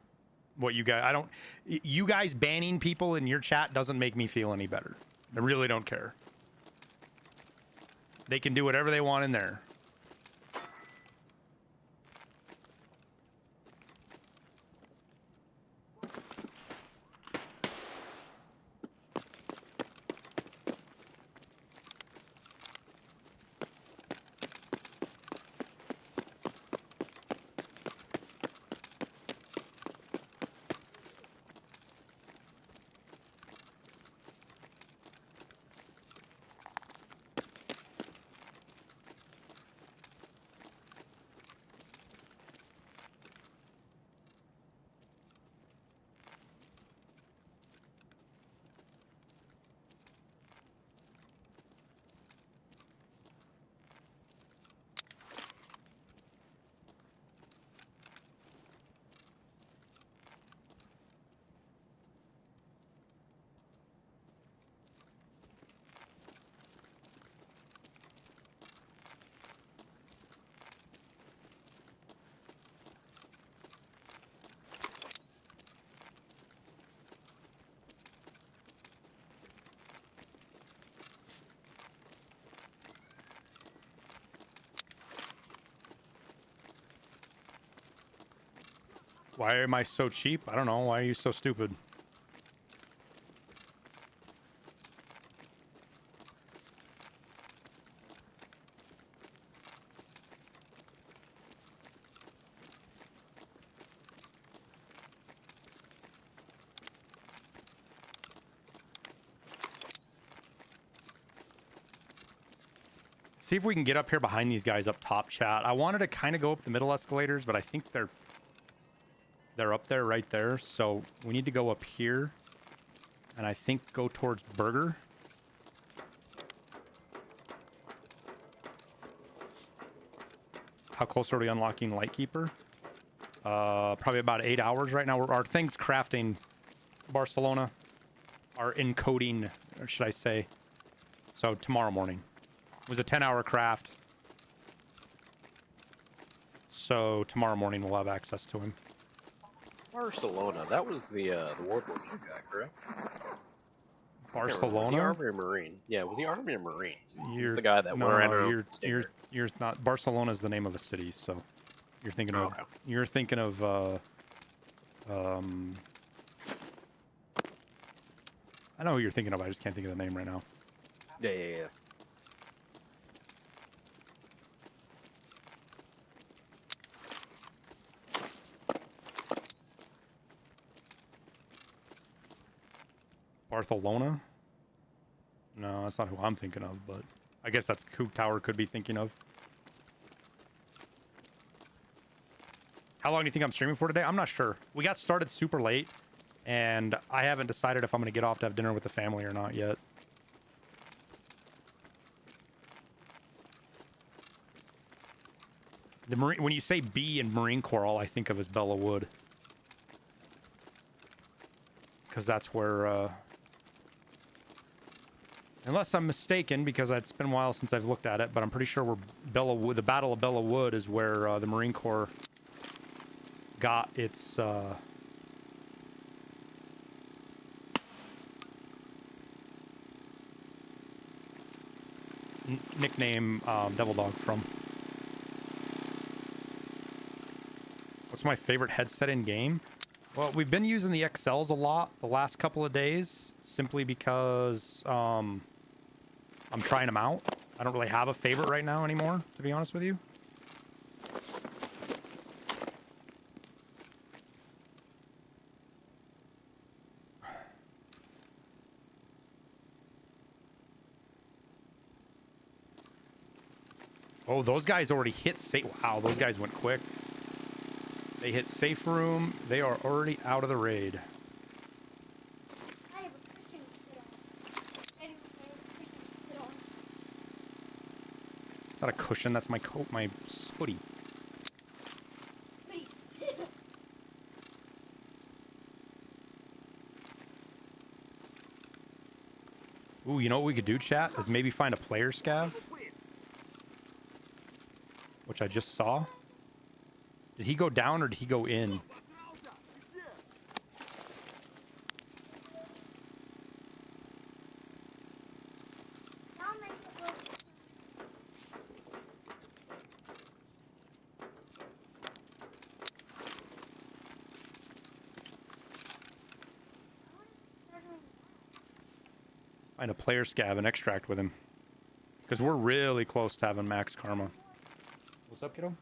what you guys... You guys banning people in your chat doesn't make me feel any better. I really don't care. They can do whatever they want in there. Why am I so cheap? I don't know. Why are you so stupid? See if we can get up here behind these guys up top, chat. I wanted to kind of go up the middle escalators, but I think they're up there, right there. So we need to go up here. And I think go towards Burger. How close are we unlocking Lightkeeper? Probably about 8 hours right now. Our thing's crafting, Barcelona. Our encoding, or should I say. So tomorrow morning. It was a 10-hour craft. So tomorrow morning we'll have access to him. Barcelona. That was the World War II guy, correct? Barcelona? The Army or Marine. Yeah, it was the Army or Marines. He's You're, the guy that no, went around. No, you're not. Barcelona is the name of a city, so you're thinking of. Okay. You're thinking of. I know who you're thinking of. I just can't think of the name right now. Yeah. Barcelona? No, that's not who I'm thinking of, but I guess that's who Tower could be thinking of. How long do you think I'm streaming for today? I'm not sure. We got started super late, and I haven't decided if I'm going to get off to have dinner with the family or not yet. The Marine, when you say B in Marine Corps, all I think of is Bella Wood. Because that's where... Unless I'm mistaken, because it's been a while since I've looked at it, but I'm pretty sure the Battle of Bella Wood is where the Marine Corps got its nickname Devil Dog from. What's my favorite headset in game? Well, we've been using the XLs a lot the last couple of days, simply because I'm trying them out. I don't really have a favorite right now anymore, to be honest with you. Oh, those guys already hit safe. Wow, those guys went quick. They hit safe room. They are already out of the raid. I have a cushion to sit on. I have a cushion to sit on. It's not a cushion. That's my coat, my hoodie. Wait. Ooh, you know what we could do, chat? Is maybe find a player scav, which I just saw. Did he go down or did he go in? Find a player scav and extract with him. Because we're really close to having max karma. What's up, kiddo?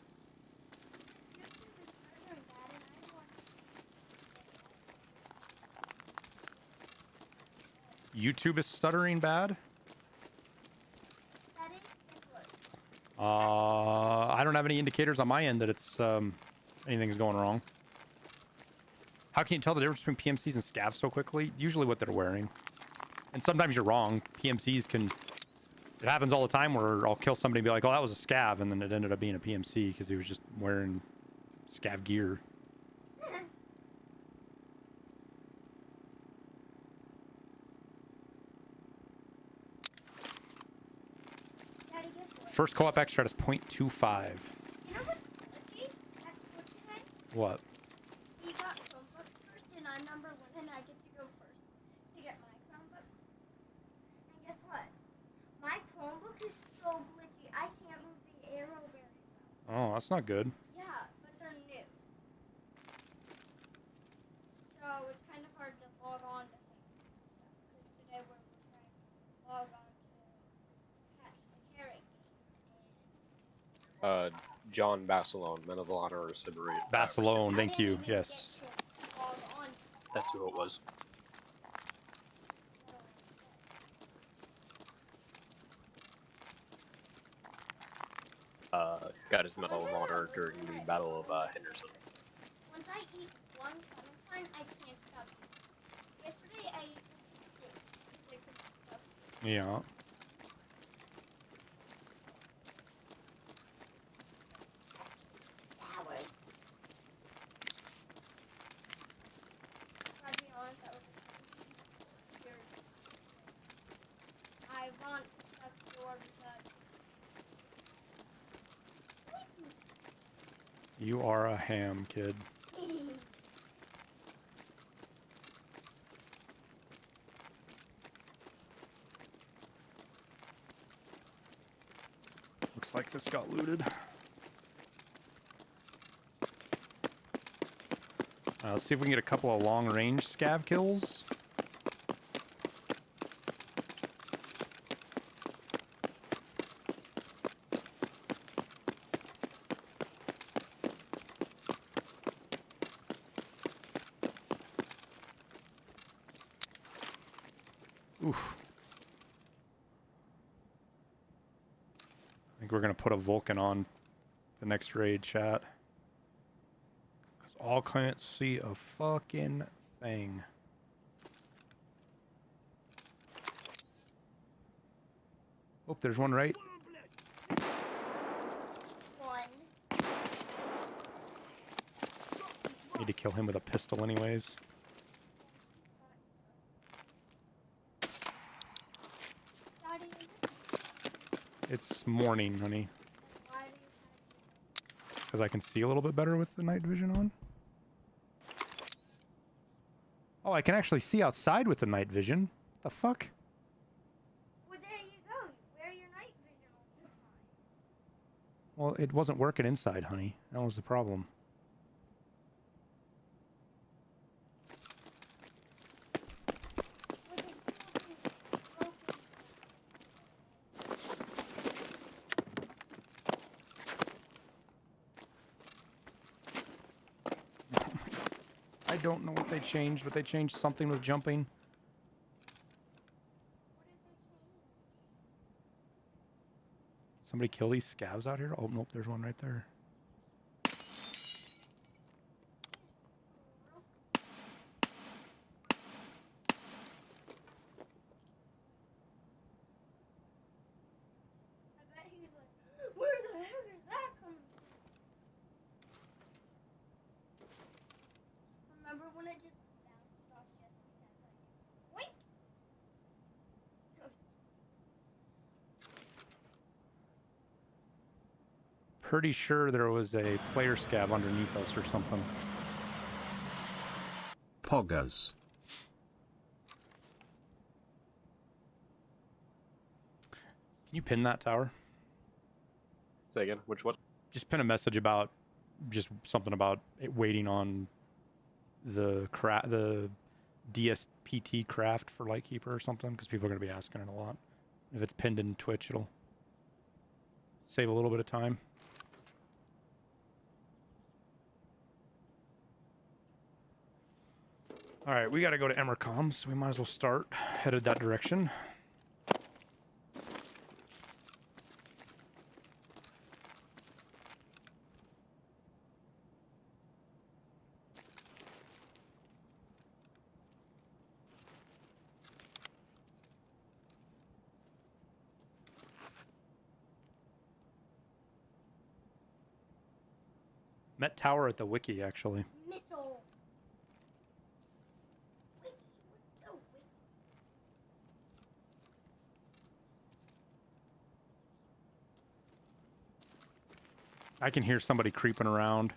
YouTube is stuttering bad? I don't have any indicators on my end that it's anything's going wrong. How can you tell the difference between PMCs and scavs so quickly? Usually what they're wearing. And sometimes you're wrong. PMCs can... It happens all the time where I'll kill somebody and be like, oh, that was a scav, and then it ended up being a PMC because he was just wearing scav gear. First co-op extra is 0.25. You know what's glitchy? That's glitchy, right? What? You got Chromebook first, and I'm number 1, and I get to go first to get my Chromebook. And guess what? My Chromebook is so glitchy, I can't move the arrow very well. Oh, that's not good. Yeah, but they're new. So it's kind of hard to log on to things and stuff. Because today we're trying to log on to catch the carrot game. John Basilone, Men of Honor Recipient. Basilone, thank you. I didn't even Yes. get to log on to That's who it was. Got his Medal of Honor during the Battle of Henderson. Once I eat one clementine, I can't stop eating. Yesterday I ate 6. Yeah. I'll be honest, that was weird. I want to touch the door because You are a ham, kid. Looks like this got looted. Let's see if we can get a couple of long-range scav kills. Oof. I think we're gonna put a Vulcan on the next raid, chat. Cause all can't see a fucking thing. Oh, there's one right. one. Need to kill him with a pistol anyways. Daddy, It's morning, honey. why do you Because I can see a little bit better with the night vision on. Oh, I can actually see outside with the night vision. The fuck? Well, there you go. You wear your night vision all the time. Well, it wasn't working inside, honey. That was the problem. Well, it's broken. I don't know what they changed, but they changed something with jumping. What did they change? Somebody kill these scavs out here? Oh, nope, there's one right there. I bet he's like, where the heck is that coming from? Remember when it just bounced off Jesse's head like, wait? It was pretty sure there was a player scab underneath us or something. Poggers. Can you pin that tower? Say again, which one? Just pin a message about just something about it waiting on the DSPT craft for Lightkeeper or something, because people are going to be asking it a lot. If it's pinned in Twitch, it'll save a little bit of time. All right, we got to go to Emercom, so we might as well start headed that direction. Met Tower at the Wiki, actually. Missile. Wiki. What's the wiki? I can hear somebody creeping around.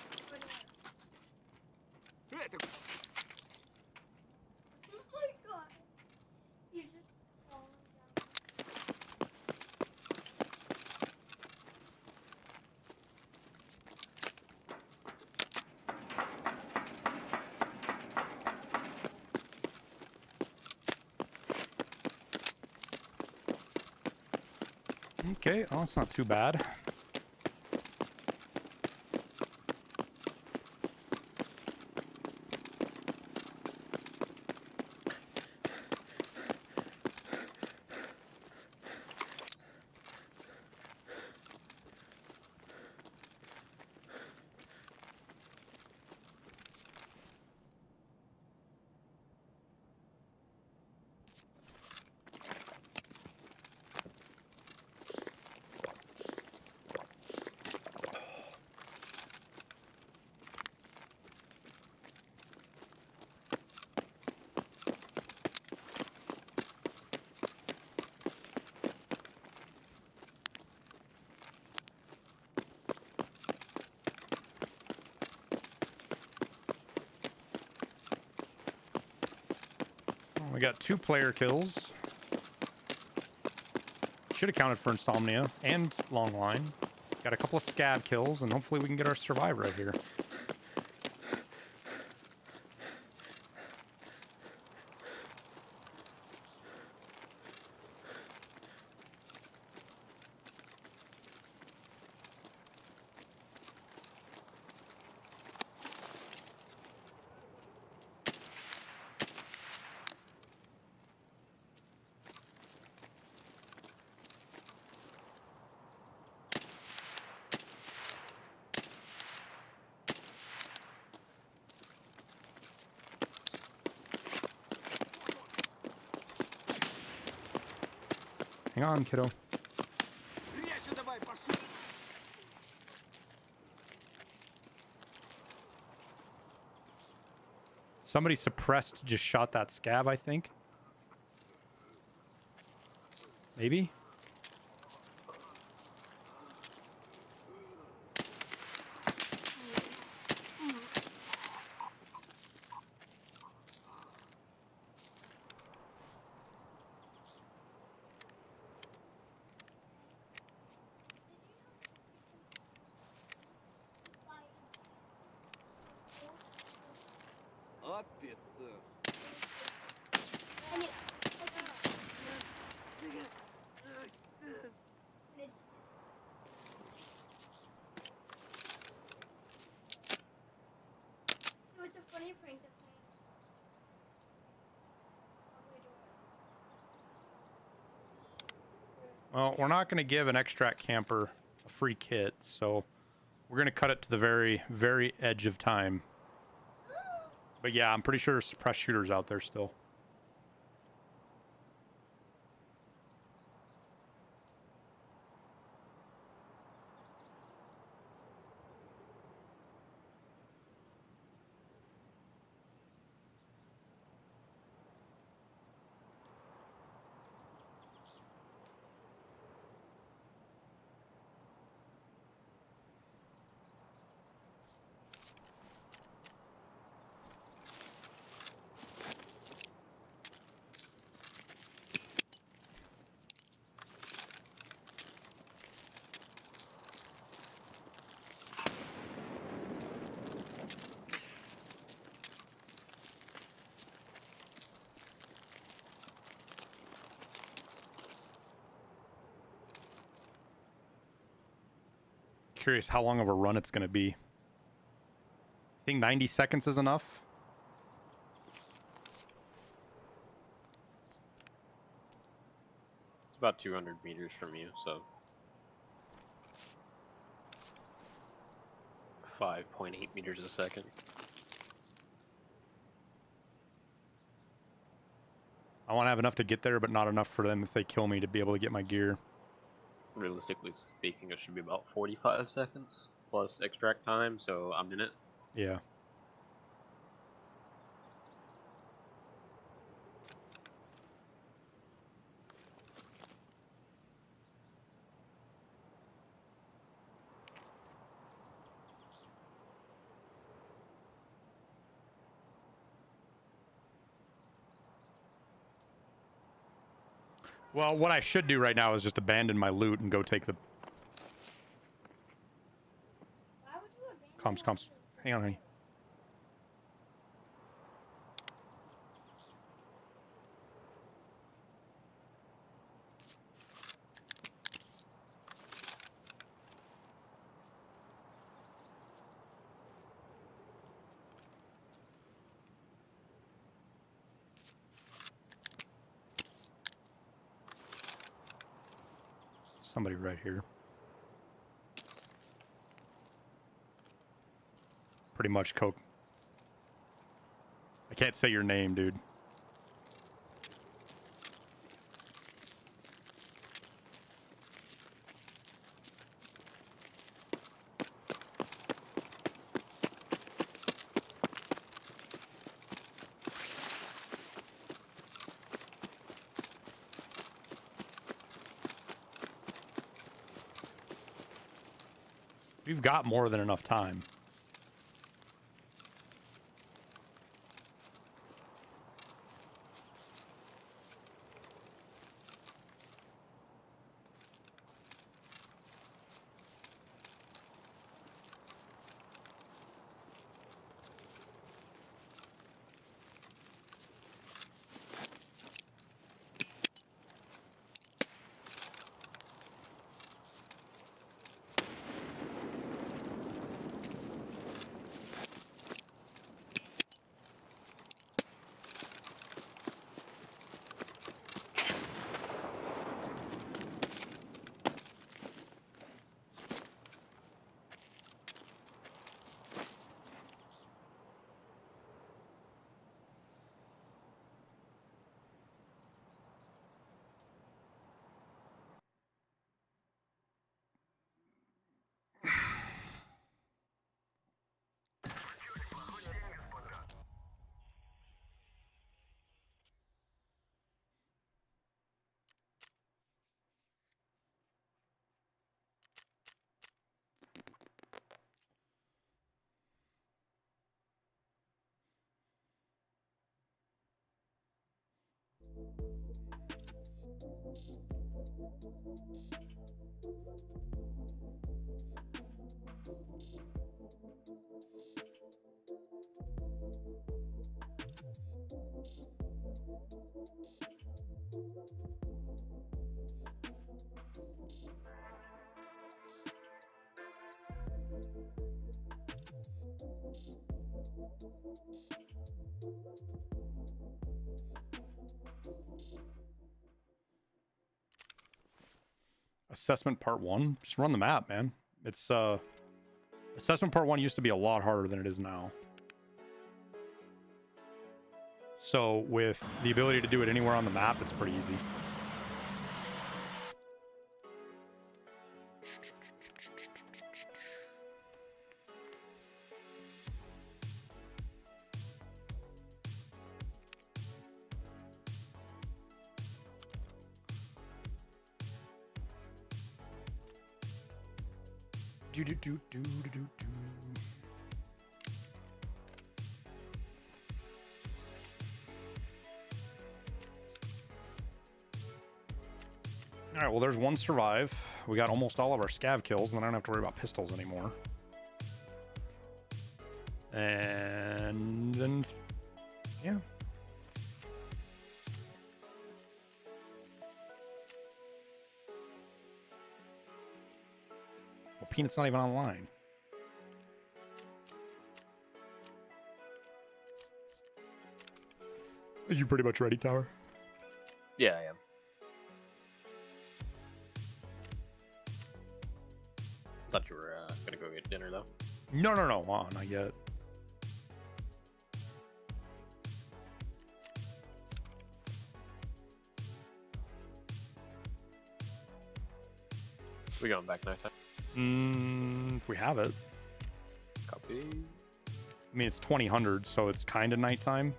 Oh my god. He's just falling down. Okay, well, that's not too bad. We got 2 player kills. Should have counted for Insomnia and Long Line. Got a couple of scab kills, and hopefully we can get our survivor right here. Hang on, kiddo. Somebody suppressed just shot that scab, I think. Maybe? And it, no, it's a funny prank to play. Well, we're not going to give an extract camper a free kit, so we're going to cut it to the very, very edge of time. But yeah, I'm pretty sure there's suppressed shooters out there still. curious how long of a run it's going to be. I think 90 seconds is enough. It's about 200 meters from you, so 5.8 meters a second. I want to have enough to get there, but not enough for them if they kill me to be able to get my gear. Realistically speaking, it should be about 45 seconds plus extract time, so a minute. Yeah. Well, what I should do right now is just abandon my loot and go take the... Why would you abandon Comms. Hang on, honey. Somebody right here. Pretty much, Coke. I can't say your name, dude. We've got more than enough time. Assessment part 1. Just run the map, man. It's assessment part 1 used to be a lot harder than it is now. So with the ability to do it anywhere on the map, it's pretty easy. All right, well, there's one survive. We got almost all of our scav kills, and then I don't have to worry about pistols anymore. And then, yeah. Well, Peanut's not even online. Are you pretty much ready, Tower? Yeah, I am. Thought you were gonna go get dinner though. No, not yet. We going back night time? If we have it. Copy. I mean, it's 2000, so it's kind of nighttime.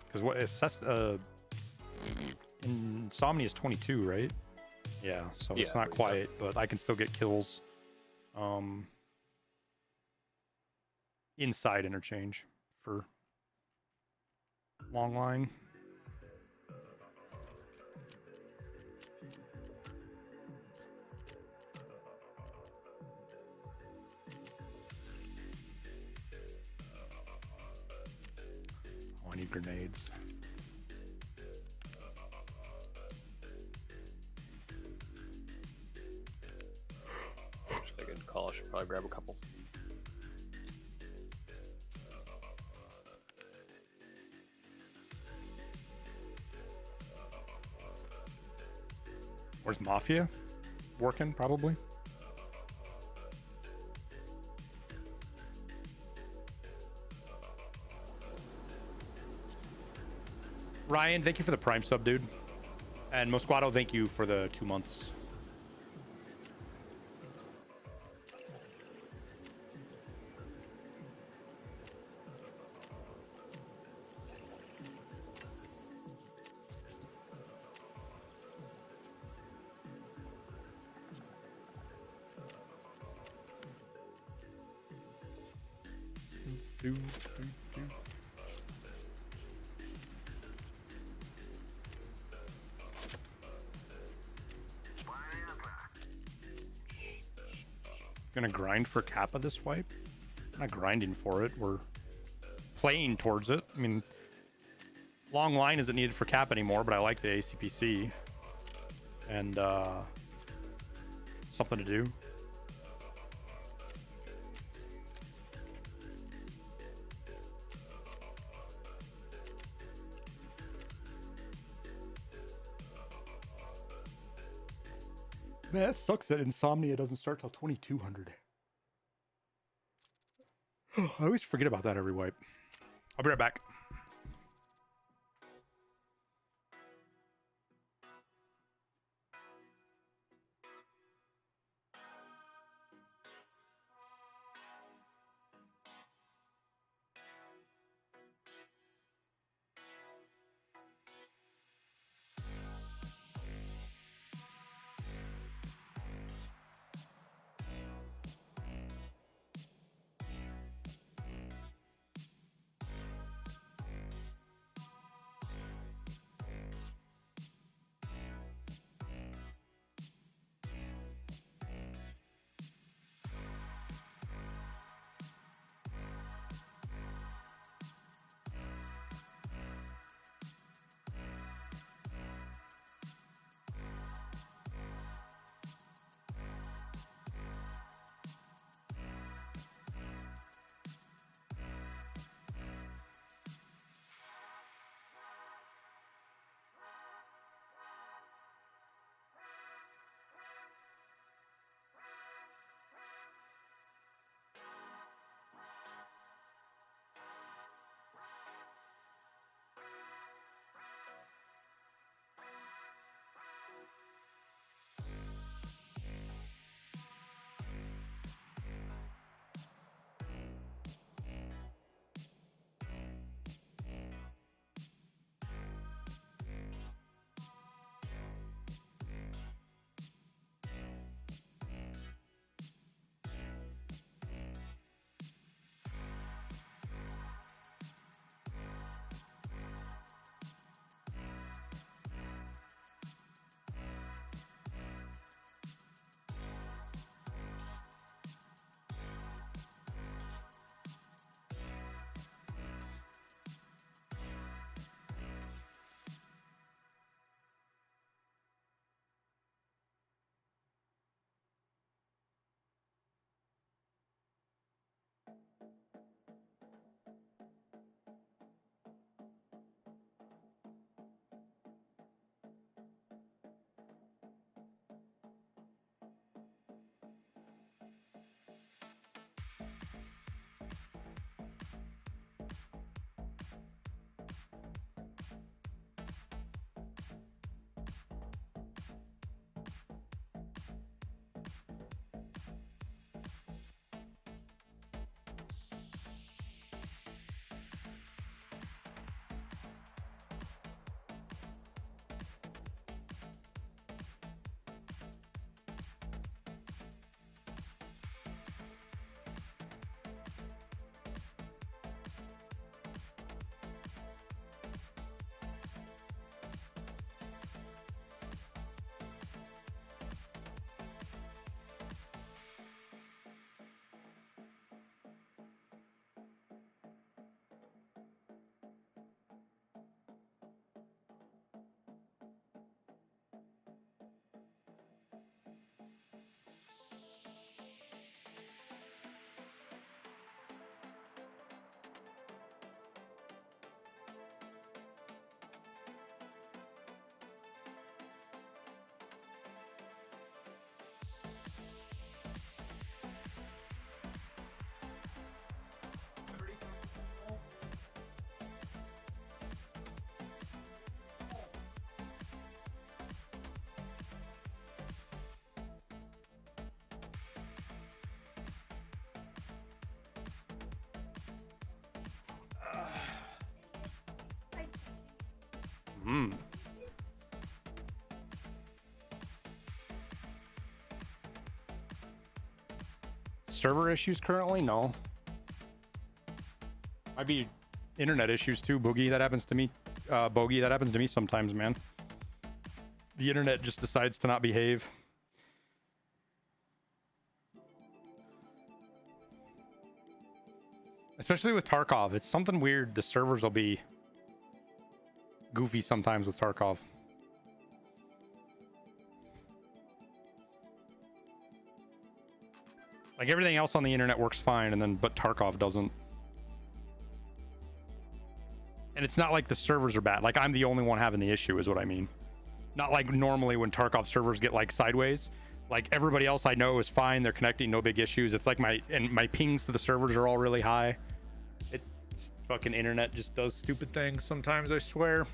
Because what it's Insomnia is 22, right? Yeah, so it's Yeah, not quite, but I can still get kills. Inside Interchange for long line. Oh, I need grenades. Just a good call. I should probably grab a couple. Where's Mafia? Working, probably. Ryan, thank you for the Prime sub, dude. And Mosquado, thank you for the 2 months. Gonna grind for Kappa this wipe? I'm not grinding for it. We're playing towards it. I mean, long line isn't needed for Kappa anymore, but I like the ACPC. And something to do. Man, that sucks that Insomnia doesn't start till 2200. I always forget about that every wipe. I'll be right back. Hmm. Server issues currently? No. Might be internet issues too, Boogie. That happens to me. Bogey, that happens to me sometimes, man. The internet just decides to not behave. Especially with Tarkov. It's something weird. The servers will be goofy sometimes with Tarkov. Like everything else on the internet works fine, and then but Tarkov doesn't. And it's not like the servers are bad. Like I'm the only one having the issue, is what I mean. Not like normally when Tarkov servers get like sideways. Like everybody else I know is fine. They're connecting, no big issues. It's like my pings to the servers are all really high. It's fucking internet just does stupid things sometimes, I swear.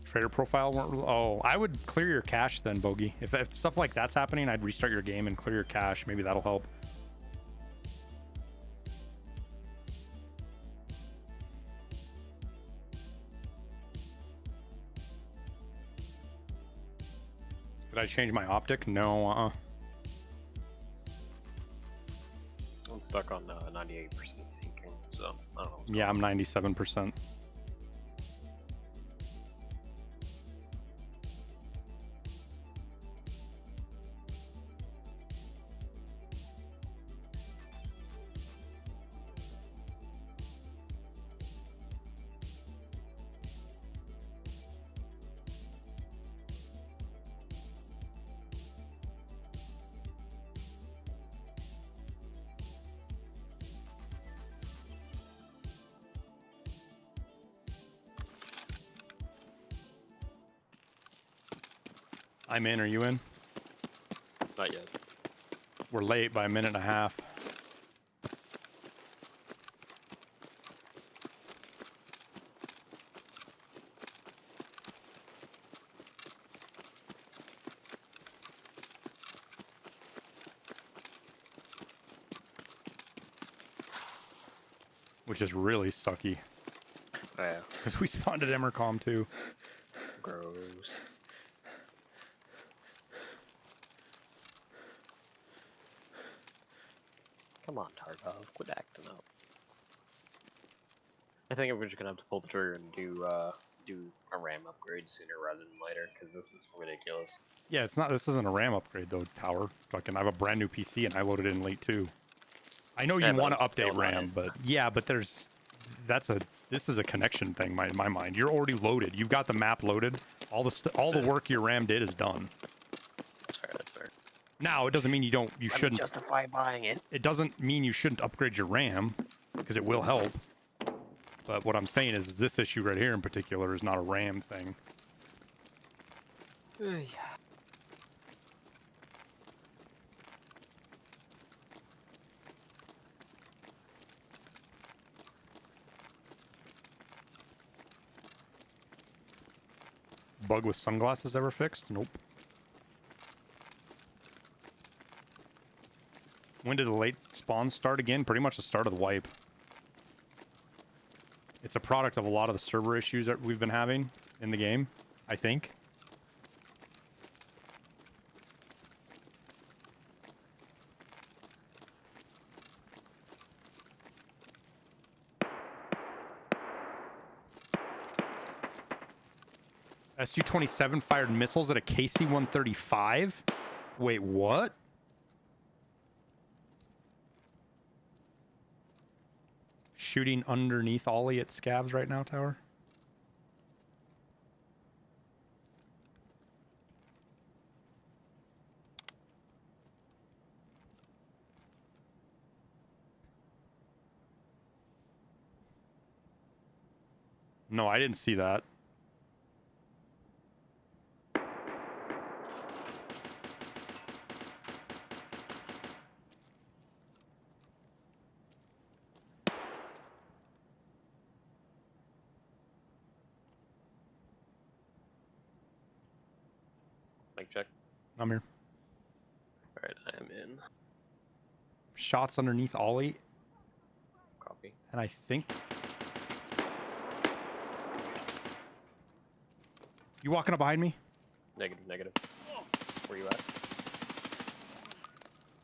Trader profile weren't. Oh, I would clear your cache then, Bogey. If stuff like that's happening, I'd restart your game and clear your cache. Maybe that'll help. Did I change my optic? No. I'm stuck on 98% syncing, so I don't know. Yeah, I'm 97%. I'm in. Are you in? Not yet. We're late by a minute and a half. Which is really sucky. Oh, yeah. Because we spawned at Emercom too. Gross. Come on, Tarkov, quit acting up. I think we're just gonna have to pull the trigger and do a RAM upgrade sooner rather than later, because this is ridiculous. Yeah, it's not. This isn't a RAM upgrade though, Tower. Fucking, I have a brand new PC and I loaded it in late too. I know you Yeah, but want to I'm still update on RAM, it. but yeah, but this is a connection thing. In my mind, you're already loaded. You've got the map loaded. All the work your RAM did is done. That's fair. That's fair. Now it doesn't mean you shouldn't justify buying it. It doesn't mean you shouldn't upgrade your RAM, because it will help. But what I'm saying is this issue right here in particular is not a RAM thing. Yeah. Bug with sunglasses ever fixed? Nope. When did the late spawns start again? Pretty much the start of the wipe. It's a product of a lot of the server issues that we've been having in the game, I think. SU-27 fired missiles at a KC-135? Wait, what? Shooting underneath Ollie at Scavs right now, Tower? No, I didn't see that. Mic check. I'm here. Alright, I am in. Shots underneath Ollie, Copy. and I think You walking up behind me? Negative, negative. Where you at?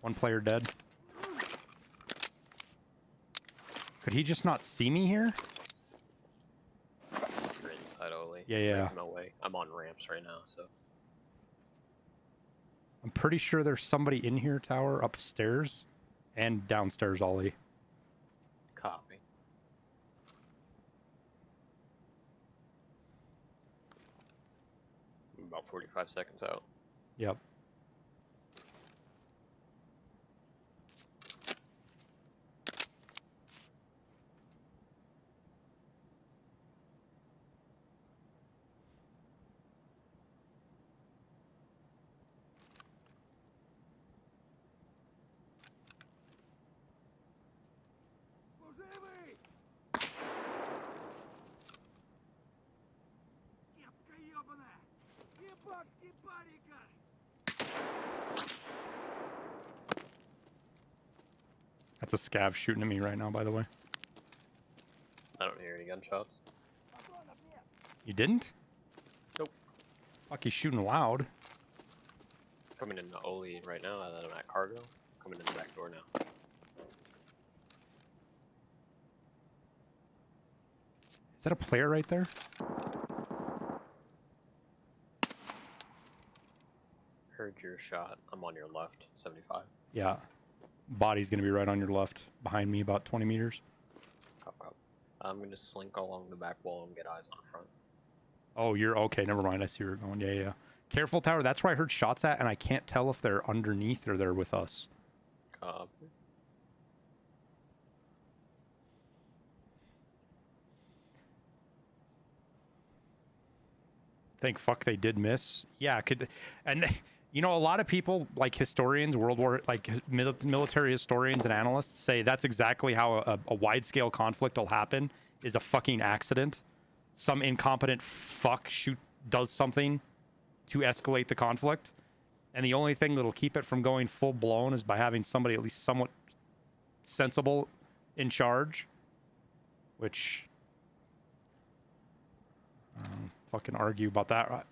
One player dead. Could he just not see me here? You're inside only. Yeah, yeah. Making my way. I'm on ramps right now, so. I'm pretty sure there's somebody in here, tower, upstairs and downstairs, Ollie. Copy. I'm about 45 seconds out. Yep. That's a scav shooting at me right now, by the way. I don't hear any gunshots. You didn't? Nope. Fuck, he's shooting loud. Coming into Oli right now, that I'm at cargo. Coming in the back door now. Is that a player right there? Heard your shot. I'm on your left, 75. Yeah. Body's gonna be right on your left, behind me about 20 meters. Cop. I'm gonna slink along the back wall and get eyes on front. Oh, you're okay. Never mind. I see where you're going. Yeah, yeah. Careful, tower. That's where I heard shots at, and I can't tell if they're underneath or they're with us. Cop. Thank fuck they did miss. Yeah, could, and you know, a lot of people like historians, World War, like military historians and analysts say that's exactly how a wide-scale conflict will happen. Is a fucking accident. Some incompetent fuck does something to escalate the conflict, and the only thing that'll keep it from going full blown is by having somebody at least somewhat sensible in charge, which fucking argue about that, right?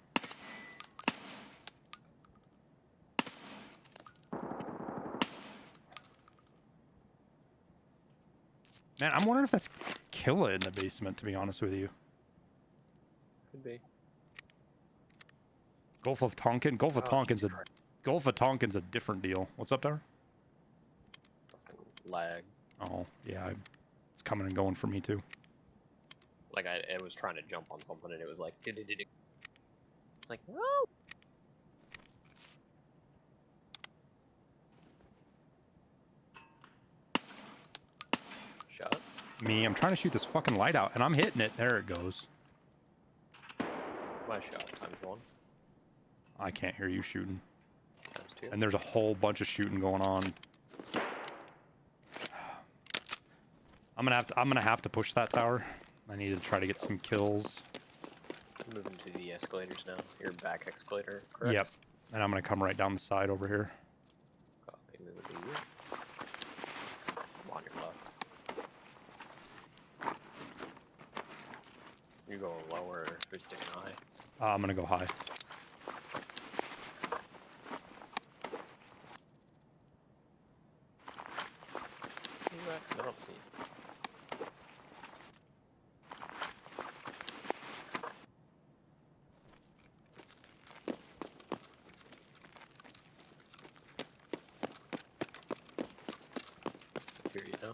Man, I'm wondering if that's Killa in the basement, to be honest with you. Could be. Gulf of Tonkin? Gulf of Tonkin's Jesus Christ. Gulf of Tonkin's a different deal. What's up there? Fucking lag. Oh, yeah. It's coming and going for me, too. Like, I was trying to jump on something and it was like, it's like, no! Shot. Me, I'm trying to shoot this fucking light out, and I'm hitting it. There it goes. My shot, times 1. I can't hear you shooting. Times 2. And there's a whole bunch of shooting going on. I'm gonna have to push that tower. I need to try to get some kills. Moving to the escalators now. Your back escalator, correct? Yep. And I'm gonna come right down the side over here. Copy, moving to you. I'm on your left. You going lower or you're sticking high? I'm gonna go high. I don't see you. Hear you now.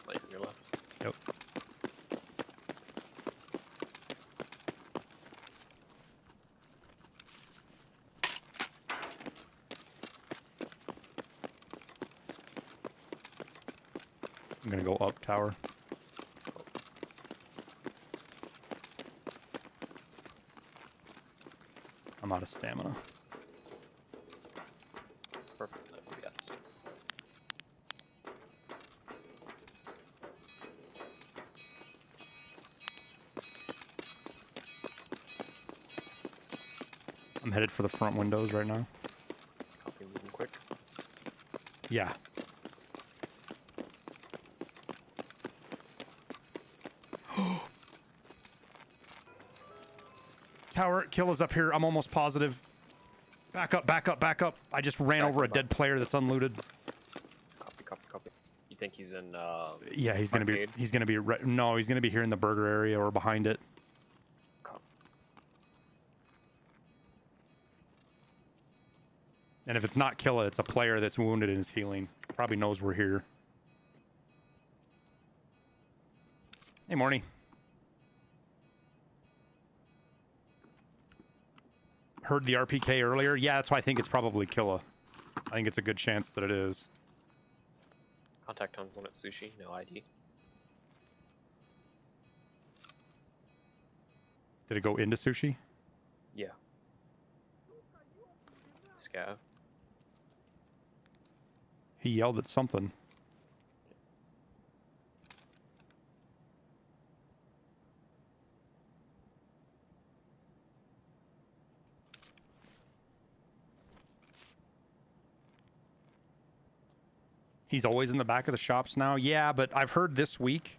Light on your left. Yep. I'm gonna go up tower. I'm out of stamina. Perfect. We got to see. I'm headed for the front windows right now. Copy, moving quick. Yeah. Tower, Killa's up here. I'm almost positive. Back up, back up, back up. I just ran over a dead player that's unlooted. Copy, copy, copy. You think he's in, Yeah, he's gonna be. arcade? He's gonna be. No, he's gonna be here in the burger area or behind it. Copy. And if it's not Killa, it's a player that's wounded and is healing. Probably knows we're here. Hey, Morny. Heard the RPK earlier? Yeah, that's why I think it's probably Killa. I think it's a good chance that it is. Contact on one at Sushi, no ID. Did it go into Sushi? Yeah. Scav. He yelled at something. He's always in the back of the shops now. Yeah, but I've heard this week,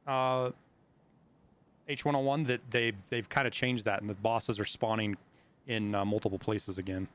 H101, that they've kind of changed that, and the bosses are spawning in multiple places again.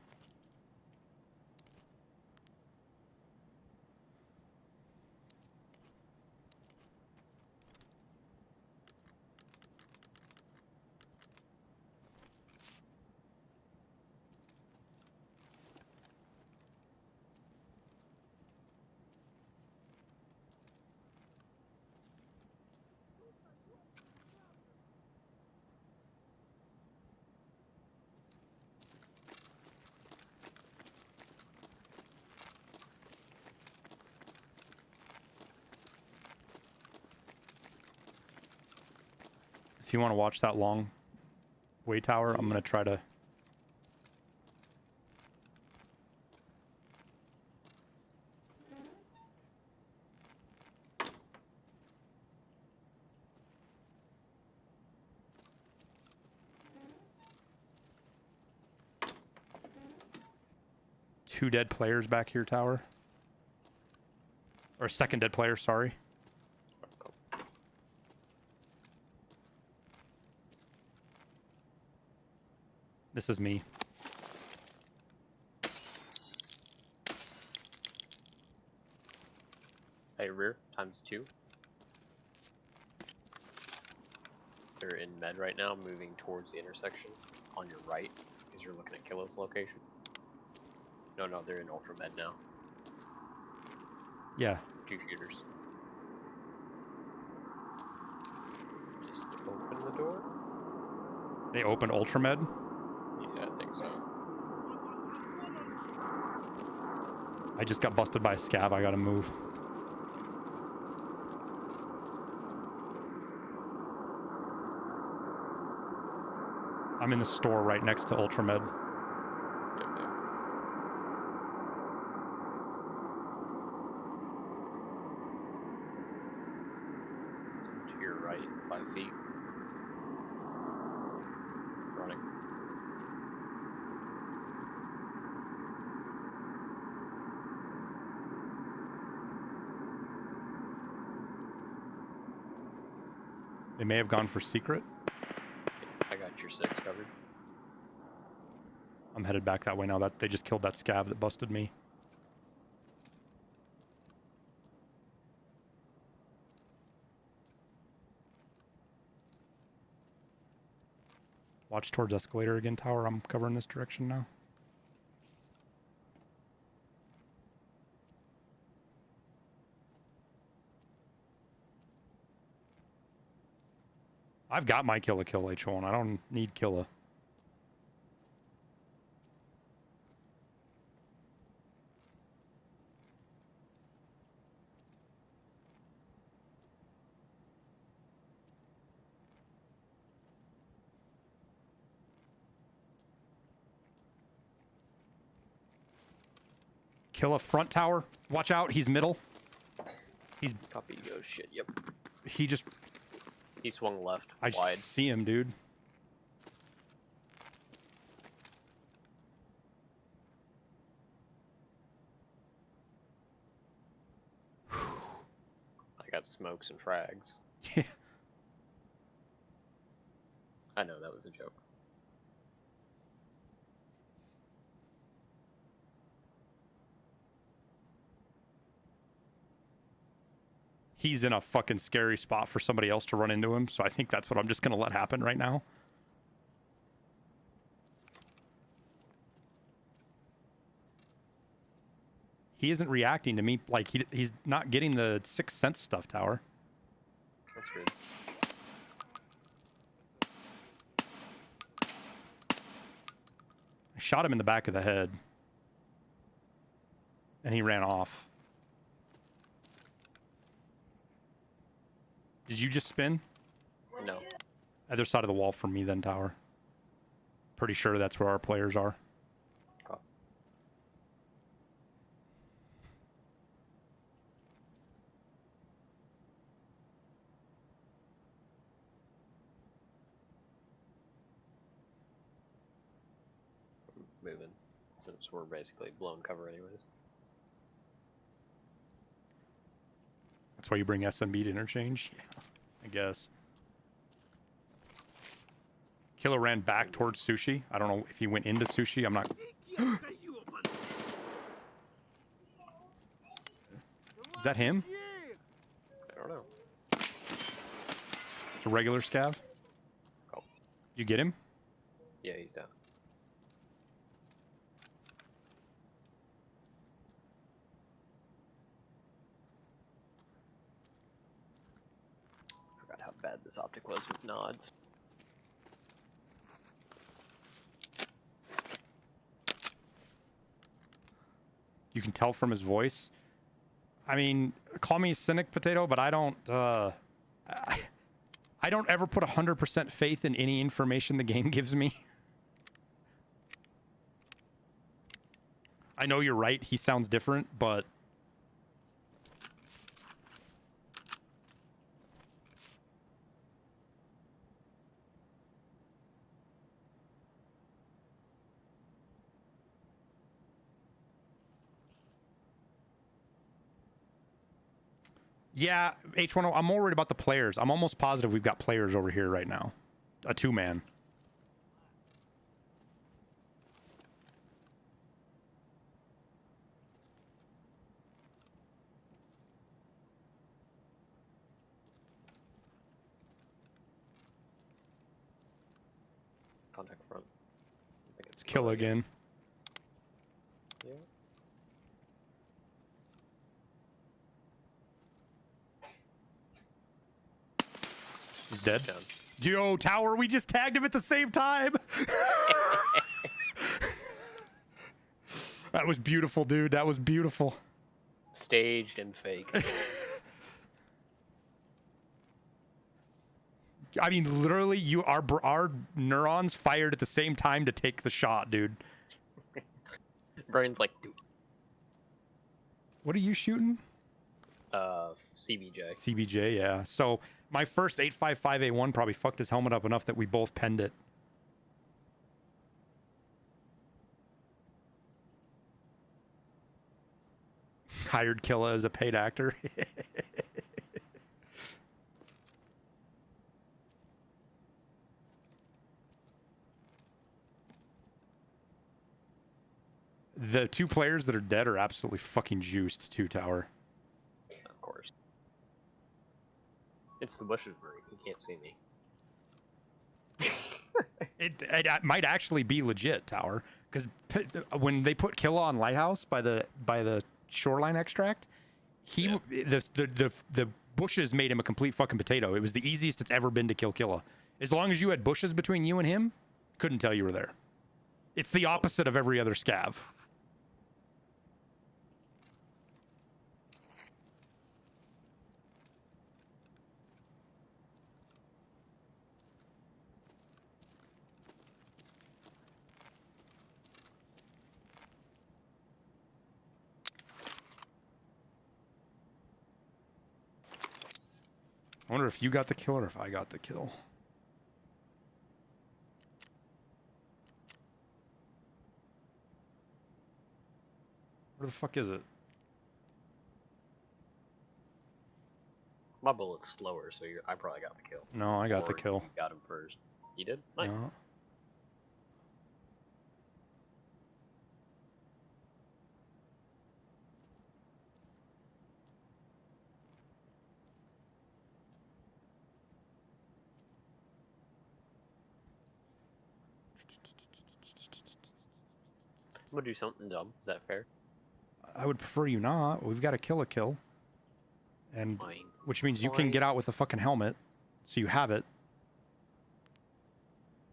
If you want to watch that long way tower, I'm going to try to... Two dead players back here, tower. Or second dead player, sorry. This is me. Hey, rear, ×2. They're in med right now, moving towards the intersection on your right, because you're looking at Killa's location. No, no, they're in ultra med now. Yeah. 2 shooters. Just open the door? They opened Ultramed? Yeah, I think so. I just got busted by a scav. I gotta move. I'm in the store right next to Ultramed. Yep, yep. To your right, 5 feet. Running. They may have gone for secret. I got your 6 covered. I'm headed back that way now. That they just killed that scav that busted me. Watch towards escalator again, tower. I'm covering this direction now. I've got my kill H1. I don't need Killa. Killa front tower. Watch out, he's middle. He's... Copy, go shit, yep. He just... He swung left, I wide. see him, dude. I got smokes and frags. Yeah. I know, that was a joke. he's in a fucking scary spot for somebody else to run into him. So I think that's what I'm just gonna let happen right now. He isn't reacting to me like he's not getting the Sixth Sense stuff, Tower. That's weird. I shot him in the back of the head. And he ran off. Did you just spin? No. Other side of the wall from me then, Tower. Pretty sure that's where our players are. Oh. Moving, since we're basically blown cover anyways. That's why you bring SMB to Interchange? Yeah, I guess. Killer ran back towards Sushi. I don't know if he went into Sushi. I'm not... Is that him? I don't know. It's a regular scav? Oh. Did you get him? Yeah, he's down. Forgot how bad this optic was with nods. You can tell from his voice. I mean, call me cynic potato, but I don't ever put 100% faith in any information the game gives me. I know you're right. He sounds different, but yeah, H1O, I'm more worried about the players. I'm almost positive we've got players over here right now. A two-man. Contact front. I think it's Kill again. Yeah. He's dead. Down. Yo, Tower, we just tagged him at the same time. That was beautiful, dude. That was beautiful. Staged and fake. I mean, literally, our neurons fired at the same time to take the shot, dude. Brain's like, dude. What are you shooting? CBJ. CBJ, yeah. So my first 855A1 probably fucked his helmet up enough that we both penned it. Hired Killa as a paid actor. The two players that are dead are absolutely fucking juiced, too, Tower. Of course. It's the bushes, Marine. You can't see me. It might actually be legit, Tower, because when they put Killa on Lighthouse by the shoreline extract, the bushes made him a complete fucking potato. It was the easiest it's ever been to kill Killa. As long as you had bushes between you and him, couldn't tell you were there. It's the opposite of every other scav. I wonder if you got the kill or if I got the kill. Where the fuck is it? My bullet's slower, so I probably got the kill. No, I got the Or kill. You got him first. You did? Nice. No. gonna do something dumb. Is that fair? I would prefer you not. We've got to kill a kill. And Fine. which means you can get out with a fucking helmet. So you have it.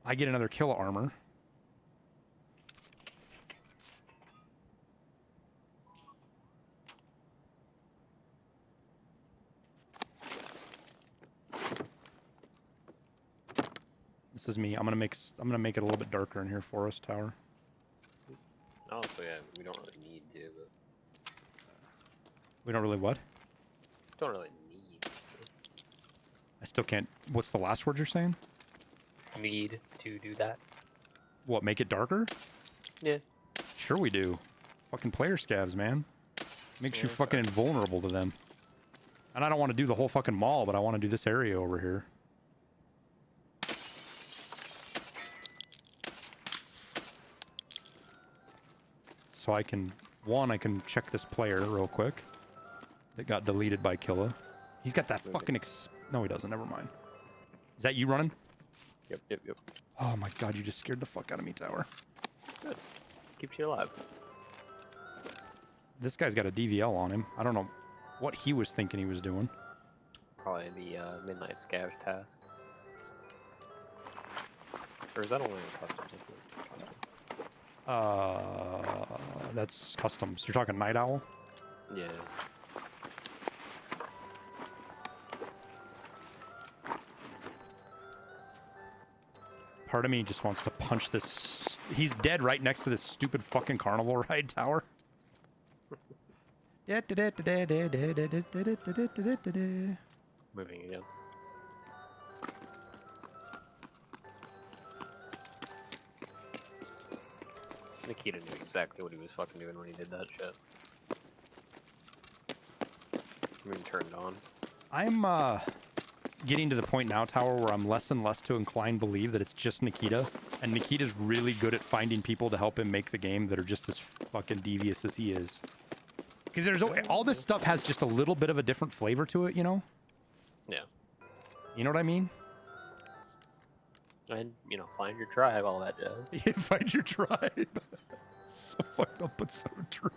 I get another kill armor. This is me. I'm gonna make it a little bit darker in here for us, Tower. Oh, so yeah, we don't really need to, but We don't really what? don't really need I still can't. What's the last word you're saying? need to do that. What, make it darker? Yeah. Sure we do. Fucking player scavs, man. Makes you Yeah, fucking invulnerable to them. And I don't want to do the whole fucking mall, but I want to do this area over here. So I can check this player real quick. That got deleted by Killa. He's got that fucking no, he doesn't. Never mind. Is that you running? Yep. Oh my god, you just scared the fuck out of me, Tower. Good. Keeps you alive. This guy's got a DVL on him. I don't know what he was thinking he was doing. Probably the midnight scavenge task. Or is that only in custom? That's customs. You're talking Night Owl? Yeah. Part of me just wants to punch this. He's dead right next to this stupid fucking carnival ride tower. Moving again. Nikita knew exactly what he was fucking doing when he did that shit. I mean, turned on. I'm getting to the point now, Tower, where I'm less and less to inclined believe that it's just Nikita. And Nikita's really good at finding people to help him make the game that are just as fucking devious as he is. Because there's all this stuff has just a little bit of a different flavor to it, you know? Yeah. You know what I mean? And, you know, find your tribe, all that jazz. Find your tribe. So fucked up, but so true.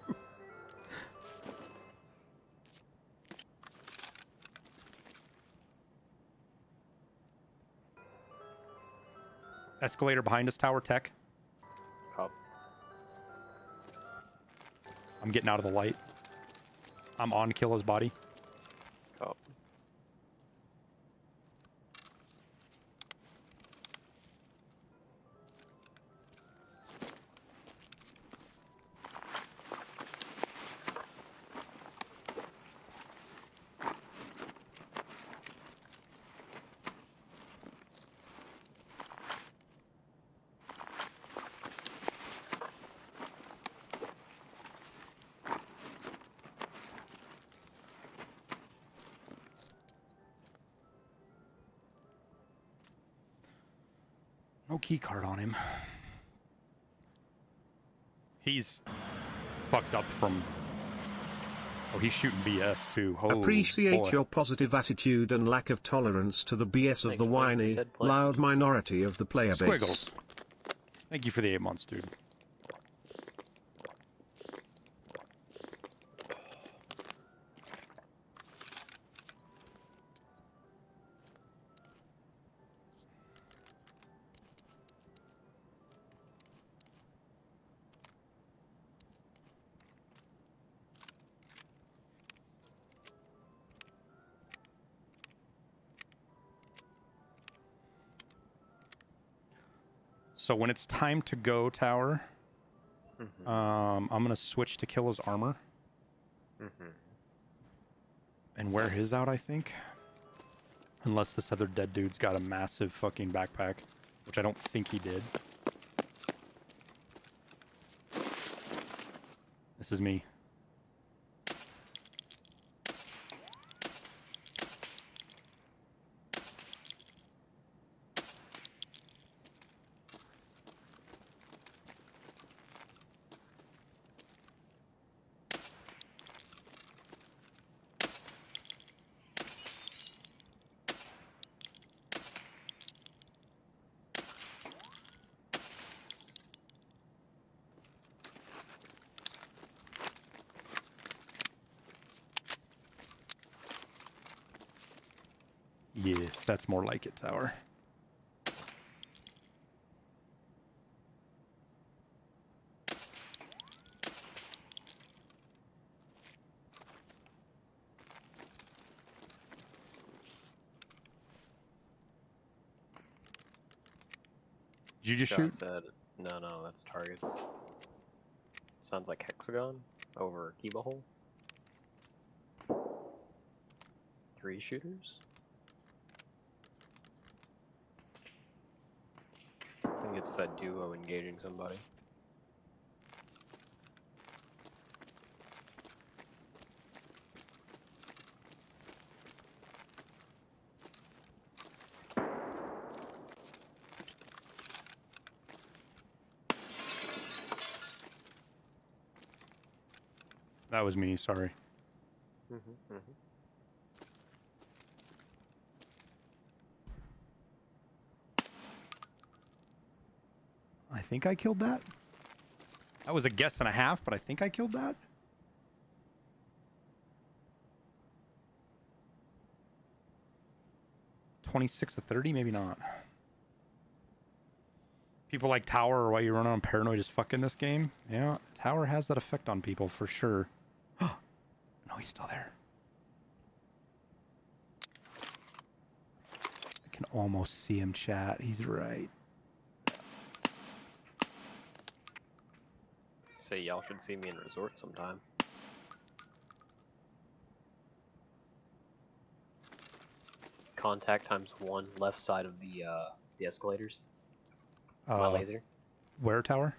Escalator behind us, Tower Tech. Up. I'm getting out of the light. I'm on Killa's body. Up. No key card on him. He's fucked up from... Oh, he's shooting BS too. Holy Appreciate boy. your positive attitude and lack of tolerance to the BS of Thank the you, whiny, dead player. loud minority of the player base. Squiggles. Thank you for the 8 months, dude. So when it's time to go, Tower, I'm going to switch to Killa's armor. And wear his out, I think. Unless this other dead dude's got a massive fucking backpack, which I don't think he did. This is me. Yes, that's more like it, Tower. Did you just shoot? Said, no, that's targets. Sounds like hexagon over Kiba hole. 3 shooters. I think it's that duo engaging somebody. That was me, sorry. I think I killed that. That was a guess and a half, but I think I killed that. $26 to $30, maybe not. People like Tower or why you run on paranoid as fuck in this game. Yeah, Tower has that effect on people for sure. No, he's still there. I can almost see him, chat. He's right. Say y'all should see me in Resort sometime. Contact ×1, left side of the escalators. My laser. Where, Tower?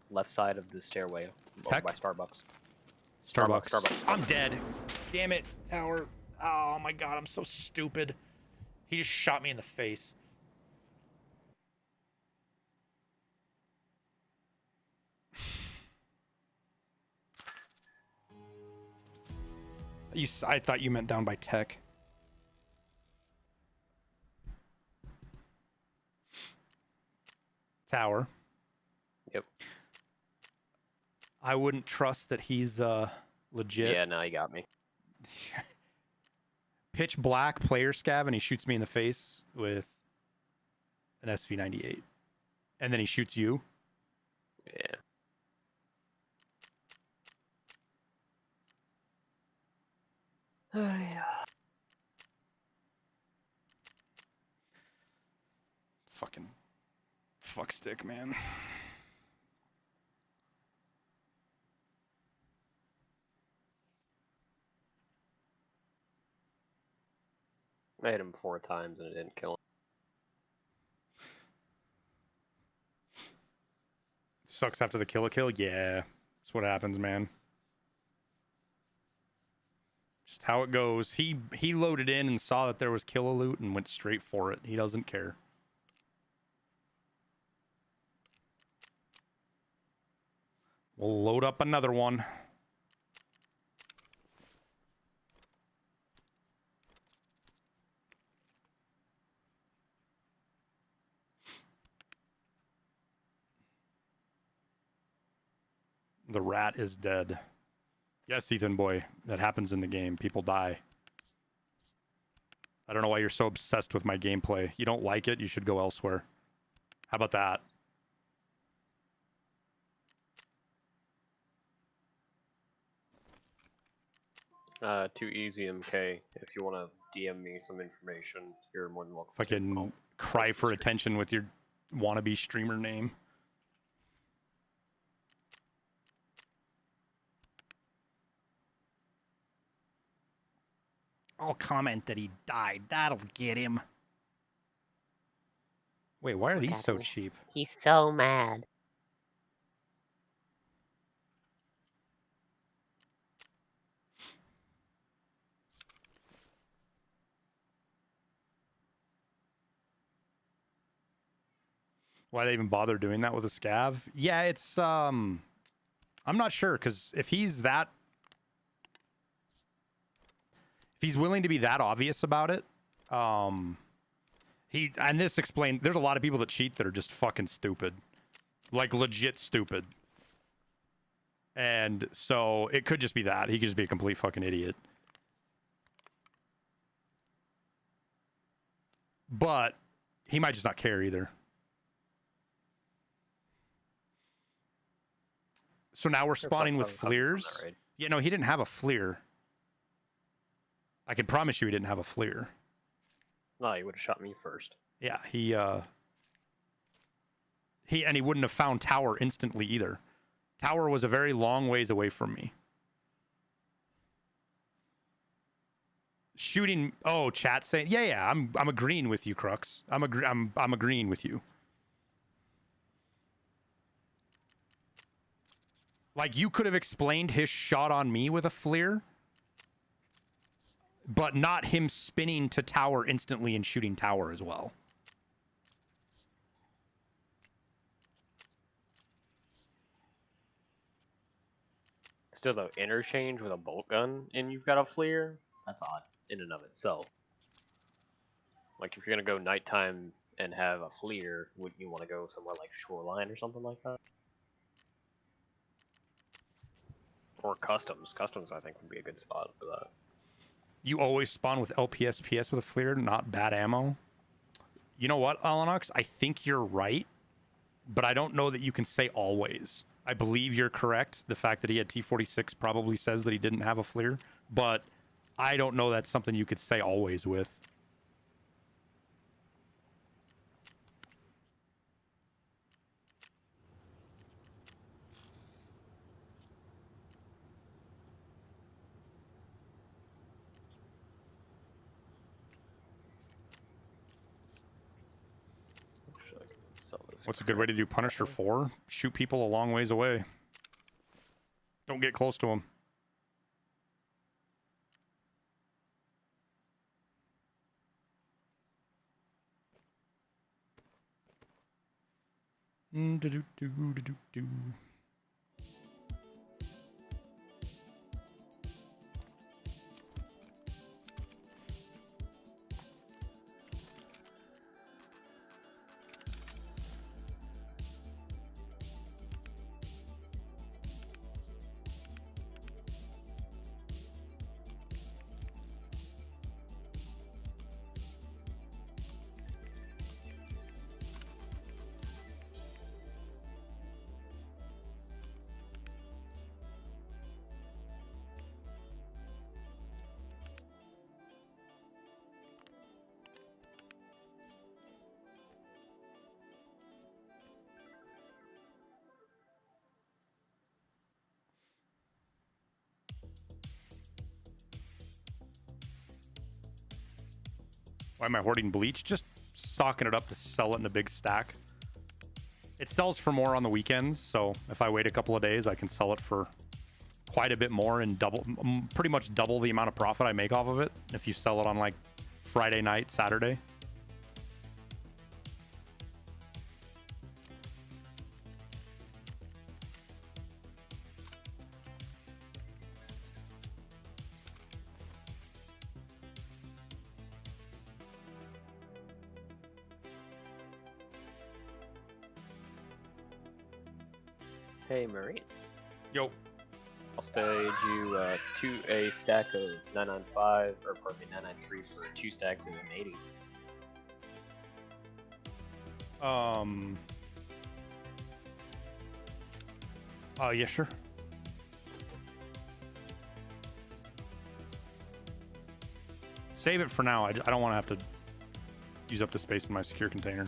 Left side of the stairway Tech? by Starbucks. Starbucks. I'm dead. Damn it, Tower. Oh my god, I'm so stupid. He just shot me in the face. I thought you meant down by Tech. Tower. Yep. I wouldn't trust that he's legit. Yeah, now you got me. Pitch black player scav and he shoots me in the face with an SV98. And then he shoots you. Yeah. Yeah. Fucking fuck stick, man. I hit him 4 times and it didn't kill him. Sucks after the kill. Yeah, that's what happens, man. Just how it goes. He loaded in and saw that there was kill loot and went straight for it. He doesn't care. We'll load up another one. The rat is dead. Yes, Ethan boy, that happens in the game. People die. I don't know why you're so obsessed with my gameplay. You don't like it, you should go elsewhere. How about that? Too easy, MK. If you want to DM me some information, you're more than welcome. Fucking cry for attention with your wannabe streamer name. I'll comment that he died. That'll get him. Wait, why are these so cheap? He's so mad. Why they even bother doing that with a scav? Yeah, it's I'm not sure, because if he's willing to be that obvious about it, and this explained, there's a lot of people that cheat that are just fucking stupid. Like legit stupid. And so it could just be that. He could just be a complete fucking idiot. but he might just not care either. So now we're spawning with FLIRs. Yeah, no, he didn't have a FLIR. I can promise you he didn't have a FLIR. No, he would have shot me first. Yeah, he wouldn't have found tower instantly either. Tower was a very long ways away from me. Shooting. Oh, chat saying, yeah. I'm agreeing with you, Crux. I'm agreeing with you. Like, you could have explained his shot on me with a FLIR, but not him spinning to tower instantly and shooting tower as well. Still, though, interchange with a bolt gun and you've got a FLIR, that's odd in and of itself. Like, if you're going to go nighttime and have a FLIR, wouldn't you want to go somewhere like Shoreline or something like that? Or Customs. Customs, I think, would be a good spot for that. You always spawn with LPSPS with a FLIR, not bad ammo. You know what, Alanox? I think you're right, but I don't know that you can say always. I believe you're correct. The fact that he had T46 probably says that he didn't have a FLIR, but I don't know that's something you could say always with. What's a good way to do Punisher 4? Shoot people a long ways away. Don't get close to them. Why am I hoarding bleach? Just stocking it up to sell it in a big stack. It sells for more on the weekends, so if I wait a couple of days, I can sell it for quite a bit more and pretty much double the amount of profit I make off of it if you sell it on like Friday night, Saturday. Hey, Marine. Yo. I'll stage you a stack of 995, or pardon me, 993 for 2 stacks and an 80. Yeah, sure. Save it for now. I don't want to have to use up the space in my secure container.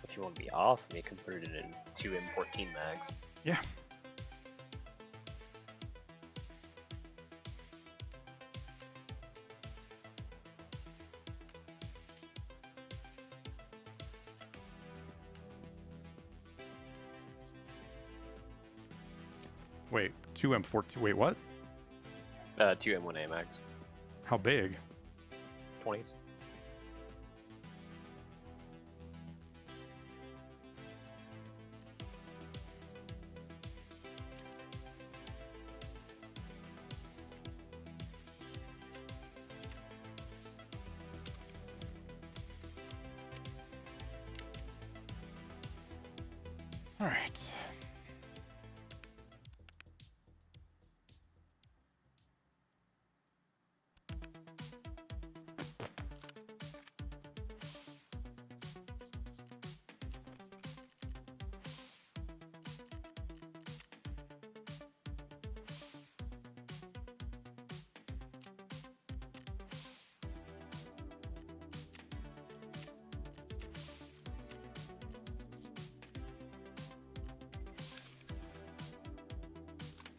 If you want to be awesome, you can put it in 2 M14 mags. Yeah. Wait, 2 M14. Wait, what? 2 M1A mags. How big? 20s. All right.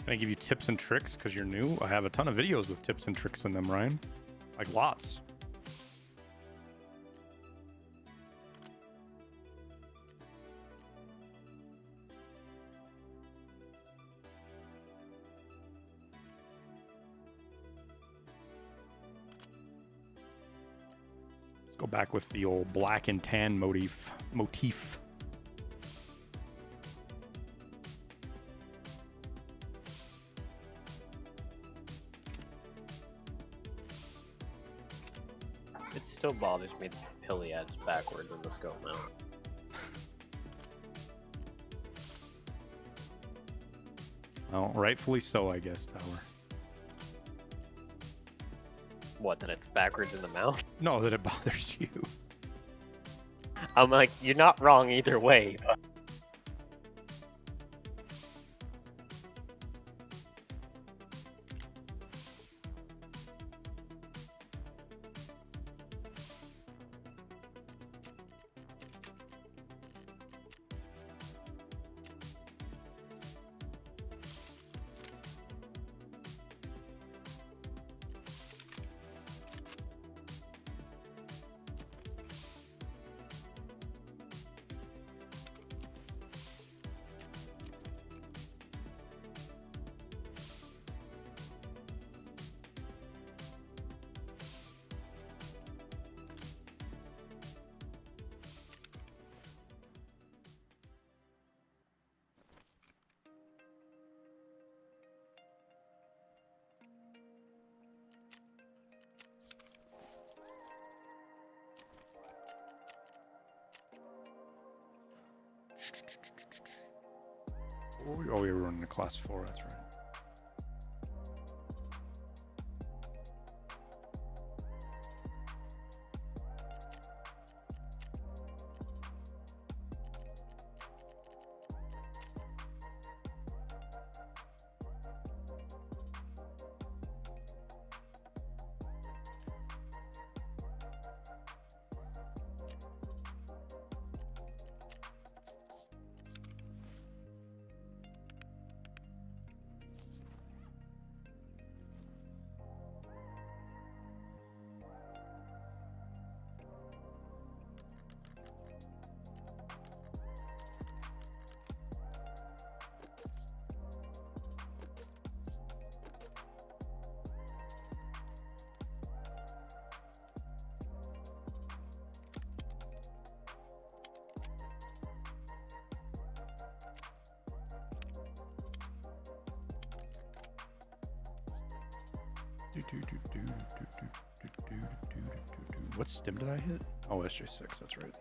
Can I give you tips and tricks because you're new? I have a ton of videos with tips and tricks in them, Ryan. Like lots. Let's go back with the old black and tan motif. It still bothers me that the Iliad's backwards in the scope now. Well, rightfully so, I guess, Tower. What, that it's backwards in the mount? No, that it bothers you. I'm like, you're not wrong either way, but... Oh, we were running the class 4, that's right. What stim did I hit? Oh, SJ6, that's right.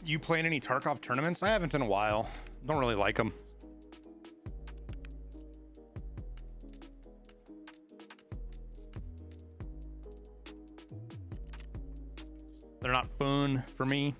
You playing any Tarkov tournaments? I haven't in a while. Don't really like them. They're not fun for me.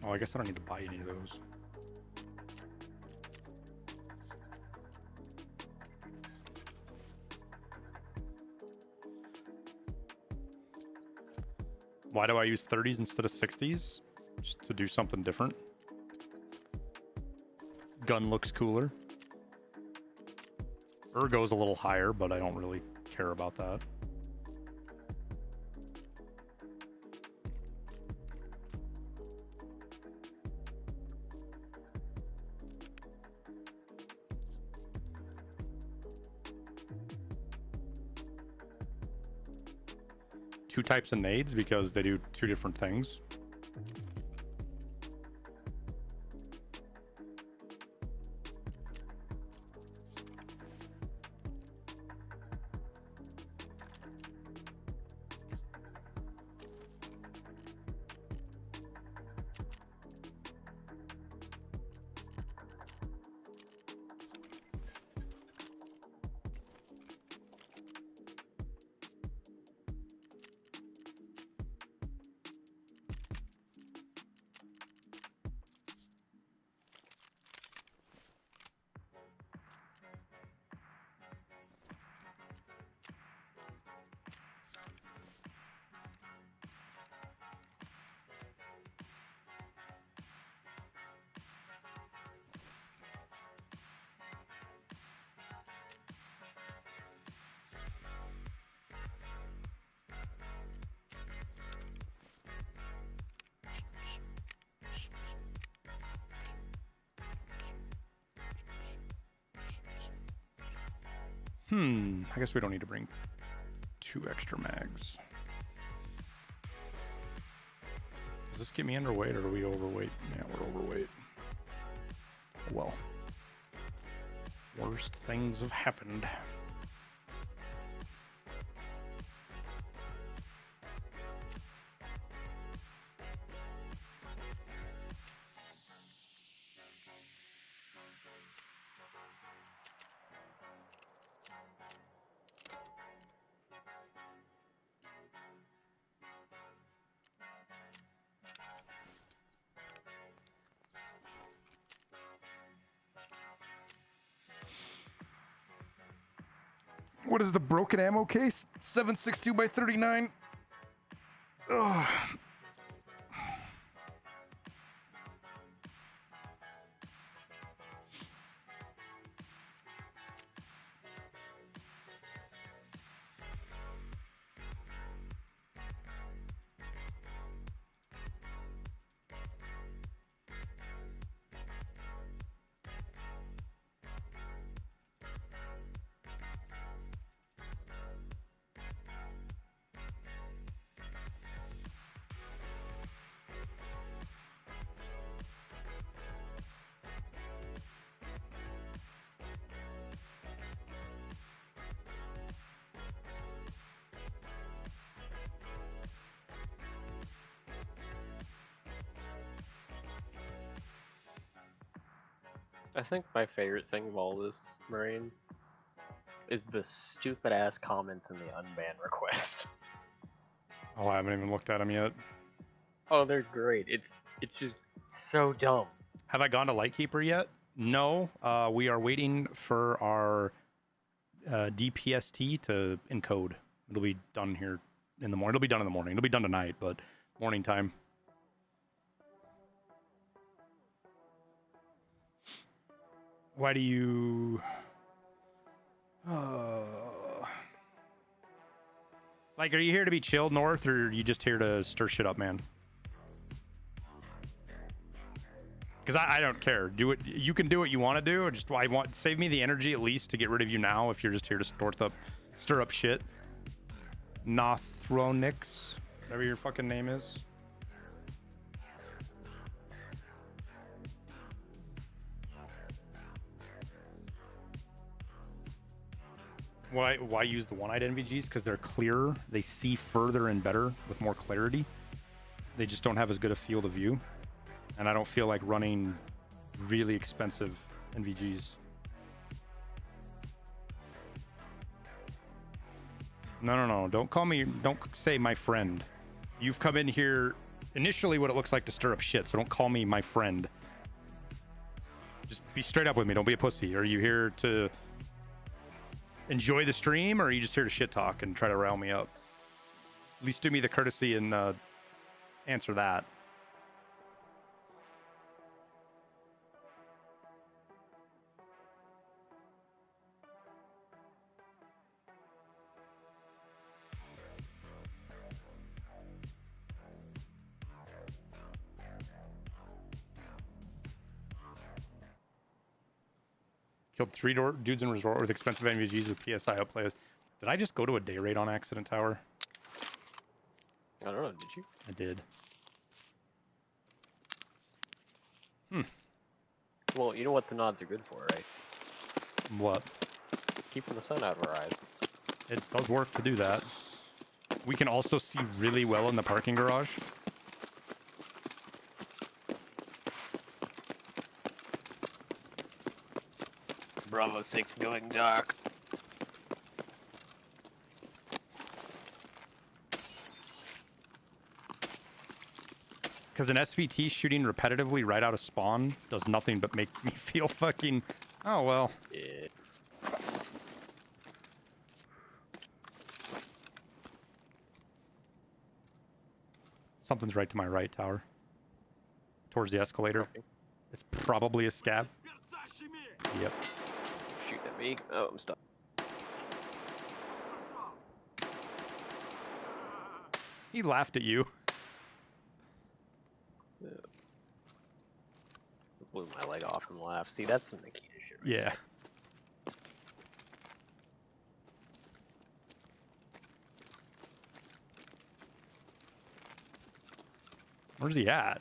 Oh, I guess I don't need to buy any of those. Why do I use 30s instead of 60s? Just to do something different. Gun looks cooler. Ergo's a little higher, but I don't really care about that. Two types of nades because they do two different things. I guess we don't need to bring 2 extra mags. Does this get me underweight or are we overweight? Yeah, we're overweight. Well, worst things have happened. What is the broken ammo case? 7.62 by 39. Ugh. I think my favorite thing of all this, Marine, is the stupid ass comments in the unban request. Oh, I haven't even looked at them yet. Oh, they're great. It's just so dumb. Have I gone to Lightkeeper yet? No. We are waiting for our DPST to encode. It'll be done here in the morning. It'll be done in the morning. It'll be done tonight, but morning time. Why do you... Like, are you here to be chilled, North, or are you just here to stir shit up, man? Because I don't care. Do it. You can do what you want to do. Just save me the energy at least to get rid of you now if you're just here to stir up shit. Nothronix, whatever your fucking name is. Why use the one-eyed NVGs? Because they're clearer. They see further and better with more clarity. They just don't have as good a field of view. And I don't feel like running really expensive NVGs. No. Don't say my friend. You've come in here initially what it looks like to stir up shit, so don't call me my friend. Just be straight up with me. Don't be a pussy. Are you here to enjoy the stream, or are you just here to shit talk and try to rile me up? At least do me the courtesy and answer that. Killed 3 dudes in resort with expensive NVGs with PSI outplays. Did I just go to a day raid on accident, Tower? I don't know, did you? I did. Well, you know what the nods are good for, right? What? Keeping the sun out of our eyes. It does work to do that. We can also see really well in the parking garage. Bravo 6 going dark. Because an SVT shooting repetitively right out of spawn does nothing but make me feel fucking... Oh, well. Yeah. Something's right to my right, Tower. Towards the escalator. Okay. It's probably a scab. Yep. Shooting at me. Oh, I'm stuck. He laughed at you. Yeah. Blew my leg off from the laugh. See, that's some Nikita shit right Yeah. Where's he at?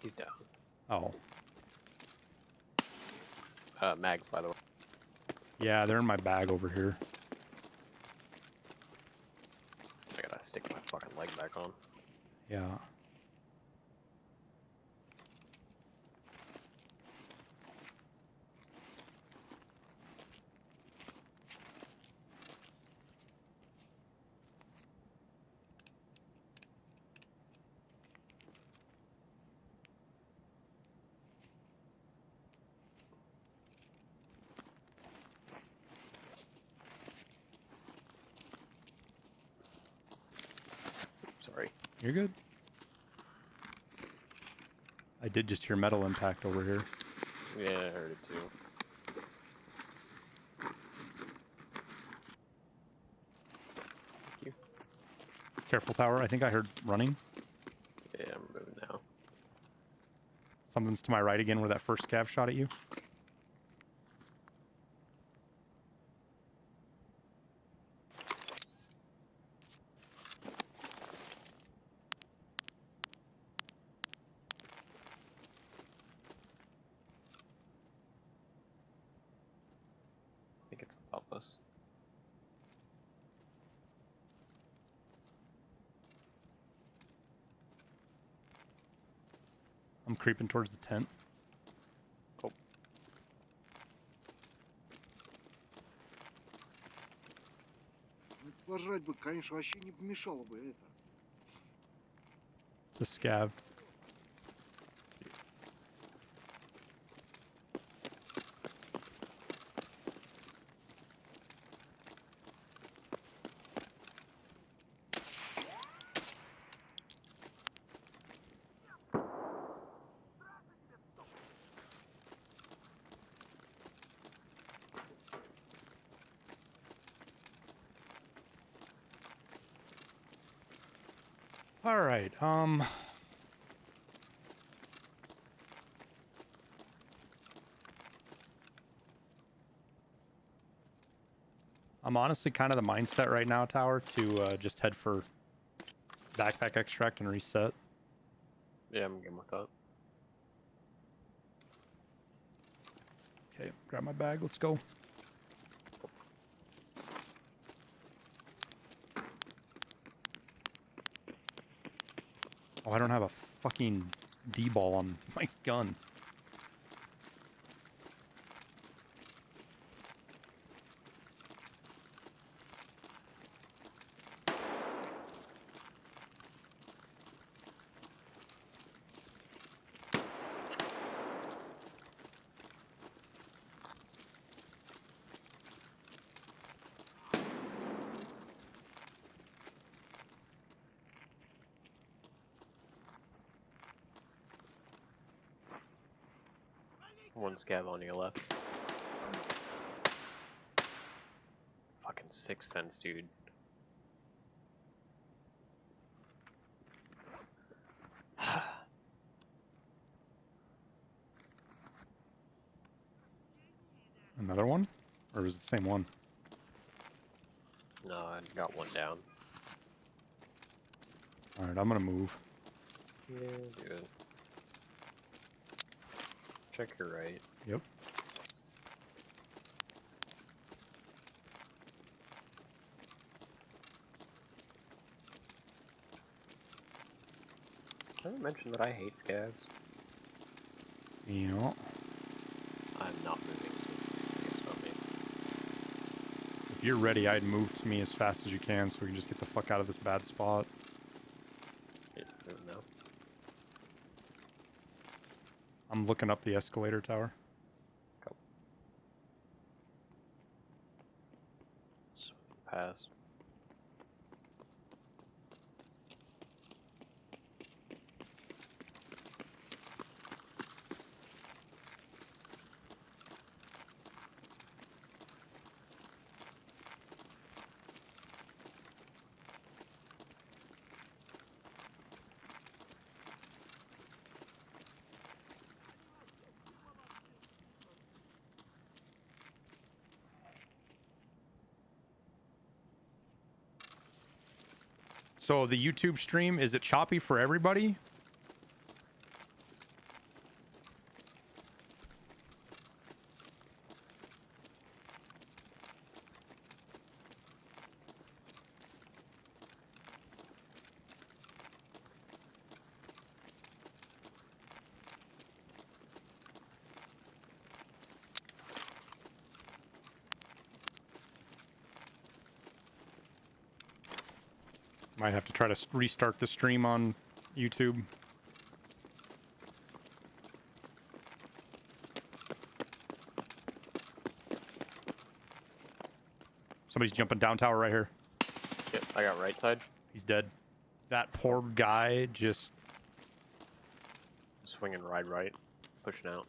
He's down. Oh. Mags, by the way. Yeah, they're in my bag over here. I gotta stick my fucking leg back on. Yeah. Sorry. You're good. I did just hear metal impact over here. Yeah, I heard it too. Thank you. Careful, tower. I think I heard running. Yeah, I'm moving now. Something's to my right again where that first scav shot at you. I think it's above us. I'm creeping towards the tent. Cool. Пожрать бы, конечно, вообще не помешало бы это. It's a scav. All right. I'm honestly kind of the mindset right now, Tower, to just head for backpack extract and reset. Yeah, I'm good with that. Okay, grab my bag. Let's go. Oh, I don't have a fucking D-ball on my gun. One scav on your left. Fucking 6 cents, dude. Another one? Or was it the same one? No, I got one down. Alright, I'm gonna move. Yeah, good. Check your right. Yep. I haven't mentioned that I hate scavs. Yeah. I'm not moving, so it's not me. If you're ready, I'd move to me as fast as you can so we can just get the fuck out of this bad spot. Yeah, moving now. I'm looking up the escalator tower. Go. Swing past. So the YouTube stream, is it choppy for everybody? Might have to try to restart the stream on YouTube. Somebody's jumping down tower right here. Yep, I got right side. He's dead. That poor guy just... Swinging right, pushing out.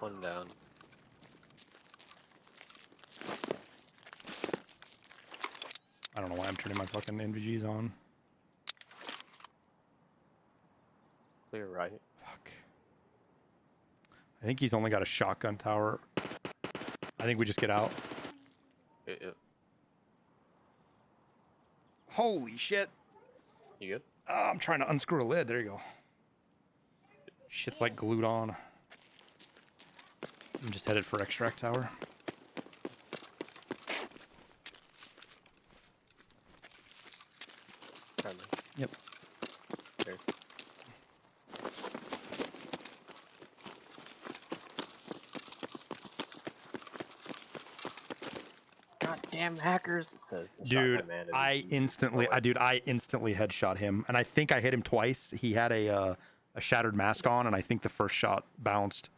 One down. I don't know why I'm turning my fucking NVGs on. Clear right. Fuck. I think he's only got a shotgun tower. I think we just get out. Yeah. Holy shit. You good? I'm trying to unscrew a lid. There you go. Shit's like glued on. I'm just headed for extract tower. Friendly. Yep. There. Goddamn hackers! It says the Dude, shotgun man is I easy instantly headshot him, and I think I hit him twice. He had a shattered mask on, and I think the first shot bounced.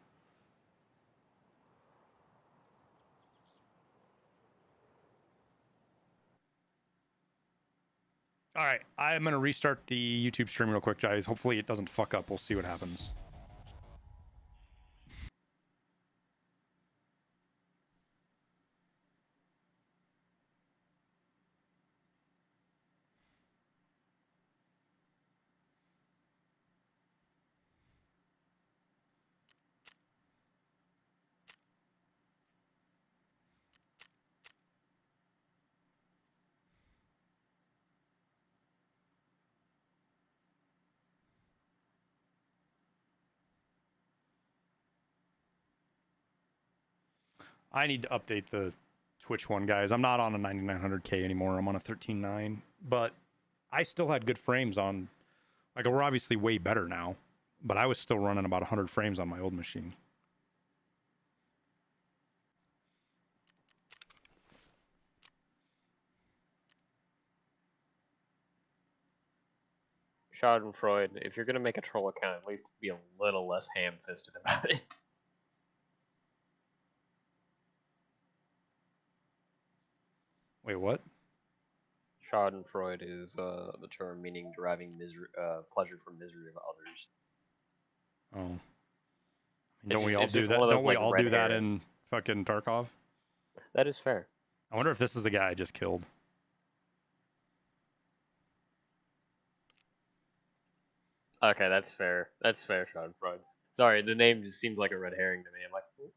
All right, I'm gonna restart the YouTube stream real quick, guys. Hopefully it doesn't fuck up. We'll see what happens. I need to update the Twitch one, guys. I'm not on a 9900K anymore. I'm on a 13.9, but I still had good frames on. Like, we're obviously way better now, but I was still running about 100 frames on my old machine. Schadenfreude, if you're gonna make a troll account, at least be a little less ham-fisted about it. Wait, what? Schadenfreude is the term meaning deriving pleasure from misery of others. Oh. It's Don't we just- all it's do just that? one of those, Don't we like, all red do that herring. in fucking Tarkov? That is fair. I wonder if this is the guy I just killed. Okay, that's fair. That's fair, Schadenfreude. Sorry, the name just seems like a red herring to me. I'm like, "Ooh."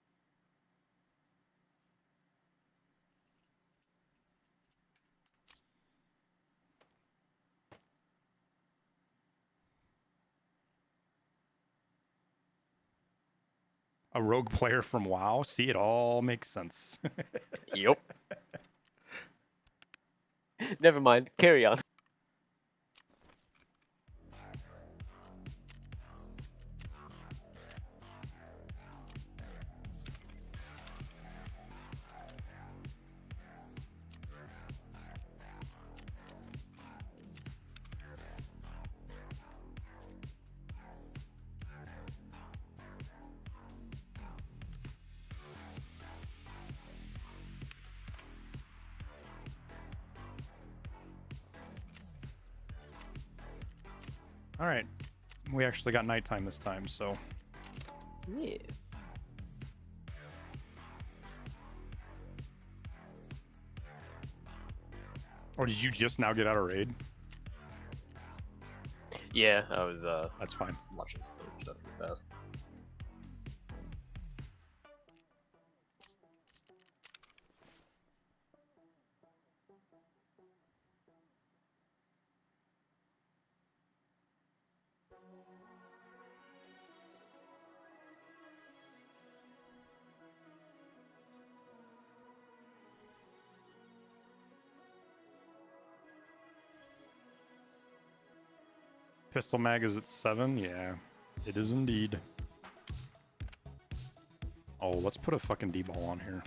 A rogue player from WoW? See, it all makes sense. Yup. Never mind. Carry on. All right. We actually got nighttime this time, so. Yeah. Or did you just now get out of raid? Yeah, I was That's fine. watching some other stuff real fast. Pistol mag is at 7. Yeah, it is indeed. Oh, let's put a fucking D-ball on here.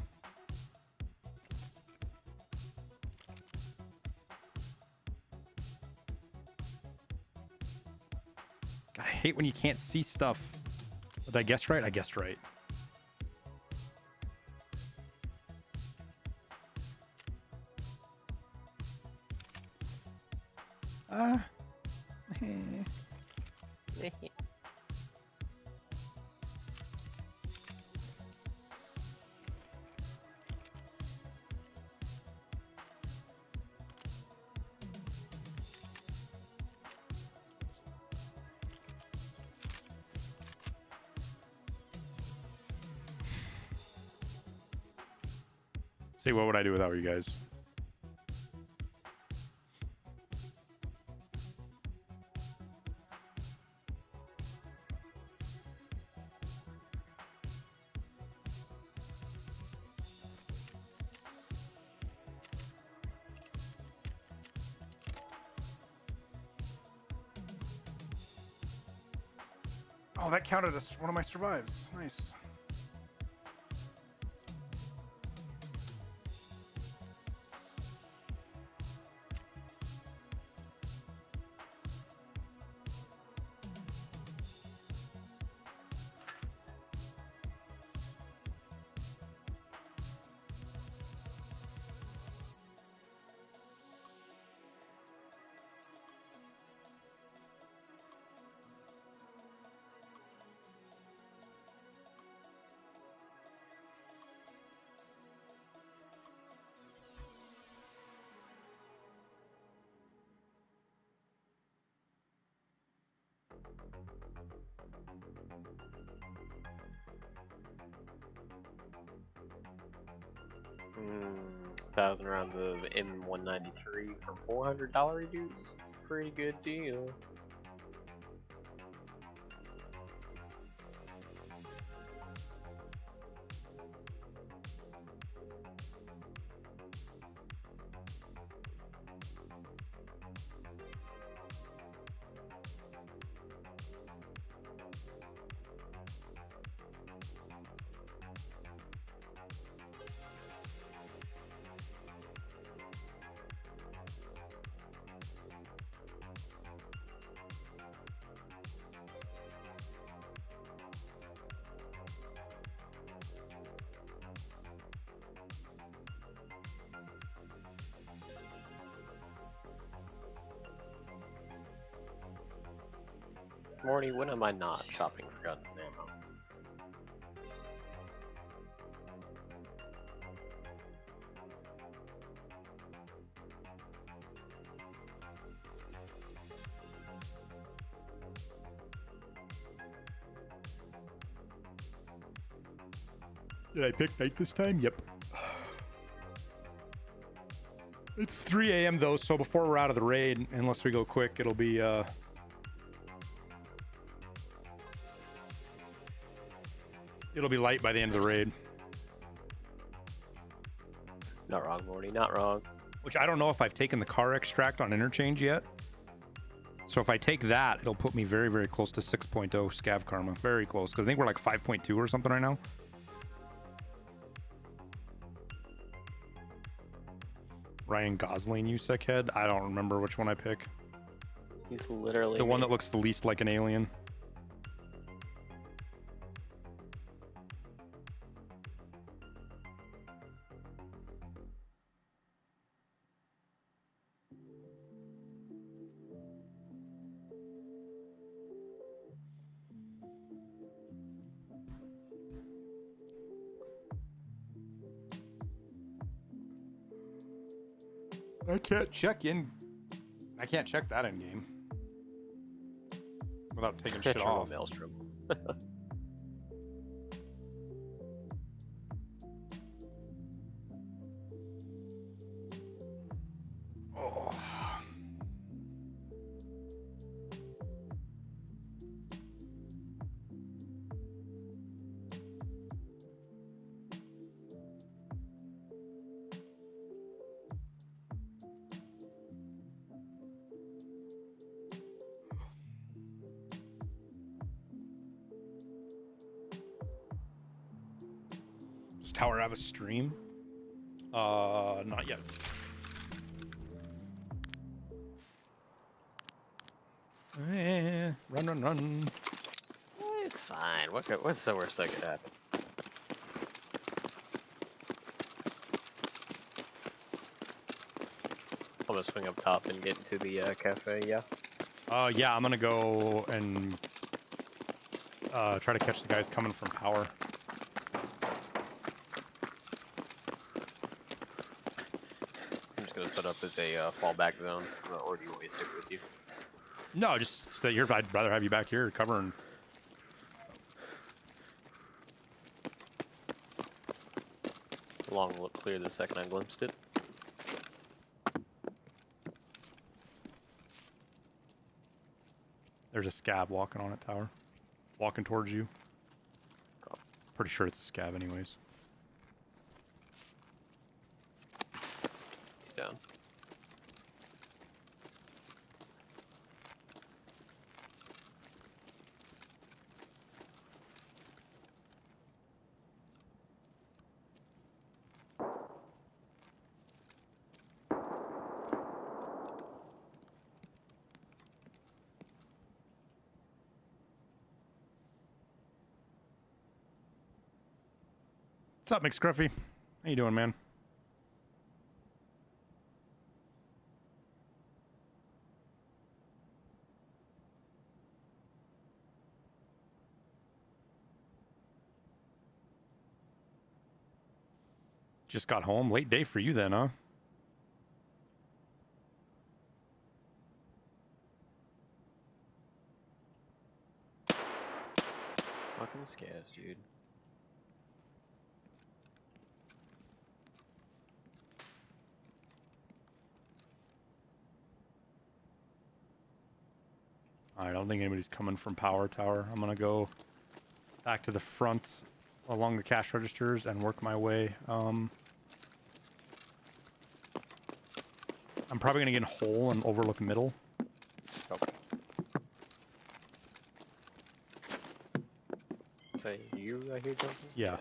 God, I hate when you can't see stuff. Did I guess right? I guessed right. See, what would I do without you guys? Oh, that counted as one of my survives. Nice. Thousand rounds of M193 for $400 reduced. It's a pretty good deal. Morty, when am I not shopping for guns and ammo? Did I pick night this time? Yep. It's 3 a.m. though, so before we're out of the raid, unless we go quick, it'll be light by the end of the raid. Not wrong, Morty, not wrong. Which I don't know if I've taken the car extract on Interchange yet. So if I take that, it'll put me very, very close to 6.0 scav karma. Very close, because I think we're like 5.2 or something right now. Ryan Gosling, you sick head? I don't remember which one I pick. He's literally the one that looks the least like an alien. I can't check in. I can't check that in game without taking shit off. Maelstrom. Oh. Tower have a stream? Not yet. Run. It's fine. What's the worst that could happen? I'm gonna swing up top and get into the cafe, yeah? Yeah, I'm gonna go and try to catch the guys coming from power. I'm just gonna set up as a fallback zone, or do you want me to stick with you? No, just stay here. I'd rather have you back here covering. Long look clear the second I glimpsed it. There's a scab walking on it, Tower. Walking towards you. Pretty sure it's a scab anyways. He's down. What's up, McScruffy? How you doing, man? Just got home. Late day for you then, huh? Fucking scavs, dude. Alright, I don't think anybody's coming from power tower. I'm gonna go back to the front along the cash registers and work my way. I'm probably gonna get in hole and overlook middle. Okay. Say you I hear jumping? Yeah.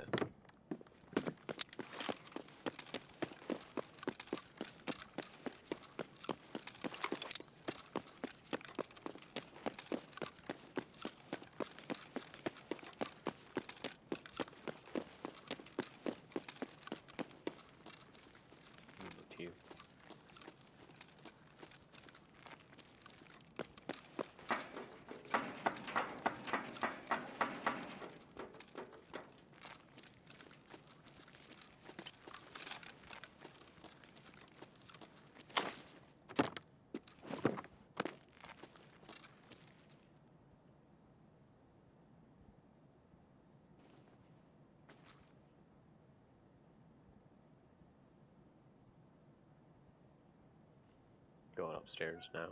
Going upstairs now.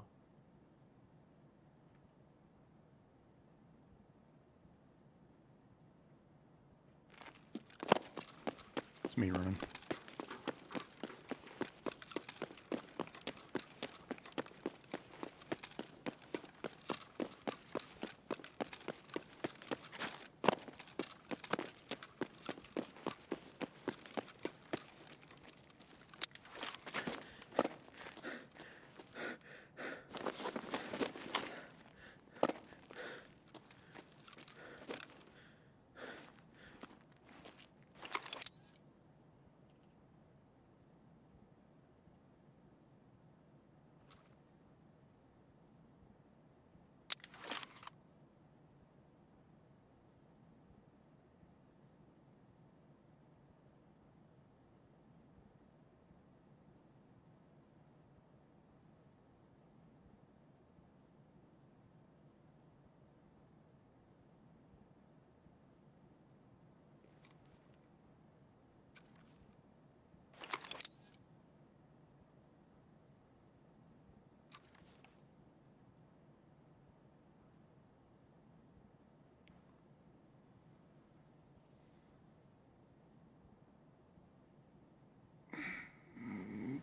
It's me running.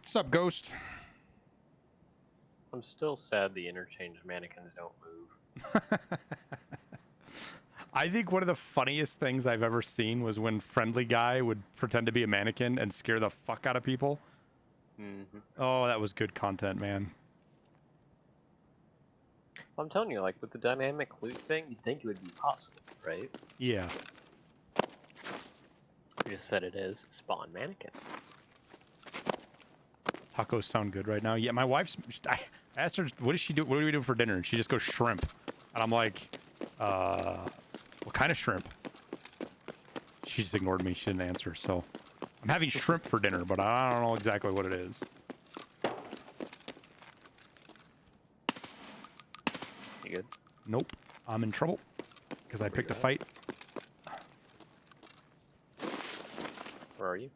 What's up, Ghost? I'm still sad the Interchange mannequins don't move. I think one of the funniest things I've ever seen was when Friendly Guy would pretend to be a mannequin and scare the fuck out of people. Mm-hmm. Oh, that was good content, man. I'm telling you, like with the dynamic loot thing, you'd think it would be possible, right? Yeah. You just said it is. Spawn mannequin. Tacos sound good right now. Yeah, my wife's... I asked her, what does she do? What do we do for dinner? And she just goes shrimp. And I'm like, what kind of shrimp? She just ignored me. She didn't answer, so... I'm having shrimp for dinner, but I don't know exactly what it is. You good? Nope. I'm in trouble. Because I picked a fight. Where are you?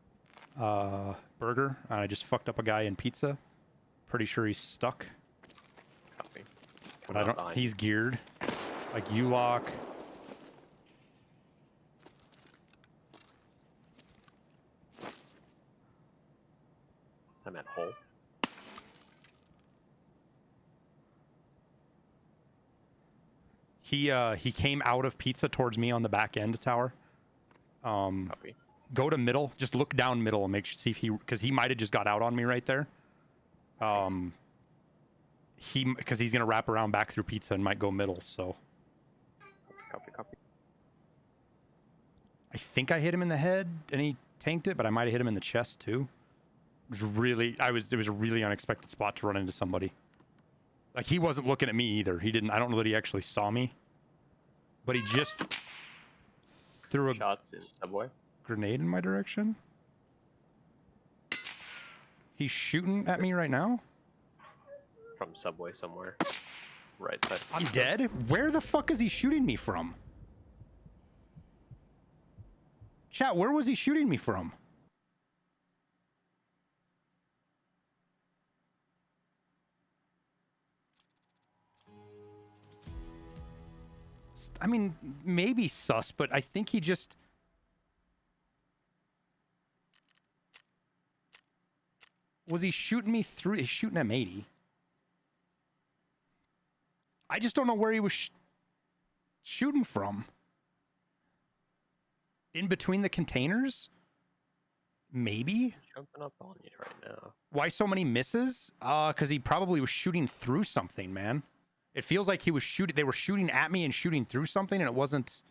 Burger. I just fucked up a guy in pizza. Pretty sure he's stuck. Copy. But I don't... He's geared. Like U-lock. I'm at hole. He came out of pizza towards me on the back end tower. Copy. Go to middle. Just look down middle and see if he... Because he might have just got out on me right there. Because he's going to wrap around back through pizza and might go middle, so... Copy, copy. I think I hit him in the head and he tanked it, but I might have hit him in the chest too. It was really... It was a really unexpected spot to run into somebody. Like, he wasn't looking at me either. He didn't... I don't know that he actually saw me. But he just... threw a... Shots in subway. Grenade in my direction. He's shooting at me right now? From subway somewhere. Right side. I'm dead? Where the fuck is he shooting me from? Chat, where was he shooting me from? I mean, maybe sus, but I think he just... Was he shooting me through... He's shooting M80. I just don't know where he was shooting from. In between the containers? Maybe? Jumping up on you right now. Why so many misses? Because he probably was shooting through something, man. It feels like he was shooting... They were shooting at me and shooting through something, and it wasn't...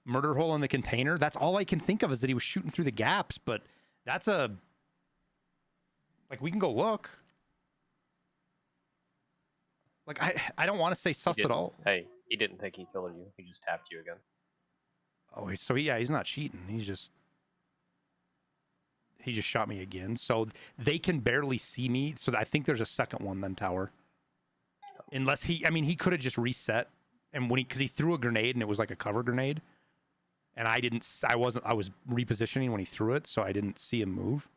Murder hole in the container? That's all I can think of is that he was shooting through the gaps, but that's a... Like, we can go look. Like, I don't want to say sus at all. Hey, he didn't think he killed you. He just tapped you again. Oh, so yeah, he's not cheating. He just shot me again. So they can barely see me. So I think there's a second one then, tower. Unless he could have just reset. And because he threw a grenade and it was like a cover grenade. And I was repositioning when he threw it, so I didn't see him move.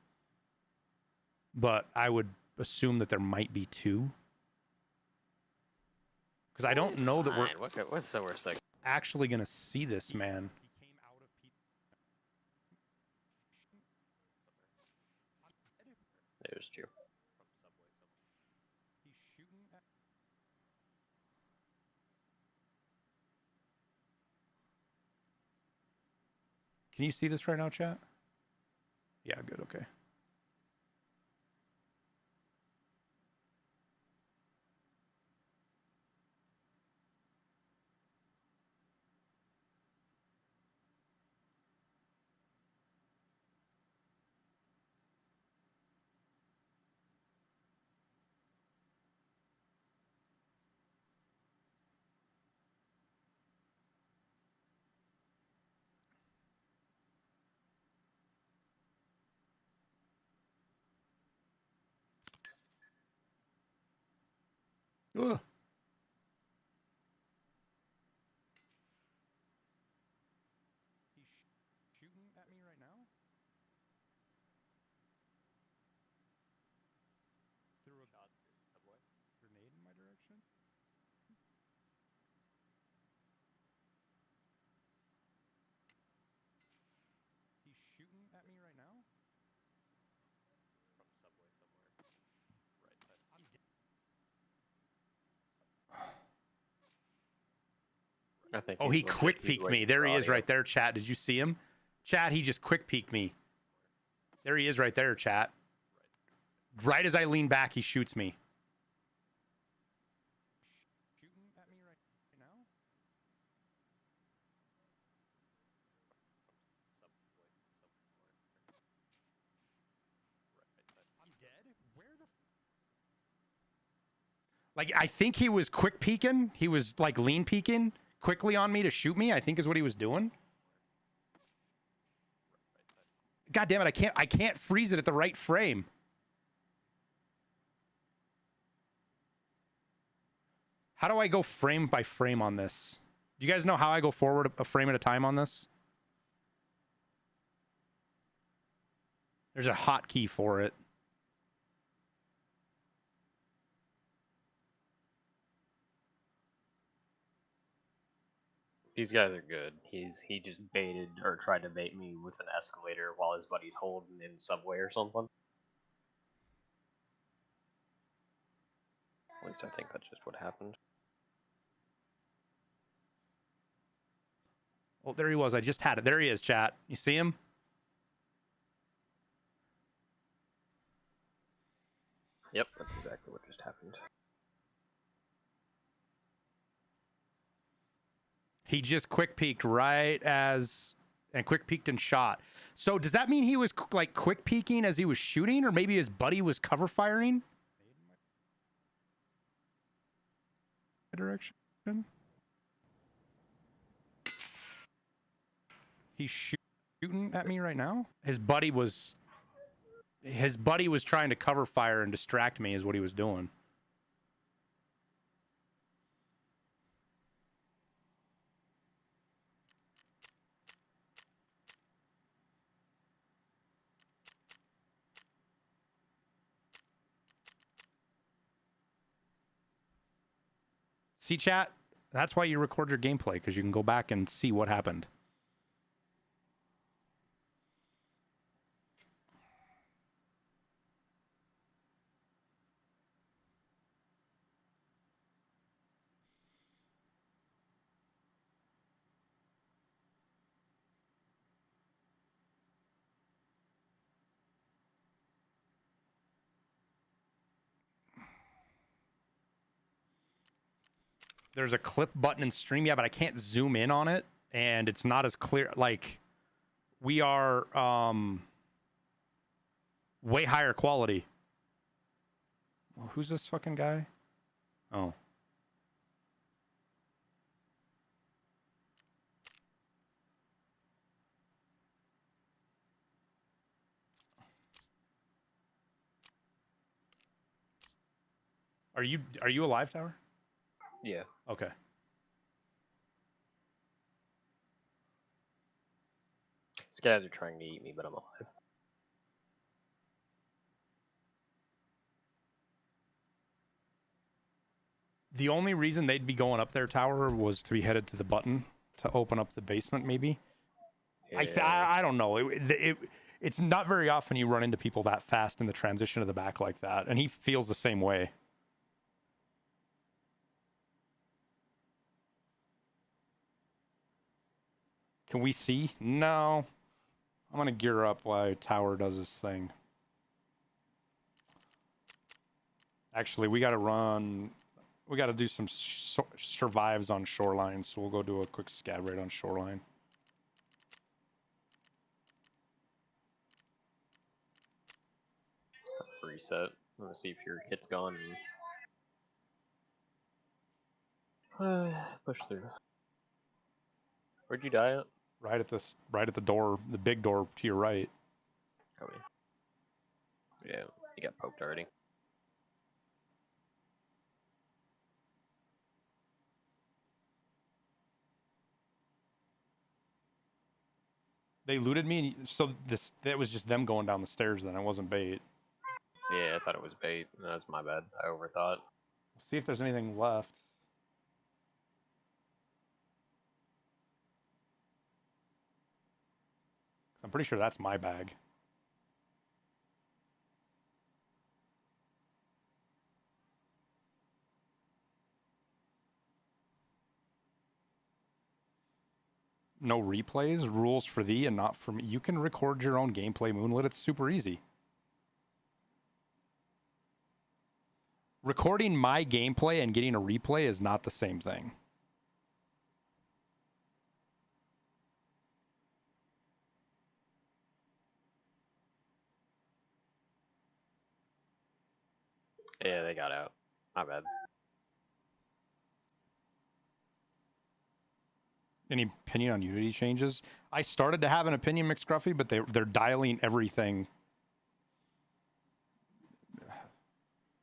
But I would assume that there might be two. Because I don't know that we're What's the worst thing? actually going to see this, man. There's two. Can you see this right now, chat? Yeah, good, okay. Ugh. He's shooting at me right now? Threw a shots in subway grenade in my direction? He's shooting at me right now? From subway somewhere. Right side. I'm dead. I think. Oh, he's he legit- quick he's peeked me. waiting There for he is audio. right there, chat. Did you see him? Chat, he just quick peeked me. There he is right there, chat. Right as I lean back, he shoots me. Shooting at me right now? I'm dead? Where the... Like, I think he was quick peeking. He was, like, lean peeking quickly on me to shoot me, I think is what he was doing. God damn it, I can't freeze it at the right frame. How do I go frame by frame on this? Do you guys know how I go forward a frame at a time on this? There's a hotkey for it. These guys are good. He just baited or tried to bait me with an escalator while his buddy's holding in subway or something. At least I think that's just what happened. Oh, there he was. I just had it. There he is, chat. You see him? Yep, that's exactly what just happened. He just quick peeked right as... And quick peeked and shot. So does that mean he was like quick peeking as he was shooting? Or maybe his buddy was cover firing? Direction? He's shooting at me right now? His buddy was trying to cover fire and distract me is what he was doing. See, chat? That's why you record your gameplay, because you can go back and see what happened. There's a clip button in stream, yeah, but I can't zoom in on it, and it's not as clear. Like, we are way higher quality. Well, who's this fucking guy? Oh. Are you alive, Tower? Yeah. Okay. These guys are trying to eat me, but I'm alive. The only reason they'd be going up their tower was to be headed to the button to open up the basement, maybe. Yeah. I don't know. It's not very often you run into people that fast in the transition to the back like that, and he feels the same way. Can we see? No. I'm going to gear up while Tower does his thing. Actually, we got to run... We got to do some survives on Shoreline, so we'll go do a quick scav raid on Shoreline. Reset. I'm gonna see if your hit's gone. And... push through. Where'd you die at? Right at the door, the big door to your right. Copy. Yeah, you got poked already. They looted me, and so that was just them going down the stairs. Then it wasn't bait. Yeah, I thought it was bait. That's my bad. I overthought. See if there's anything left. I'm pretty sure that's my bag. no replays, rules for thee and not for me. You can record your own gameplay, Moonlit. It's super easy. Recording my gameplay and getting a replay is not the same thing. Yeah, they got out. My bad. Any opinion on Unity changes? I started to have an opinion, McScruffy, but they're dialing everything.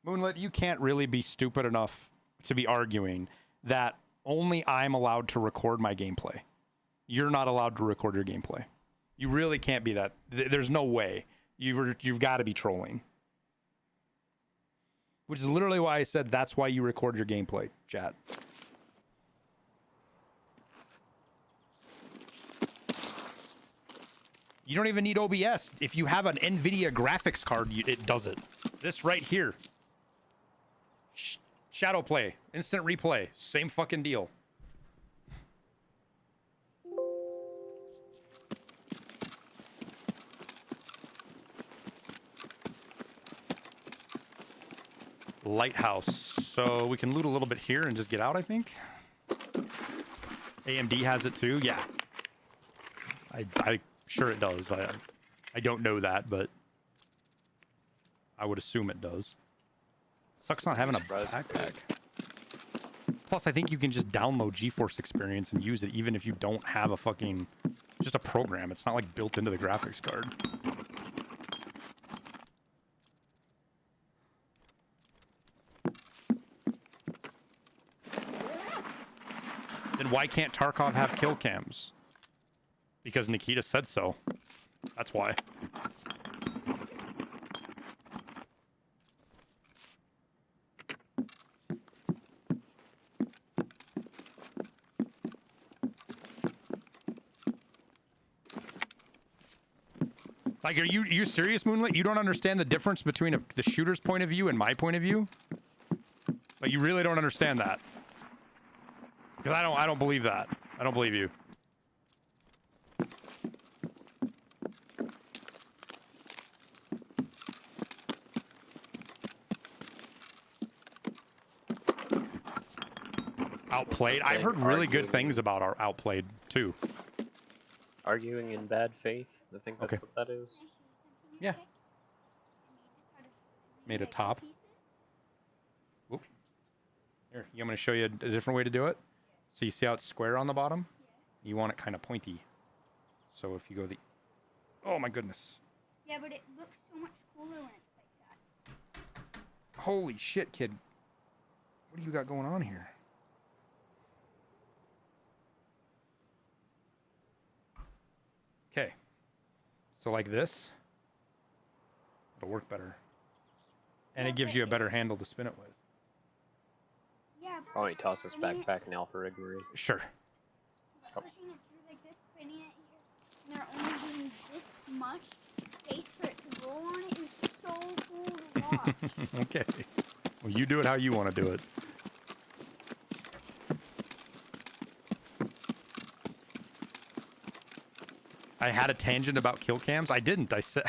Moonlit, you can't really be stupid enough to be arguing that only I'm allowed to record my gameplay. You're not allowed to record your gameplay. You really can't be that. There's no way. You've got to be trolling. Which is literally why I said that's why you record your gameplay, chat. You don't even need OBS. If you have an NVIDIA graphics card, it does it. This right here. Shadow play, instant replay, same fucking deal. Lighthouse. So we can loot a little bit here and just get out, I think. AMD has it too. Yeah. I sure it does. I don't know that, but I would assume it does. Sucks not having a backpack. Plus, I think you can just download GeForce Experience and use it even if you don't have a fucking... just a program. It's not like built into the graphics card. Then why can't Tarkov have kill cams? Because Nikita said so. That's why. Like, are you serious, Moonlit? You don't understand the difference between the shooter's point of view and my point of view? Like, you really don't understand that. Because I don't believe that. I don't believe you. Outplayed. I've heard really good things about our Outplayed too. Arguing in bad faith. I think that's what that is. Yeah. Made a top. Whoop. Here, I'm going to show you a different way to do it. So you see how it's square on the bottom? You want it kind of pointy. So if you go the... Oh my goodness. Yeah, but it looks so much cooler when it's like that. Holy shit, kid. What do you got going on here? Okay. So like this. It'll work better. And it gives you a better handle to spin it with. Yeah. Oh, he toss this backpack in Alpha Rigmarine. Sure. Pushing it through like this, spinning it here, and they're only doing this much space for it to roll on it is so cool to watch. Okay. Well, you do it how you want to do it. I had a tangent about kill cams. I didn't. I said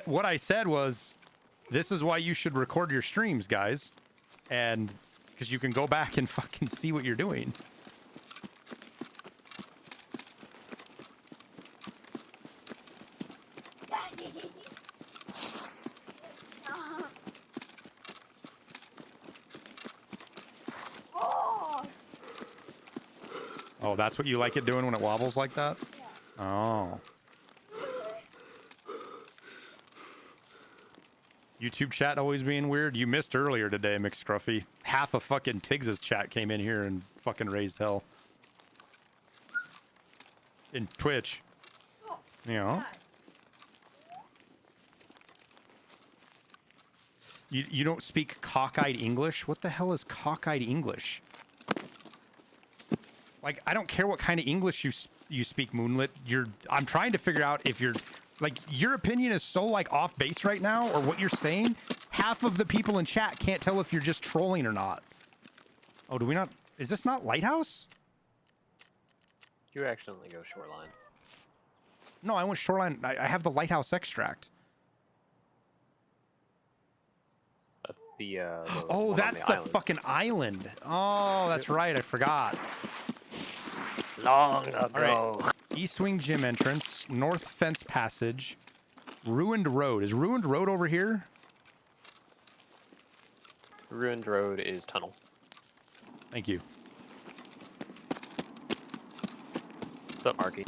what I said was, this is why you should record your streams, guys. And because you can go back and fucking see what you're doing. Oh, that's what you like it doing when it wobbles like that? Yeah. Oh. YouTube chat always being weird. You missed earlier today, McScruffy. Half of fucking Tiggs's chat came in here and fucking raised hell. In Twitch. You know? You don't speak cockeyed English? What the hell is cockeyed English? Like, I don't care what kind of English you speak, Moonlit. I'm trying to figure out if you're... Like, your opinion is so, like, off base right now, or what you're saying, half of the people in chat can't tell if you're just trolling or not. Oh, do we not... Is this not Lighthouse? You accidentally go shoreline. No, I went shoreline. I have the Lighthouse extract. That's the Oh, one on that's the island. fucking island. Oh, that's right. I forgot. Long ago. All right. East Wing Gym entrance, North Fence Passage, Ruined Road. Is Ruined Road over here? Ruined Road is tunnel. Thank you. What's up, Marky?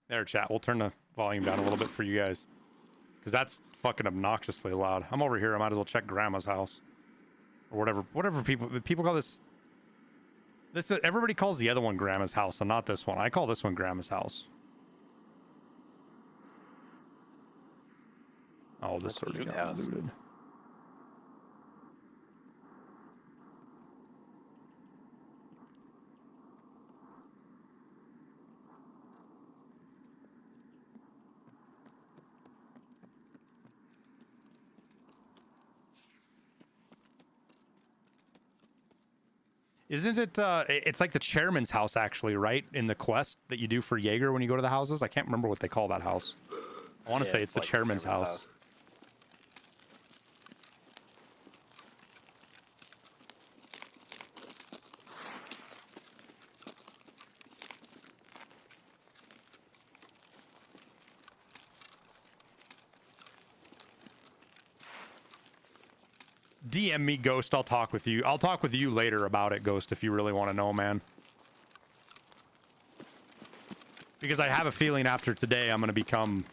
There, chat. We'll turn the volume down a little bit for you guys. Because that's fucking obnoxiously loud. I'm over here. I might as well check Grandma's house. Or whatever people call this. Everybody calls the other one Grandma's house and not this one. I call this one Grandma's house. Oh, this sort of got looted. Isn't it, it's like the chairman's house, actually, right? In the quest that you do for Jaeger when you go to the houses? I can't remember what they call that house. I want to say it's the like chairman's house. DM me, Ghost. I'll talk with you. I'll talk with you later about it, Ghost, if you really want to know, man. Because I have a feeling after today I'm going to become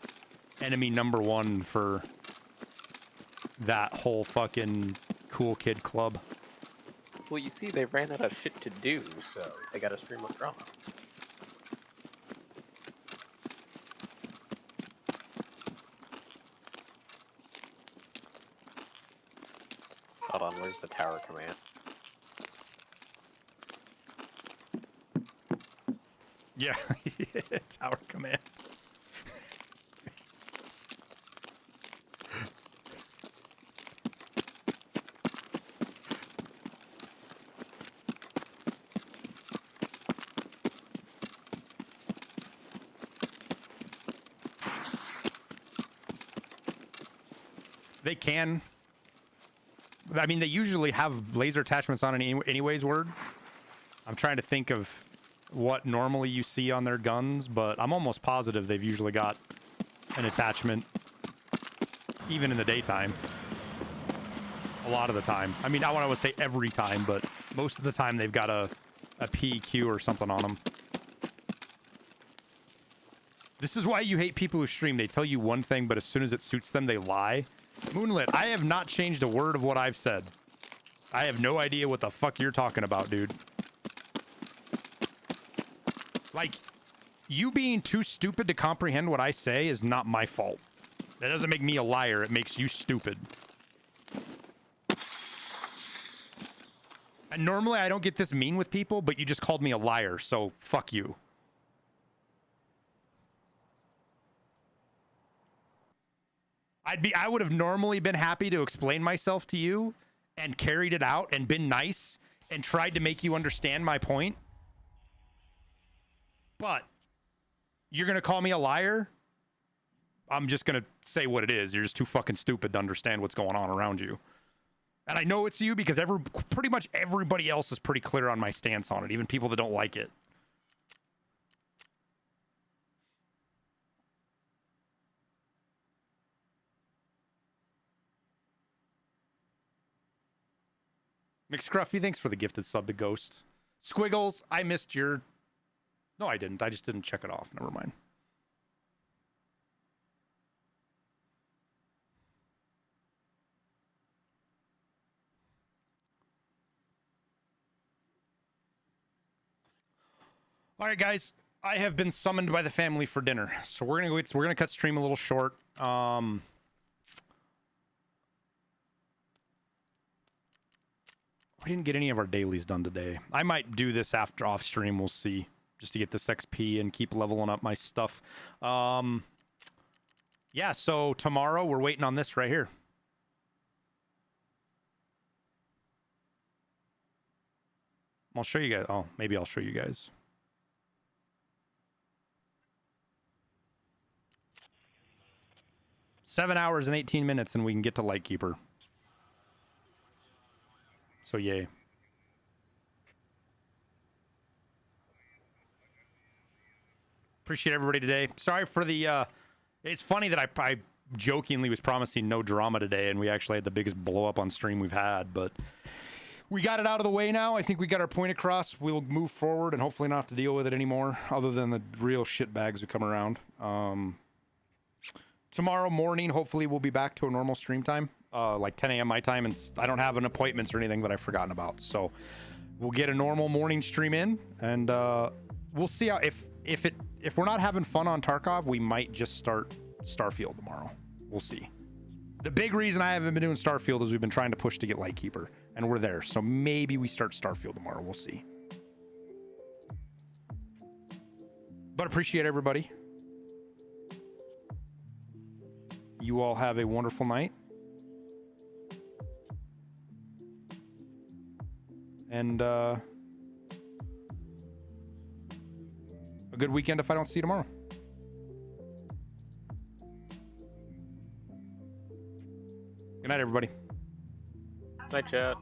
enemy #1 for that whole fucking cool kid club. Well, you see, they ran out of shit to do, so they got to stream up drama. Hold on, where's the tower command? Yeah, tower command. They can. I mean, they usually have laser attachments on it anyways, word. I'm trying to think of what normally you see on their guns, but I'm almost positive they've usually got an attachment, even in the daytime. A lot of the time. I mean, I want to say every time, but most of the time they've got a PQ or something on them. This is why you hate people who stream. They tell you one thing, but as soon as it suits them, they lie. Moonlit, I have not changed a word of what I've said. I have no idea what the fuck you're talking about, dude. Like, you being too stupid to comprehend what I say is not my fault. That doesn't make me a liar. It makes you stupid. And normally I don't get this mean with people, but you just called me a liar, so fuck you. I would have normally been happy to explain myself to you and carried it out and been nice and tried to make you understand my point. But you're going to call me a liar? I'm just going to say what it is. You're just too fucking stupid to understand what's going on around you. And I know it's you because pretty much everybody else is pretty clear on my stance on it, even people that don't like it. McScruffy, thanks for the gifted sub to Ghost. Squiggles, I missed your... No, I didn't. I just didn't check it off. Never mind. All right, guys. I have been summoned by the family for dinner, so we're gonna cut stream a little short. We didn't get any of our dailies done today. I might do this after off stream. We'll see. Just to get this XP and keep leveling up my stuff. Yeah, so tomorrow we're waiting on this right here. I'll show you guys. Oh, maybe I'll show you guys. Seven hours and 18 minutes and we can get to Lightkeeper. So yay. Appreciate everybody today. Sorry for the it's funny that I jokingly was promising no drama today and we actually had the biggest blow up on stream we've had, but we got it out of the way now. I think we got our point across. We'll move forward and hopefully not have to deal with it anymore other than the real shit bags who come around. Tomorrow morning hopefully we'll be back to a normal stream time, like 10 a.m. my time, and I don't have an appointments or anything that I've forgotten about. So we'll get a normal morning stream in and we'll see how if we're not having fun on Tarkov, we might just start Starfield tomorrow. We'll see. The big reason I haven't been doing Starfield is we've been trying to push to get Lightkeeper, and we're there. So maybe we start Starfield tomorrow. We'll see. But appreciate everybody. You all have a wonderful night. And a good weekend if I don't see you tomorrow. Good night, everybody. Night, chat.